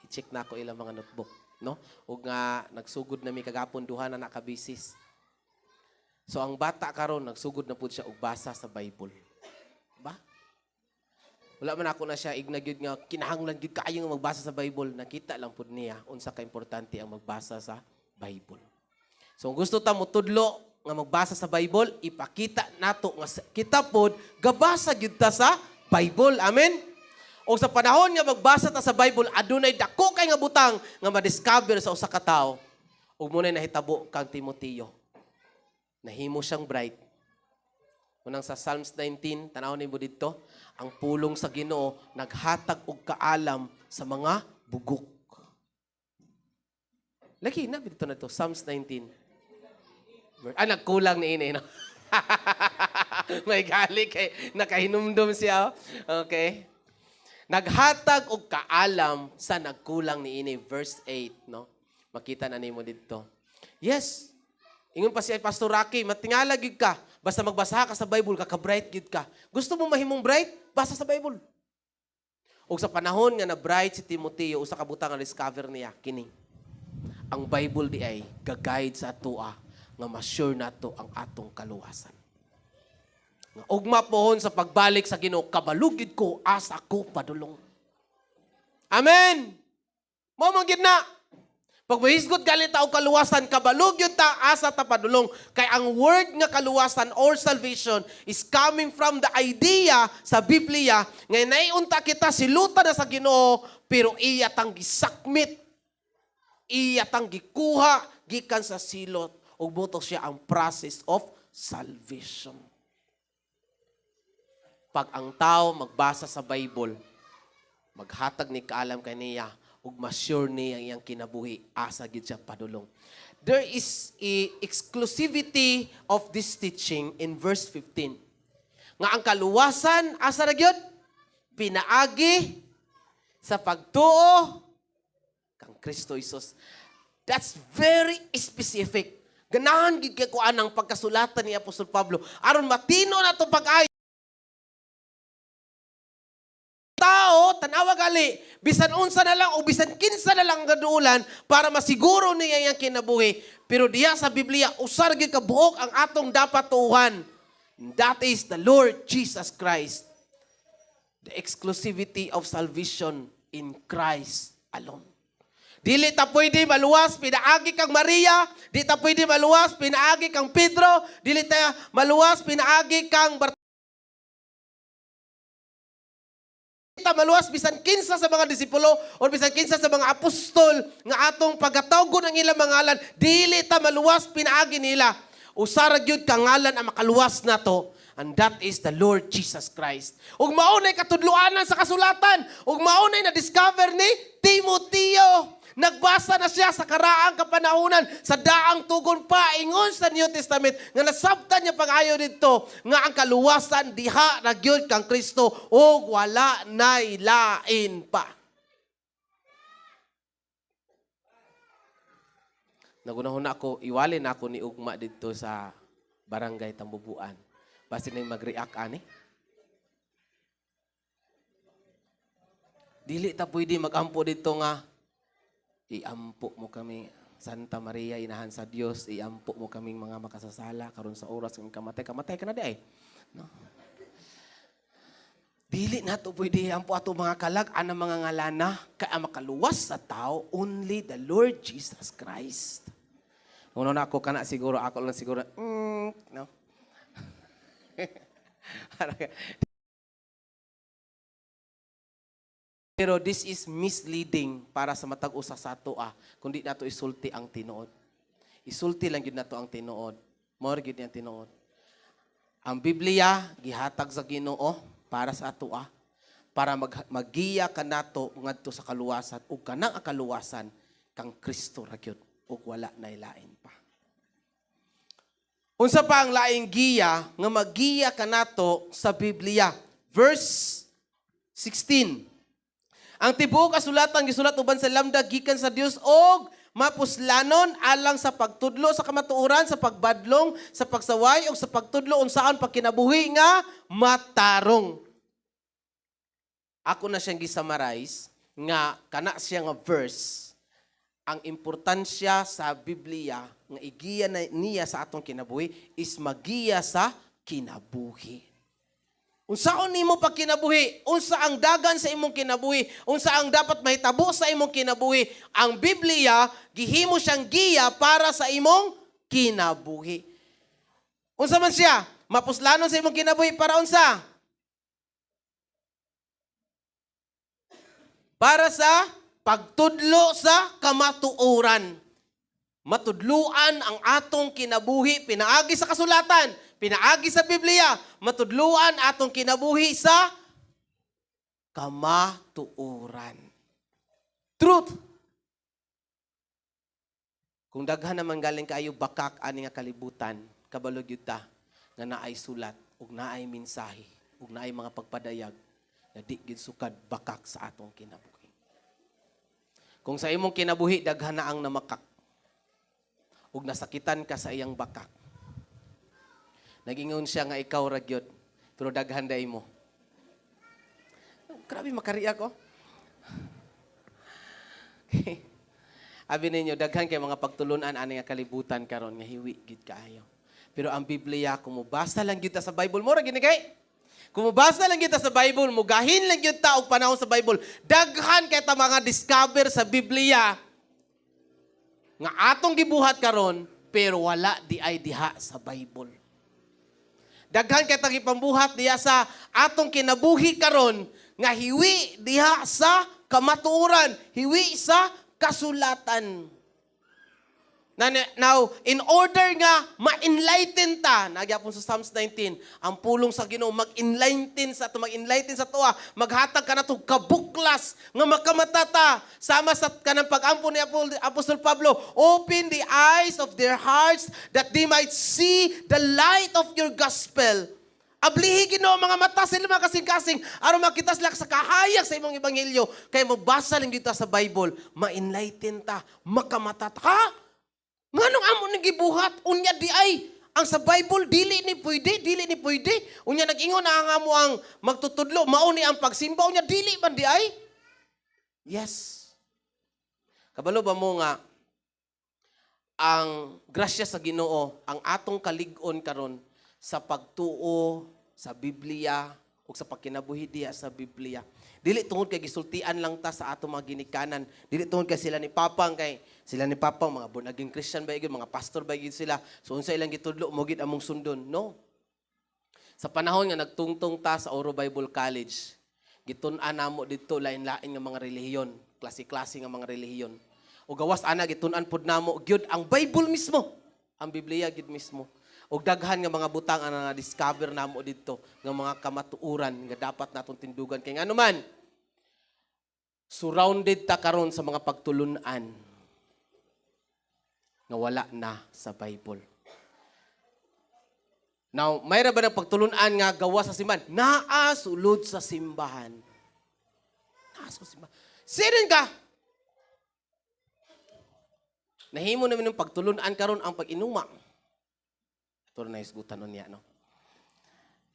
I-check na ako ilang mga notebook, no? Ug nga nagsugod na mi kagapon duha na nakabisis. So ang bata karon nagsugod na pud siya og basa sa Bible. Ba? Wala man ako na siya ignagyud nga kinahanglan gyud kaayo nga magbasa sa Bible. Nakita lang pud niya unsa ka importante ang magbasa sa Bible. So kung gusto ta mo tudlo nga magbasa sa Bible, ipakita nato nga kita pod gabasa gyud ta sa Bible. Amen. O sa panahon nga magbasa ta sa Bible, adunay dako kay nga butang nga ma-discover sa usa ka tawo. Ug mo na nahitabo kang Timoteo. Nahimo siyang bright. Unang sa Psalms 19, tanaw nimo didto, ang pulong sa Ginoo naghatag og kaalam sa mga bugok. Lagi na dito na to, Psalms 19. Nagkulang ni ini, no? May gali kay nakahinumdum siya. Okay. Naghatag og kaalam sa nagkulang ni ini, verse 8, no? Makita na nimo dito. Yes. Ingon pa si Pastor Rocky, matingala gyud ka. Basta magbasa ka sa Bible, kaka-bright gyud ka. Gusto mo mahimong bright? Basa sa Bible. Og sa panahon nga na bright si Timoteo, usa ka butang nga discover niya kini. Ang Bible di ay ga-guide sa atoa nga ma-sure nato ang atong kaluwasan. Ugma pohon sa pagbalik sa Ginoo, kabalugid ko asa ko padulong. Amen. Mao man gid na. Pag mahisgot galit ta og kaluwasan, kabalugyod ta asa ta padulong. Kay ang word nga kaluwasan or salvation is coming from the idea sa Biblia nga naiunta kita silutan na sa Ginoo pero iya tang gisakmit. Iya tang gikuha gikan sa silot ug buto siya ang process of salvation. Pag ang tao magbasa sa Bible, maghatag ni kaalam kaniya ug ma-sure niya iyang kinabuhi asa gid siya padulong. There is a exclusivity of this teaching in verse 15. Nga ang kaluwasan asa ra gyud? Pinaagi sa pagtuo kang Kristo Jesus. That's very specific. Ganahan gid kay kuan ang pagkasulatan ni Apostol Pablo aron matino nato pag-ayo tao, tanawa gali, bisan unsa na lang o bisan kinsa na lang gaduulan para masiguro niya yung kinabuhi. Pero diya sa Biblia, usar gyud kabuok ang atong dapat tuuhan. That is the Lord Jesus Christ. The exclusivity of salvation in Christ alone. Dili ta pwede maluwas, pinaagi kang Maria. Dili ta pwede maluwas, pinaagi kang Pedro. Dili ta maluwas, pinaagi kang Bartolomé. Ta maluwas bisan kinsa sa mga disipulo o bisan kinsa sa mga apostol nga atong pagatawgon ang ilang mangalan, dili ta maluwas pinaagi nila. usa ra gyud ka ngalan ang makaluwas nato, and that is the Lord Jesus Christ. Ug maunay katudloanan sa kasulatan, ug maunay na discover ni Timoteo. Nagbasa na siya sa karaang kapanahunan, sa daang tugon pa, ingon sa New Testament, nga nasabtan niya pag-ayo dito, nga ang kaluwasan diha na gyud kang Kristo, o wala nay lain pa. Nagunahon ako, iwalin ako ni Ugma dito sa Barangay Tambubuan. Basta na mag-react ani. Dili ta pwede mag-ampo dito nga, iampo mo kami, Santa Maria, inahan sa Dios, iampo mo kaming mga makasasala, karon sa oras ng kamatay ka na di ay. No? Dili na to pwede iampo ato mga kalag, anang mga ngalana, kaya makaluwas sa tao, only the Lord Jesus Christ. Uno na ako, kana siguro, ako lang siguro, no? Pero this is misleading para sa matag usa sa ato kundi nato isulti ang tinuod. Isulti lang gyud nato ang tinuod. More gyud ang tinuod. Ang Biblia gihatag sa Ginoo para sa ato para maggiya kanato ngadto sa kaluwasan ug kanang kaluwasan kang Kristo ra gyud ug wala nay lain pa. Unsa pa ang laing giya nga maggiya kanato sa Biblia? Verse 16. Ang tibuok kasulatan gisulat uban sa lamda gikan sa Dios og mapuslanon alang sa pagtudlo sa kamatuoran, sa pagbadlong, sa pagsaway ug sa pagtudlo unsaon pagkinabuhi nga matarong. Ako na siyang gisummarize nga kana siya nga verse. Ang importansya sa Biblia nga igiya na niya sa atong kinabuhi is magiya sa kinabuhi. Unsaon nimo pagkinabuhi? Unsa ang dagan sa imong kinabuhi? Unsa ang dapat mahitabo sa imong kinabuhi? Ang Biblia gihimo siyang giya para sa imong kinabuhi. Unsa man siya? Mapuslanon sa imong kinabuhi para unsa? Para sa pagtudlo sa kamatuoran. Matudluan ang atong kinabuhi pinaagi sa kasulatan. Pinaagi sa Biblia, matudluan atong kinabuhi sa kamatuoran. Truth. Kung daghan naman galing kayo bakak ani nga kalibutan, kabalog yun ta, nga naay sulat, ug naay mensahe, ug naay mga pagpadayag, na di gid sukad bakak sa atong kinabuhi. Kung sa imong kinabuhi, daghan na ang namakak, ug nasakitan ka sa iyang bakak, nagingon siya nga ikaw ragyod, pero daghan day mo. Grabe makariya ko. Okay. Abi ninyo, daghan kay mga pagtulunan ani nga kalibutan karon nga hiwi gid kaayo. Pero ang Biblia, kung mubasa lang gyud ta sa Bible, mo ra gini kay. Kung mubasa lang gyud ta sa Bible, mugahin lang gyud ta og panahon sa Bible, daghan kay ta mga discover sa Biblia nga atong gibuhat karon, pero wala di ay diha sa Bible. Daghan kay tagi pambuhat diha sa atong kinabuhi karon nga hiwi diha sa kamatuoran, hiwi sa kasulatan. Now, in order nga ma-enlighten ta, nagyapon sa Psalms 19, ang pulong sa Ginoo mag-enlighten sa tuwa, maghatag ka na to kabuklas nga makamatata sama sa kanang pag-ampo ni Apostol Pablo, open the eyes of their hearts that they might see the light of your gospel. Ablihi Ginoo mga mata sila mga kasing-kasing aron makita sila sa kahayag sa imong ebanghelyo kay mabasa lang kita sa Bible, ma-enlighten ta, makamatata. Ha? Nganong amo ni gibuhat unya di ay ang sa Bible dili ni pwede. Unya nag-ingon na ang amo ang magtutudlo, mao ni ang pagsimba unya dili man di ay. Yes. Kabalo ba mo nga ang grasya sa Ginoo, ang atong kalig-on karon sa pagtuo sa Biblia o sa pagkinabuhi diya sa Biblia. Dili tungod kay gisultian lang ta sa atong mga ginikanan. Dili tungod kay sila ni Papang mga born again Christian ba gyud, mga pastor ba gyud sila. So unsa ilang gitudlo mo gid among sundon? No. Sa panahon nga nagtungtong ta sa Oro Bible College, gitun-an namo didto lain-lain nga mga relihiyon, klase-klase nga mga relihiyon. O gawas ana gitun-an pud namo gyud ang Bible mismo, ang Biblia gyud mismo. ug daghan nga mga butang ang na-discover namo dito nga mga kamatuoran nga dapat natong tindugan kay ngano man surrounded ta karon sa mga pagtulunan nga wala na sa Bible. Now, mayra ba ng pagtulunan nga gawa sa simbahan? Naa sulod sa simbahan. Naa sa simbahan. Sirin ka? Nahimo namin ng pagtulunan karon ang pag-inuma. Ito na isgutan nun niya, no?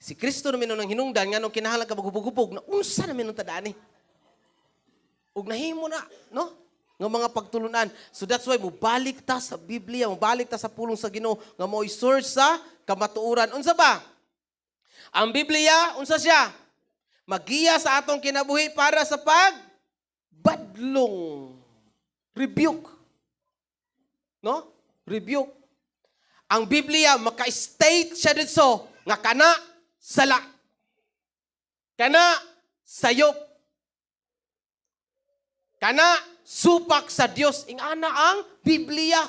Si Kristo namin nung hinungdan, nga nung kinahanglan ka maghubog-hubog, na unsa namin nung tadaan eh. Ug nahimo na, no? Nga mga pagtulunan. So that's why mubalik ta sa Biblia, mubalik ta sa pulong sa Ginoo nga mo'y source sa kamatuoran. Unsa ba? Ang Biblia, unsa siya? Magiya sa atong kinabuhi para sa pagbadlong. Rebuke. No? Rebuke. Ang Biblia, maka-state siya dito nga kana sala. Kana sayop. Kana supak sa Dios. Ingana ang Biblia.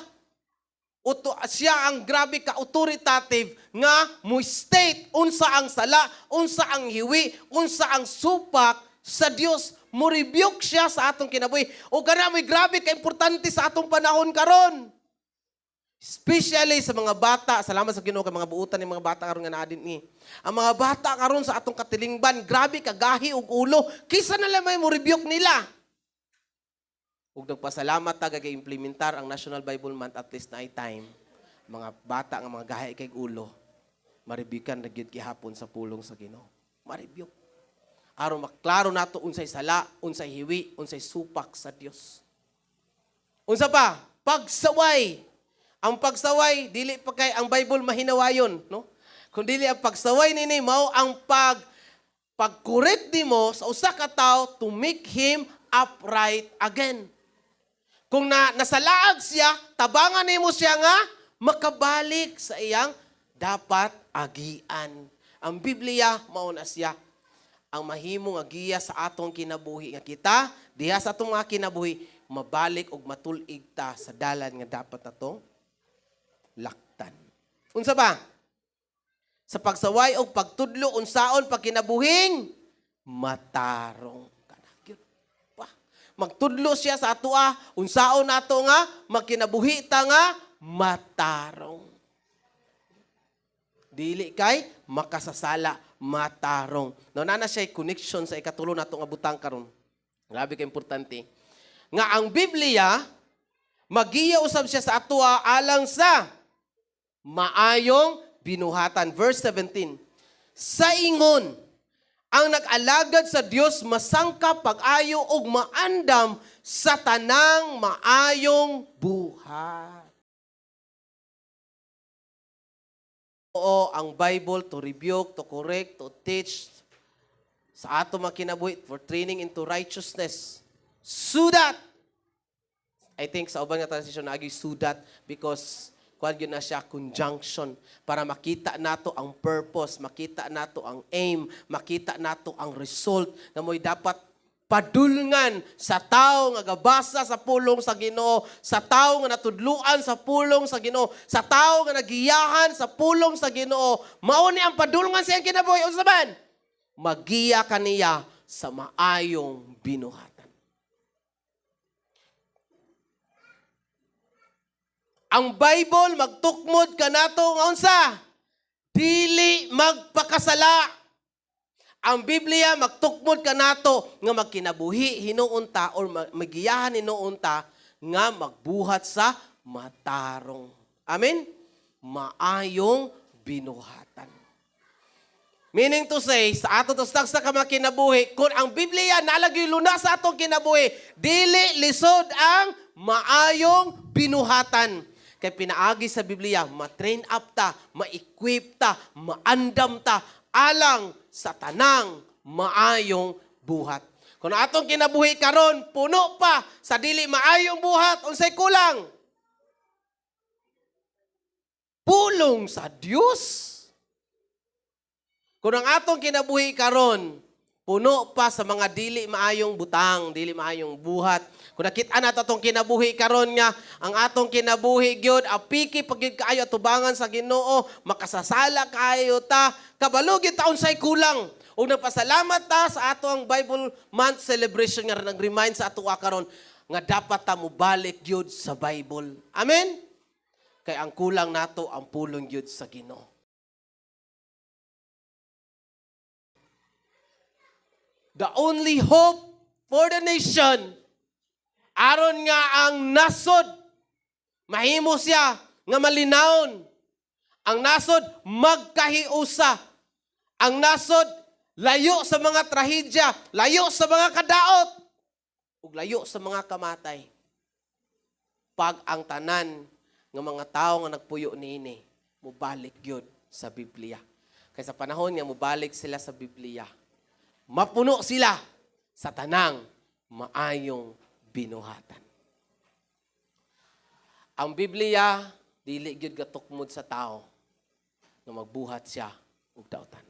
Siya ang grabe ka-authoritative nga mo-state unsa ang sala, unsa ang hiwi, unsa ang supak sa Dios. Mo-rebuke siya sa atong kinabuhi. O kana mo'y grabe ka-importante sa atong panahon karon. Especially sa mga bata, salamat sa Ginoo kay mga buutan ng mga bata karon nga naa din ni. Ang mga bata karon sa atong katilingban, grabe kagahi ug ulo. Kisa na lang may mo-rebuke nila. Ug nagpasalamat ta gag-implementar ang National Bible Month at least na ay time. Mga bata nga mga gahi kay ulo, maribukan na gyud gihapon sa pulong sa Ginoo. Maribuke. Aron maklaro nato unsay sala, unsay hiwi, unsay supak sa Dios. Unsa pa? Pagsaway. Ang pagsaway dili pa kay ang Bible mahinawayon, no? Kun dili ang pagsaway nini mao ang pag-correct nimo sa usa ka tawo to make him upright again. Kung nasalaag siya, tabangan nimo siya nga makabalik sa iyang dapat agian. Ang Biblia mao na siya ang mahimong agiya sa atong kinabuhi nga kita diha sa atong mga kinabuhi mabalik og matulig ta sa dalan nga dapat natong laktan. Unsa ba? Sa pagsaway o pagtudlo, unsaon pagkinabuhing matarong. Magtudlo siya sa atua, unsaon nato nga, magkinabuhi ta nga matarong. Dili kay makasasala, matarong. Nana siya connection sa ikatulo nato nga butang karon. Grabe ka importante. Nga ang Biblia, magiya usab siya sa atua alang sa maayong binuhatan. Verse 17. Sa ingon, ang nag-alagad sa Dios masangka pag-ayo ug maandam sa tanang maayong buhat. Oo, ang Bible to rebuke, to correct, to teach sa ato makinabuhi for training into righteousness. Sudat. I think sa ubang nga translation na agi sudat because kuan gyud na siya conjunction para makita nato ang purpose, makita nato ang aim, makita nato ang result na mo'y dapat padulngan sa tao nga gabasa sa pulong sa Ginoo, sa tao nga natudluan sa pulong sa Ginoo, sa tao nga nagiyahan sa pulong sa Ginoo. Mao ni ang padulngan sa iyang kinabuhi. Unsa man? Magiya kaniya sa maayong binuhatan. Ang Bible magtukmod kanato nga unsa? Dili magpakasala. Ang Biblia magtukmod kanato nga magkinabuhi hinuon ta or magiyahan hinuon ta nga magbuhat sa matarong. Amen? Maayong binuhatan. Meaning to say, sa ato sa makinabuhi, kung ang Biblia nalagay luna sa atong kinabuhi, dili lisod ang maayong binuhatan. Kaya pinaagi sa Biblia, ma-train up ta, ma-equip ta, maandam ta, alang sa tanang maayong buhat. Kung atong kinabuhi karon, puno pa sa dili maayong buhat, unsay kulang? Pulong sa Dios. Kung ang atong kinabuhi karon, puno pa sa mga dili maayong butang, dili maayong buhat. Kung nakita nato atong kinabuhi karon nga, ang atong kinabuhi gyud apiki pagyud kaayo tubangan sa Ginoo, makasasala kaayo ta, kabalo gyud taon say kulang. Ug nagpasalamat ta sa atong Bible month celebration nga nag-remind sa ato karon nga dapat ta mobalik gyud sa Bible. Amen. Kay ang kulang nato ang pulong gyud sa Ginoo. The only hope for the nation, aron nga ang nasod, mahimo siya nga malinawon. Ang nasod, magkahiusa. Ang nasod, layo sa mga trahedya, layo sa mga kadaot, ug layo sa mga kamatay. Pag ang tanan ng mga tao nga nagpuyo niini, mubalik gyud sa Biblia. Kaya sa panahon nga mubalik sila sa Biblia, mapuno sila sa tanang maayong binuhatan. Ang Biblia, dili gyud gatukmod sa tao nga magbuhat siya og daotan.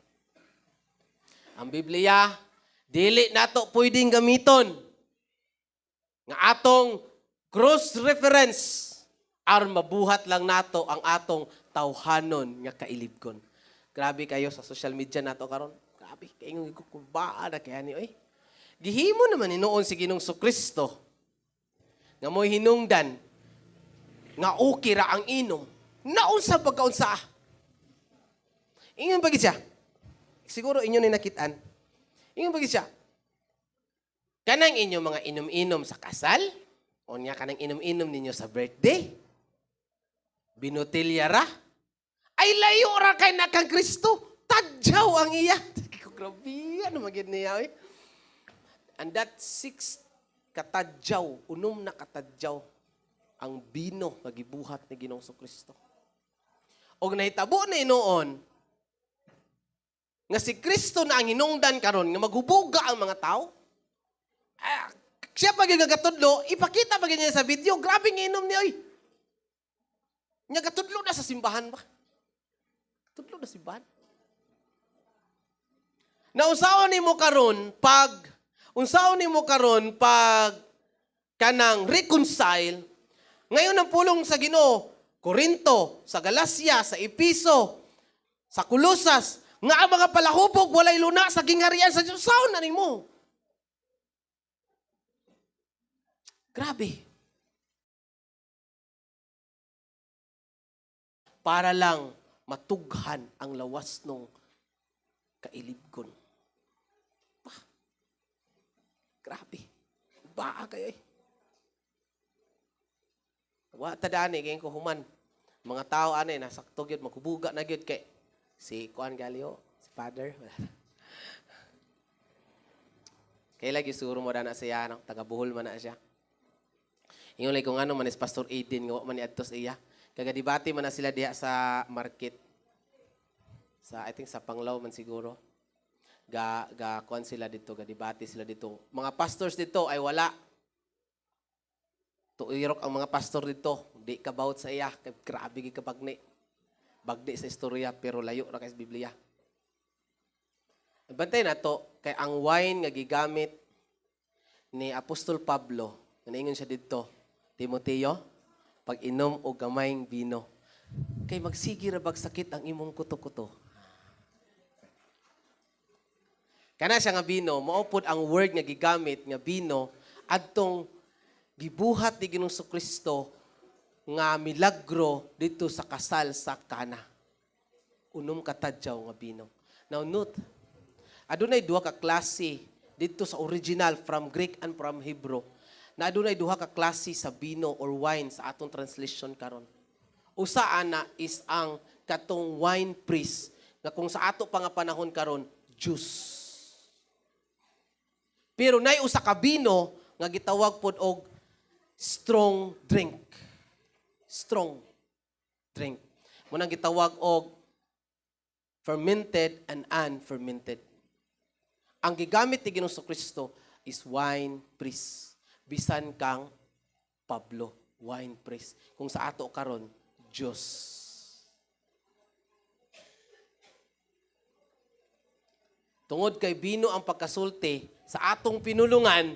Ang Biblia, dili nato pwedeng gamiton nga atong cross reference aron mabuhat lang nato ang atong tawhanon nga kailibgon. Grabe kayo sa social media nato karon. Grabe, kayo yung kukubaan na kaya niyo eh. Gihimo naman ni noon si Ginoong Kristo nga mo'y hinungdan nga okay ra ang inom. Naunsa pagkaunsa. Ingon bagid siya. Siguro inyo na nakitaan. Ingon bagid siya. Kanang inyo mga inom-inom sa kasal, o niya kanang inom-inom ninyo sa birthday, binutilya ra, ay layo ra kay na kang Kristo. Tadyaw ang iya. Grabe, ano magid niya eh. And that 6 katadyaw, unom na katadyaw, ang bino nga gibuhat ni Ginoong Kristo. Og nahitabo na noon nga si Kristo na ang hinungdan karon nga maghubuga ang mga tao. Siya pag gagatudlo, ipakita pag niya sa video, grabe nga inom niya oy. Nya gatudlo na sa simbahan ba? Tudlo na simbahan. Na unsaon nimo karon pag kanang reconcile ngayon ang pulong sa Ginoo, Korinto, sa Galacia, sa Episo, sa Colosas, nga ang mga palahubog walay luna sa gingharian sa Dios. Saon na nimo? Grabe. Para lang matughan ang lawas nung kailibgon. Grabe. Baa kayo eh. Wa tadani kay ko human. Mga tao anay nasakto gyud maghubuga na gyud kay si Kuan Galio, si Father. Kay lagi siguro mo na siya no, taga Bohol man na siya. Ingon lagi kung ano man is Pastor Aiden nga wa man ni adto sa iya. Kaga debate man na sila diha sa market. Sa I think sa Panglao man siguro. Ga kuan sila dito, ga debate sila dito. Mga pastors dito ay wala. Tuirok ang mga pastor dito. Di ka bawat sa iya. Grabe gi ka bagni. Bagdi sa istorya pero layo ra kay sa Biblia. Bantay na to kay ang wine nga gigamit ni Apostol Pablo. Naingon siya dito, Timoteo, pag inom og gamayng bino, kay magsigi ra bag sakit ang imong kuto-kuto. Kana siya nga bino, maupod ang word nga gigamit nga bino adtong gibuhat ni Ginoong Kristo nga milagro dito sa kasal sa Kana. Unom katadyaw nga bino. Now note, adunay duha ka klase dito sa original from Greek and from Hebrew. Na adunay duha ka klase sa bino or wine sa atong translation karon. Usa ana is ang katong wine priest nga kung sa ato pa nga panahon karon juice. Pero nay usa ka bino nga gitawag pod og strong drink. Strong drink. Munang gitawag og fermented and unfermented. Ang gigamit ni Ginoong Kristo is wine priest. Bisan kang Pablo, wine priest. Kung sa ato karon, Diyos. Tungod kay bino ang pagkasulti sa atong pinulungan,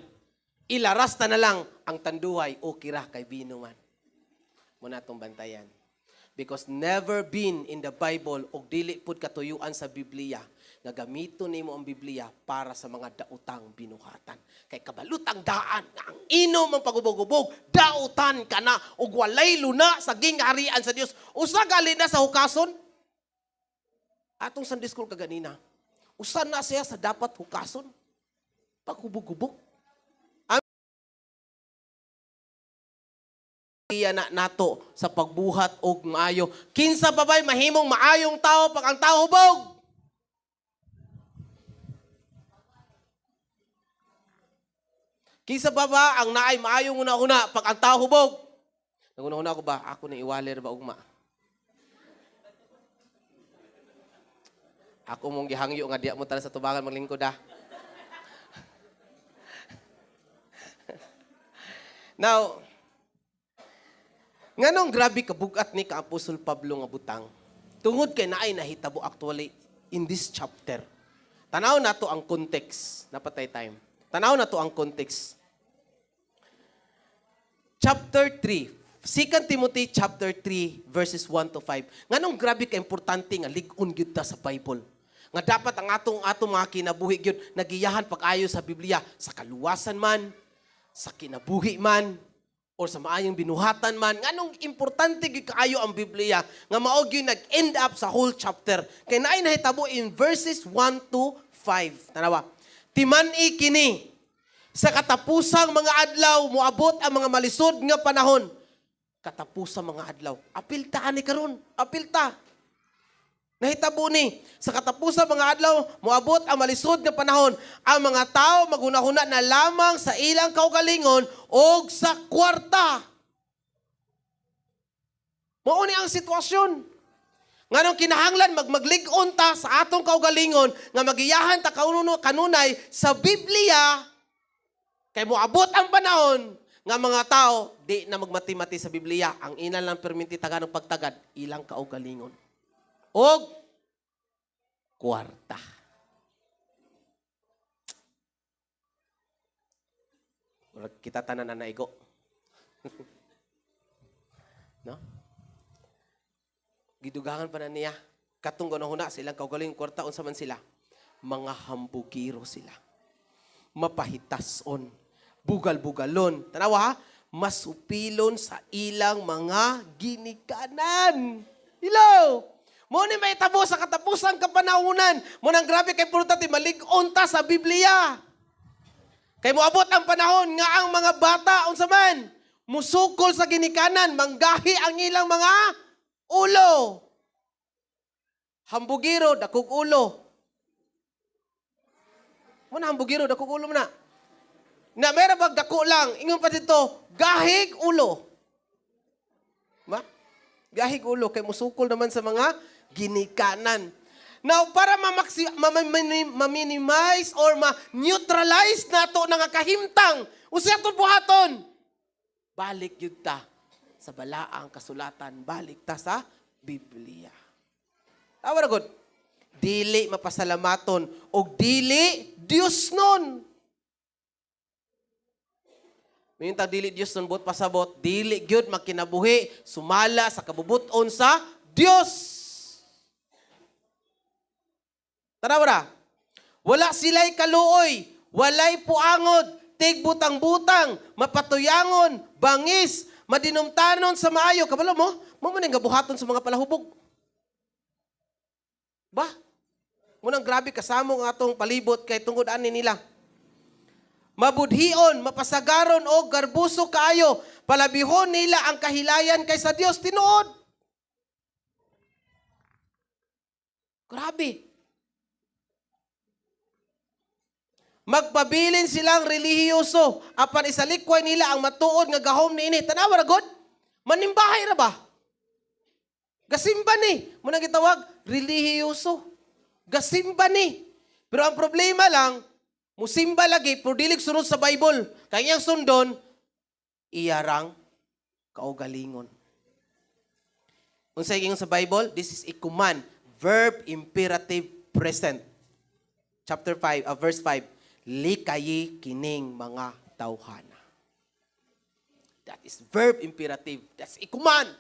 ilaras na lang ang tanduhay o kira kay bino man. Muna itong bantayan. Because never been in the Bible o dili pud katuyuan sa Biblia nga gamiton nimo ang Biblia para sa mga daotang binuhatan. Kay kabalutang daan nga ang inom ang pagubog-ubog, daotan ka na ug walay luna sa gingharian sa Dios. Usa gali na sa hukason? Atong Sunday school kaganina. Usa na siya sa dapat hukason? Paghubog-ubog. Iya na nato sa pagbuhat og maayo. Kinsa pa ba'y mahimong maayong tao pag ang tao hubog? Kinsa pa ba ang naay maayong una-una pag ang tao hubog? Naguna-una ako ba? Ako na iwaler ba ugma? Ako mong gihangyo nga diya mo tala sa tubangan maglingkod ah. Now, nganong grabe kabugat ni ka Apostol Pablo nga butang. Tungod kay naay nahitabo actually in this chapter. Tanaw nato ang context. Napatay time. Tanaw nato ang context. Chapter 3. 2 Timothy chapter 3 verses 1 to 5. Nganong grabe ka importante nga lig-on gyud ta sa Bible. Nga dapat ang atong mga kinabuhi gyud nagiyahan pag-ayo sa Biblia sa kaluwasan man, sa kinabuhi man, o sa maayong binuhatan man, nganong importante gyud kaayo ang Biblia nga mao gyud nag-end up sa whole chapter. Kay naay nahitabo in verses 1 to 5. Tanawa. Timan-i kini sa katapusang mga adlaw moabot ang mga malisod nga panahon. Katapusang mga adlaw. Apilta ani karon. Apilta. Nahitabo ni sa katapusang mga adlaw moabot ang malisod nga panahon. Ang mga tao maghunahuna na lamang sa ilang kaugalingon o sa kwarta. Mao ni ang sitwasyon. Nganong kinahanglan maglig-on ta sa atong kaugalingon nga magiyahan ta kanunay sa Biblia kay moabot ang panahon nga mga tao di na magmati-mati sa Biblia. Ang ina lang perminti taganong pagtagad ilang kaugalingon. Og kwarta. Kita tanan na naigo. No? Gidugangan pa na niya. Katong gunahuna sa ilang kaugaling kwarta unsa man sila? Mga hambugiro sila. Mapahitason, bugal-bugalon. Tanawa ha? Masupilon sa ilang mga ginikanan. Hello! Mo ni may tabo sa katapusang kapanahunan. Mo nang grabe kay importante malig-on ta sa Biblia. Kay moabot ang panahon nga ang mga bata unsa man musukol sa ginikanan, manggahi ang ilang mga ulo. Hambugiro dakog ulo. Mo na hambugiro dakog ulo na. Na meron bag dako lang, ingon pa dito, gahig ulo. Ba? Gahig ulo kay musukol naman sa mga ginikanan. Now, para ma-minimize or ma-neutralize nato nga kahimtang, usa to buhaton. Balik yun ta sa balaang kasulatan. Balik ta sa Biblia. Awa na good. Dili mapasalamaton o dili Diyos nun. Minta dili Diyos nun bot pasabot. Dili gyud makinabuhi sumala sa kabubuton sa Diyos. Tanaw na. Wala sila'y kaluoy, walay puangod, tigbutang-butang, mapatuyangon, bangis, madinumtanon sa maayo. Kabalo mo? Mo man nga buhaton sa mga palahubog. Ba? Munang grabe kasamo ang atong palibot kay tungod ani nila. Mabudhion, mapasagaron o garbuso kaayo, palabihon nila ang kahilayan kaysa Dios tinuod. Grabe. Magpabilin silang relihiyoso. Apan isalikway nila ang matuod nga gahom niini. Tanawa ra god? Manimbahay ra ba? Gasimba ni. Muna gitawag, relihiyoso. Gasimba ni. Pero ang problema lang, musimba lagi, pero dilig sunod sa Bible. Kanyang sundon, iyarang kaugalingon. Unsay gingon sa Bible, this is a command, verb imperative present. chapter 5, verse 5, likayi kining mga tawhana. That is verb imperative. That's ikuman.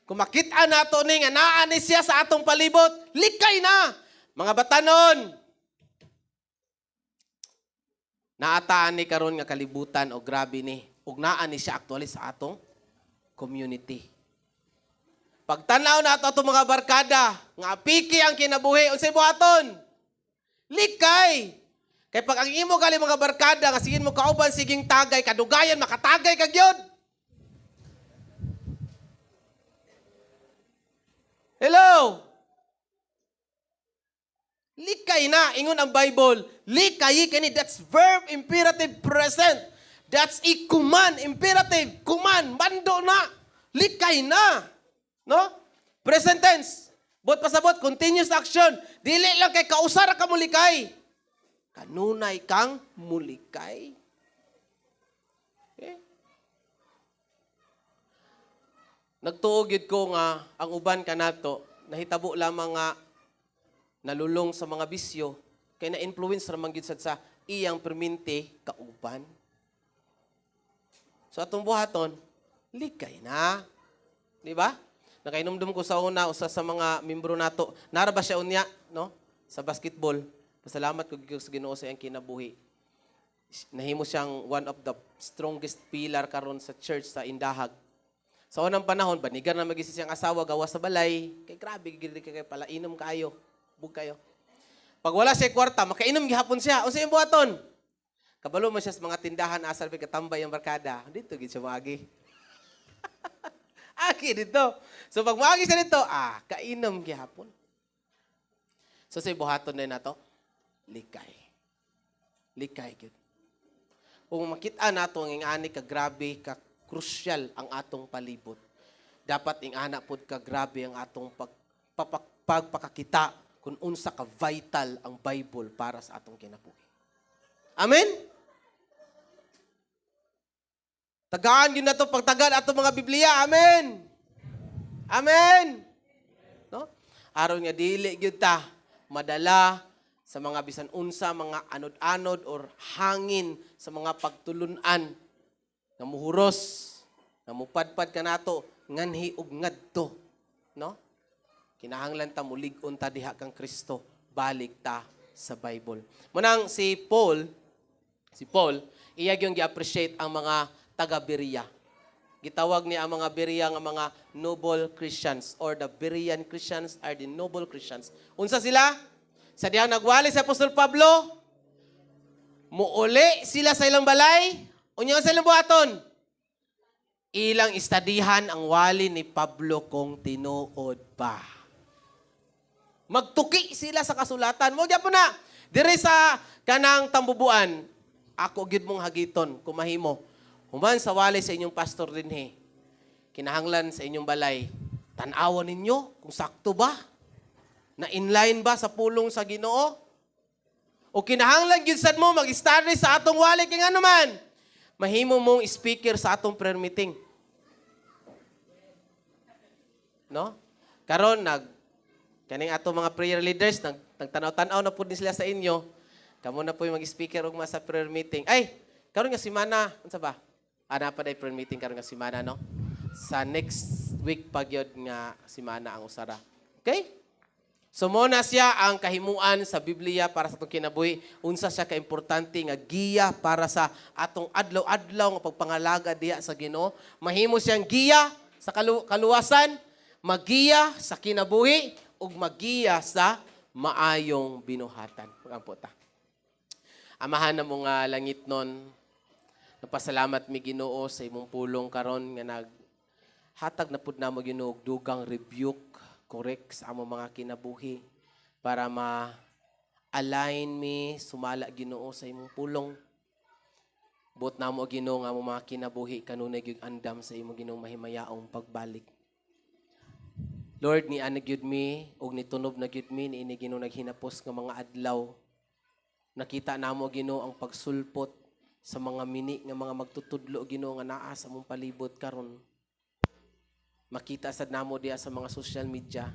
Kung makita nato ni nga naa ni siya sa atong palibot, likay na. Mga batanon, naataan ni karon nga kalibutan o grabe ni, ug naa ni siya actually sa atong community. Pagtanaw na ito mga barkada, nga piki ang kinabuhi, unsay buhaton? Likay. Kay pag ang imo gali mga barkada, nga sigin mo kauban, siging tagay, kadugayan, makatagay kag yun. Hello? Likay na, ingon ang Bible. Likay, kani, that's verb imperative present. That's ikuman, imperative, kuman, bando na. Likay na. No? Present tense. Bot pasabot, continuous action. Dili lang kay kausara ka mulikay. Kanunay kang mulikay. Okay? Nagtuog yun ko nga, ang uban ka nato, nahitabo lamang nga nalulong sa mga bisyo, kay na-influence ramang gid sa iyang permente kauban. So atong buhaton, likay na. Di ba? Nakainomdom ko sa una, usa sa mga membro nato. Nara ba siya unya, no? Sa basketball. Pasalamat ko sa Ginoo sa iyang kinabuhi. Nahimo siyang one of the strongest pillar karon sa church sa Indahag. Sa unang panahon, banigar na mag-isa siyang asawa, gawa sa balay. Kay grabe, gili kay pala, inom kayo. Bug kayo. Pag wala siya kwarta, makainom gihapon siya. Unsa imong buhaton? Kabalo mo siya sa mga tindahan, asal katambay ang barkada. Dito gid siya maagi. Aki dito. So pag maagi siya dito, kainom gihapon. So sa buhaton din nato, likay. Likay gyud. Kung makita nato ang ingani ka grabe ka crucial ang atong palibot. Dapat ingana pod ka grabe ang atong pagpakakita kung unsa ka vital ang Bible para sa atong kinabuhi. Amen? Tagaan yun na ito, pagtagal atong mga Biblia. Amen? Amen? No? Aron nga dili gyud ta madala sa mga bisan unsa, mga anod-anod or hangin sa mga pagtulunan nga muhuros, nga mupadpad ka nato, nganhi ug ngadto. No? Kinahanglan ta mulig-on ta diha kang Kristo, balik ta sa Bible. Munang si Paul, iya gyud gi-appreciate ang mga taga-Berea. Gitawag niya ang mga Berea nga mga noble Christians or the Berean Christians are the noble Christians. Unsa sila? Sa dihang nagwali sa Apostol Pablo, muuli sila sa ilang balay, unya sa ilang buhaton. Ilang istadihan ang wali ni Pablo kung tinuod pa. Magtuki sila sa kasulatan. Mo gyapon na. Dire sa kanang tambubuan, ako gyud mong hagiton kung mahimo. Human sa wali sa inyong pastor dinhi. Kinahanglan sa inyong balay. Tan-awon ninyo kung sakto ba? Na inline ba sa pulong sa Ginoo? O kinahanglan gyud sad mo mag-study sa atong wali kay ngano man? Mahimo mong speaker sa atong prayer meeting. No? Karon kaning atong mga prayer leaders nagtanaw-tanaw na pud sila sa inyo. Kamo na po yung mag-speaker og sa prayer meeting. Ay, karon nga semana, unsa ba? Ana pa day prayer meeting karon nga semana, no? Sa next week pagyod nga semana ang usara. Okay? So muna siya ang kahimuan sa Biblia para sa atong kinabuhi. Unsa siya kaimportante nga giya para sa atong adlaw-adlaw nga pagpangalaga diha sa Ginoo. Mahimo siyang giya sa kaluwasan, magiya sa kinabuhi ug magiya sa maayong binuhatan. Pagampo ta. Amahan na mga langit nun, napasalamat mi Ginoo sa imong pulong karon nga naghatag na pud namo Ginoo dugang rebuke, correct sa among mga kinabuhi para ma-align mi sumala Ginoo sa imong pulong. Buot namo Ginoo nga among mga kinabuhi kanunay gyud andam sa imong Ginoo mahimayaong pagbalik. Lord, ni anag gyud mi ug nitunob na gyud mi niini Ginoo naghinapos nga mga adlaw. Nakita namo Ginoo ang pagsulpot sa mga mini nga mga magtutudlo Ginoo nga naa sa among palibot karon. Makita sad namo diha sa mga social media.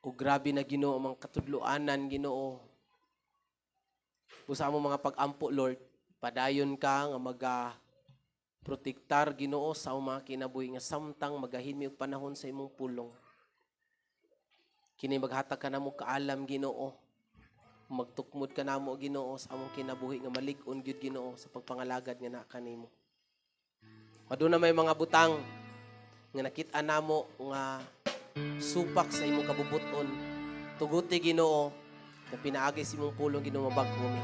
O grabe na Ginoo ang mga katudloanan Ginoo Usa mo mga pag-ampo, Lord. Padayon ka nga protektar Ginoo sa mga kinabuhi nga samtang magahimi og panahon sa imong pulong. Kini maghatag ka namo kaalam Ginoo. Magtukmod ka namo Ginoo sa among kinabuhi nga malig-on gyud Ginoo sa pagpangalagad nga naa kanimo. Aduna may mga butang nga nakit-an namo nga supak sa imong kabubuton. Tuguti Ginoo nga pinaagi sa imong pulong Ginoo mabag-o mi.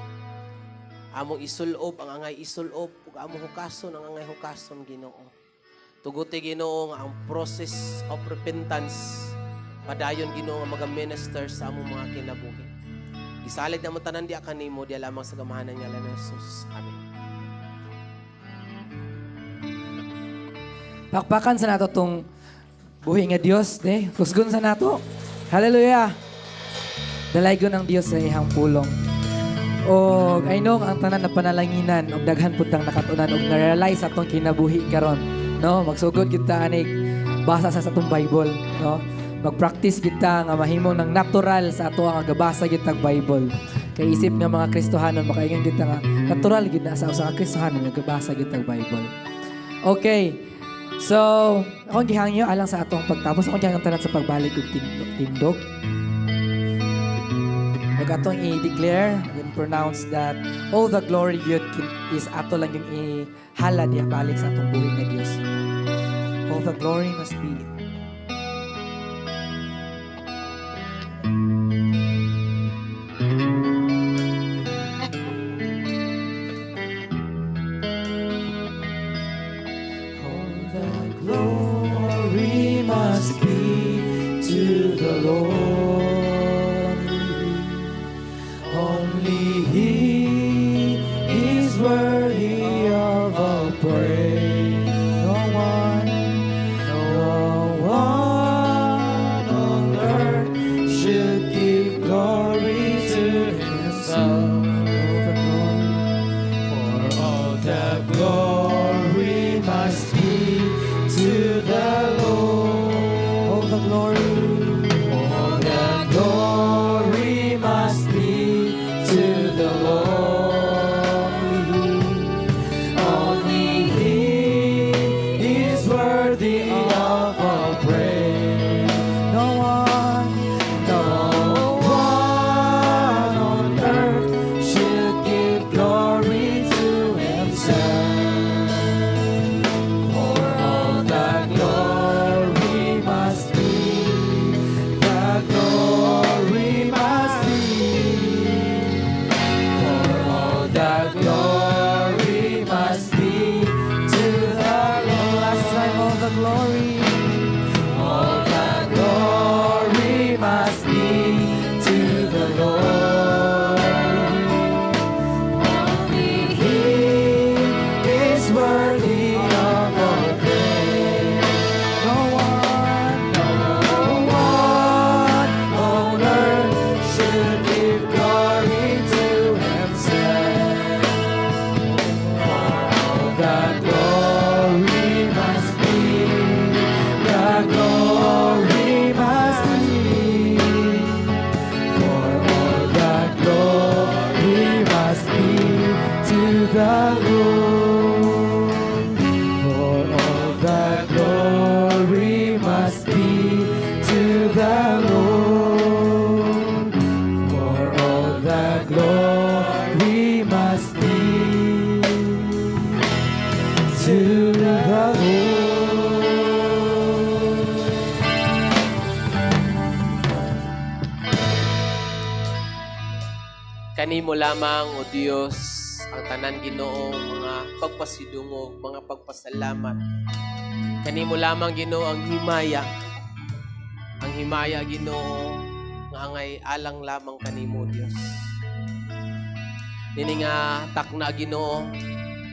Among isulob ang angay isulob ug among hukason ang angay hukason Ginoo. Tuguti Ginoo nga ang process of repentance padayon Ginoo nga maga-minister sa among mga kinabuhi. Gisalig na mo tanan di kanimo di lamang sa gamahanan nga ni Jesus. Amen. Pakpakan sa nato tong buhi nga Dios, de. Kusgon sa nato. Hallelujah. Dalaygon ang Dios sa ihang pulong. O I know ang tanan na panalanginan og daghan pud tang nakatunan og na-realize atong kinabuhi karon, no? Magsugod kita anig basa sa atong Bible, no? Mag-practice kita nga mahimo ng natural sa ato nga gabasa kita Bible. Kay isip nga mga Kristohanon makaingon kita nga natural gid na sa usa ka Kristohanon nga gabasa kita Bible. Okay. So, akong gihangyo alang sa atong pagtapos akong gihangyo tanan sa pagbalik og tindog. Ug atong i-declare and pronounce that all the glory yun is ato lang yung ihala diya balik sa atong buhay nga Dios. All the glory must be to the Lord. Only He is worthy of all praise. No one on earth should give glory to Himself. For all the glory must be to the Lord. All the glory must be to the Lord. Only He is worthy of all praise. No one on earth should give glory to Himself. For all the glory must be, the glory must be. For all the glory must be to the Lord. Last time, all the glory. All the glory must be to the Lord. Only He is worthy of all praise. No one on earth should give glory to Himself. For all the glory must be, the glory must be. For all the glory must be to the Lord. For all the glory must be to the Lord. For all the glory must be to the Lord. Kanimo lamang, O Dios, ang tanan Ginoo, mga pagpasidungog, mga pagpasalamat. Kanimo lamang Ginoo ang himaya. Ang himaya Ginoo nga angay alang lamang kanimo Dios. Nini nga takna Ginoo,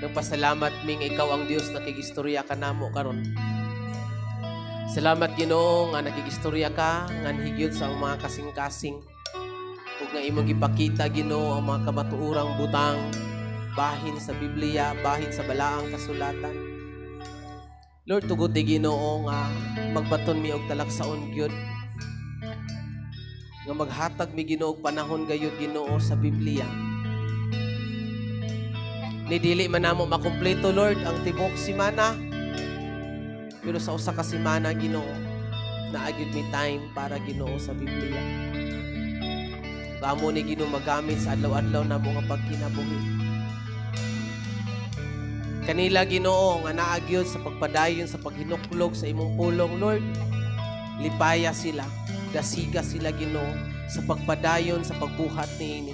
nagpasalamat ming ikaw ang Dios na kigistorya kanamo karon. Salamat Ginoo nga nakigistorya ka nga higit sa mga kasing-kasing. Ug nga imong gipakita Ginoo ang mga kamatuorang butang bahin sa Biblia, bahin sa balaang kasulatan. Lord, tuguti Ginoo nga magbaton mi og talagsaon gyud. Nga maghatag mi Ginoo og panahon gayud Ginoo sa Biblia. Ni dili man namo makumpleto Lord ang tibok simana. Pero sa usa ka semana Ginoo, naagid mi time para Ginoo sa Biblia. Amo ni Ginoo magamit sa adlaw-adlaw na mo nga pagkinabuhi. Kanila Ginoo nga naagyod sa pagpadayon sa paghinuklog sa imong pulong Lord. Lipaya sila, dasiga sila Ginoo sa pagpadayon sa pagbuhat niini.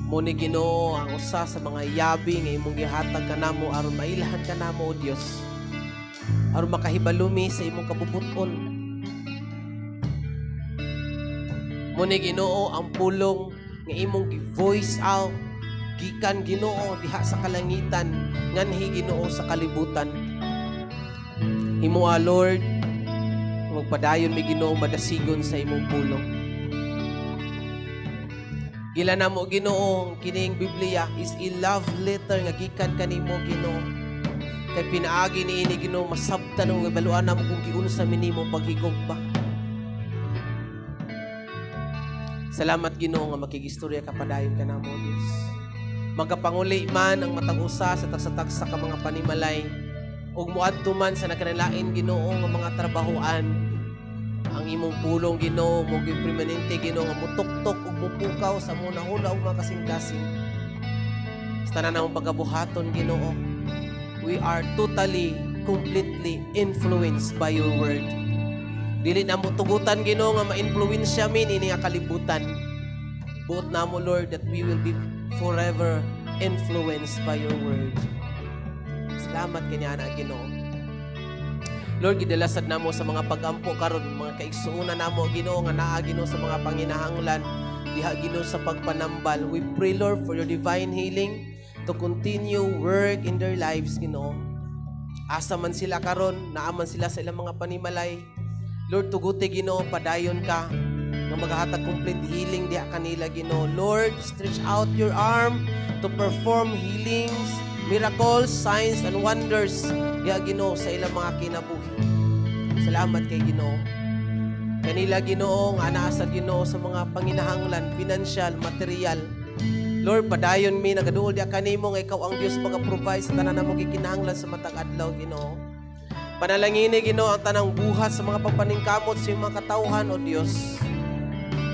Muni Ginoo ang usa sa mga yabi nga imong gihatag kanamo aron mailahan kanamo o Dios. Aron makahibalumi sa imong kabubuton. Muni Ginoo ang pulong nga imong gi-voice out gikan Ginoo diha sa kalangitan nganhi Ginoo sa kalibutan. Imo Lord magpadayon mi Ginoo madasigon sa imong pulong. Gila na mo Ginoo kining Biblia is a love letter nga gikan kanimo Ginoo. Kay pinaagi niini Ginoo masabtan og baluan namo kung giunsa minimo paghigugma. Salamat Ginoo nga makigistorya ka padayon kanamo Dios. Magapanguli man ang matag usa sa tagsa-tagsa ka mga panimalay ug muadto man sa nakanalain Ginoo nga mga trabahoan. Ang imong pulong Ginoo mo permanente Ginoo nga mutuktok ug mupukaw sa muna-una ug mga kasing-kasing. Sa tanan namong pagabuhaton Ginoo, we are totally, completely influenced by your word. Dili na mo tugutan Ginoo nga ma-influensya min ini nga kalibutan. Buot namo Lord that we will be forever influenced by your word. Salamat kanya na Ginoo. Lord, gidalasad namo sa mga pagampo karon, mga kaigsuonan namo Ginoo nga naa Ginoo sa mga panginahanglan, diha Ginoo sa pagpanambal. We pray Lord for your divine healing to continue work in their lives Ginoo. Asa man sila karon, naaman sila sa ilang mga panimalay. Lord, tuguti Ginoo, padayon ka nga maghahatag complete healing diha kanila Ginoo. Lord, stretch out your arm to perform healings, miracles, signs, and wonders diha Ginoo sa ilang mga kinabuhi. Salamat kay Ginoo. Kanila Ginoo nga anaa sa Ginoo sa mga panginahanglan, financial, material. Lord, padayon mi nagaduol diha kanimo nga ikaw ang Dios pag-provide sa tanan namong gikinahanglan sa matag adlaw Ginoo. Panalangini Ginoo ang tanang buhat sa mga pagpaningkamot sa mga katawhan o Dios.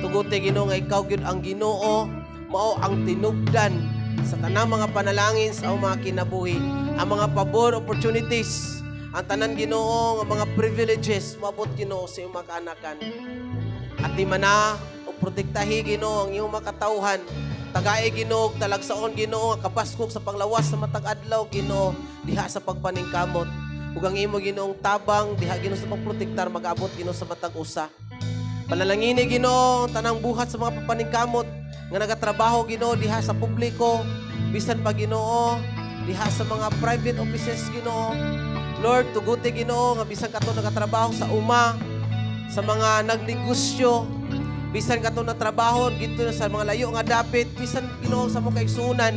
Tuguti Ginoo nga ikaw gyud ang Ginoo, mao ang tinubdan sa tanang mga panalangin sa mga kinabuhi, ang mga pabor, opportunities, ang tanan Ginoo nga mga privileges maabot Ginoo sa iyong mga kaanakan. At di mana o protektahi Ginoo ang iyong mga katawhan, tagay Ginoo, talagsaon Ginoo, nga kapaskog sa panglawas sa matag adlaw Ginoo, diha sa pagpaningkamot. Ug ang imo Ginoong tabang diha Ginoo sa pagprotektar mag-abot Ginoo sa matag usa. Panalangini Ginoo tanang buhat sa mga papaningkamot nga nagatrabaho Ginoo diha sa publiko, bisan pa Ginoo diha sa mga private offices Ginoo. Lord, tuguti Ginoo nga bisan kato nagatrabaho sa uma, sa mga nagnegosyo, bisan kato na trabaho dito sa mga layo nga dapit, bisan Ginoo sa mga kaigsunan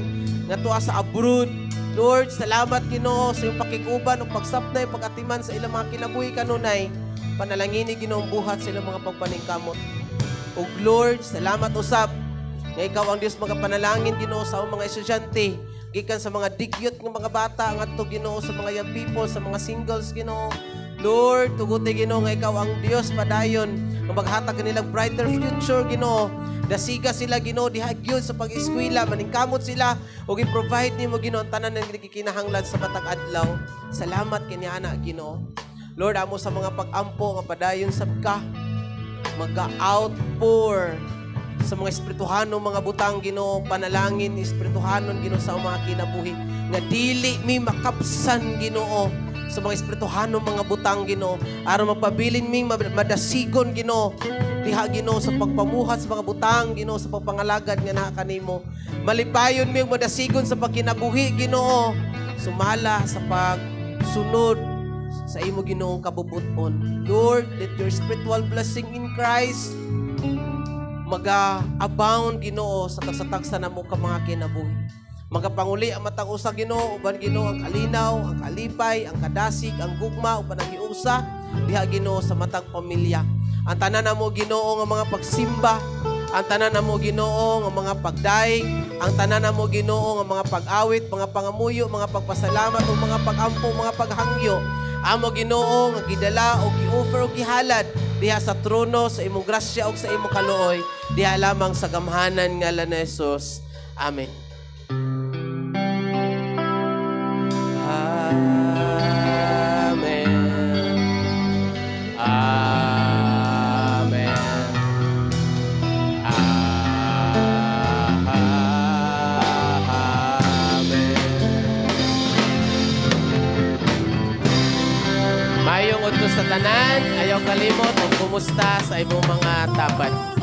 nga tuwa sa abroad. Lord, salamat Ginoo sa iyong pakikuban o pagsapnay, pag-atiman sa ilang mga kinabuhi kanunay. Panalangini Ginoong buhat sa ilang mga pagpaningkamot. O Lord, salamat usab nga ikaw ang Diyos magapanalangin Ginoo sa mga estudyante, gikan sa mga digyot ng mga bata, ngadto Ginoo sa mga young people, sa mga singles Ginoo. Lord, tuguti Ginoo nga ikaw ang Diyos padayon nga maghatag kanilang brighter future Ginoo. Dasiga sila Ginoo diha gyud sa pag-eskwela, maningkamot sila ug i-provide nimo Ginoo ang tanan nga gikinahanglan sa matag adlaw. Salamat kaniya ana Ginoo. Lord, amo sa mga pag-ampo nga padayon sab ka, maga-outpour sa mga espirituhanong mga butang Ginoo, panalangin espirituhanon Ginoo sa mga kinabuhi nga dili mi makapsan Ginoo sa mga espirituhanong mga butang Ginoo, aron magpabilin mi madasigon Ginoo diha Ginoo sa pagpamuhat sa mga butang Ginoo, sa pagpangalagad nga naa kanimo. Malipayon mi madasigon sa pagkinabuhi Ginoo, sumala sa pagsunod sa imo Ginoong kabubuton. Lord, let your spiritual blessing in Christ maga-abound Ginoo sa tagsa-tagsa namo ka mga kinabuhi. Magapanguli ang matang usa Ginoo, uban Ginoo ang kalinaw, ang kalipay, ang kadasig, ang gugma uban ang giusa diha Ginoo sa matang pamilya. Ang tanan namo Ginoo nga mga pagsimba, ang tanan namo Ginoo nga mga pagdaig, ang tanan mo Ginoo nga mga pag-awit, mga pangamuyo, mga pagpasalamat ug mga pag-ampo, mga paghangyo. Amo Ginoo nga gidala o gi-offer o gihalad diha sa trono sa imong grasya ug sa imong kaluoy diha lamang sa gamhanan ngalan ni Jesus. Amen. Amen. Amen. Amen. Mayong utos sa tanan, ayaw kalimot o kumusta sa imong mga tapat.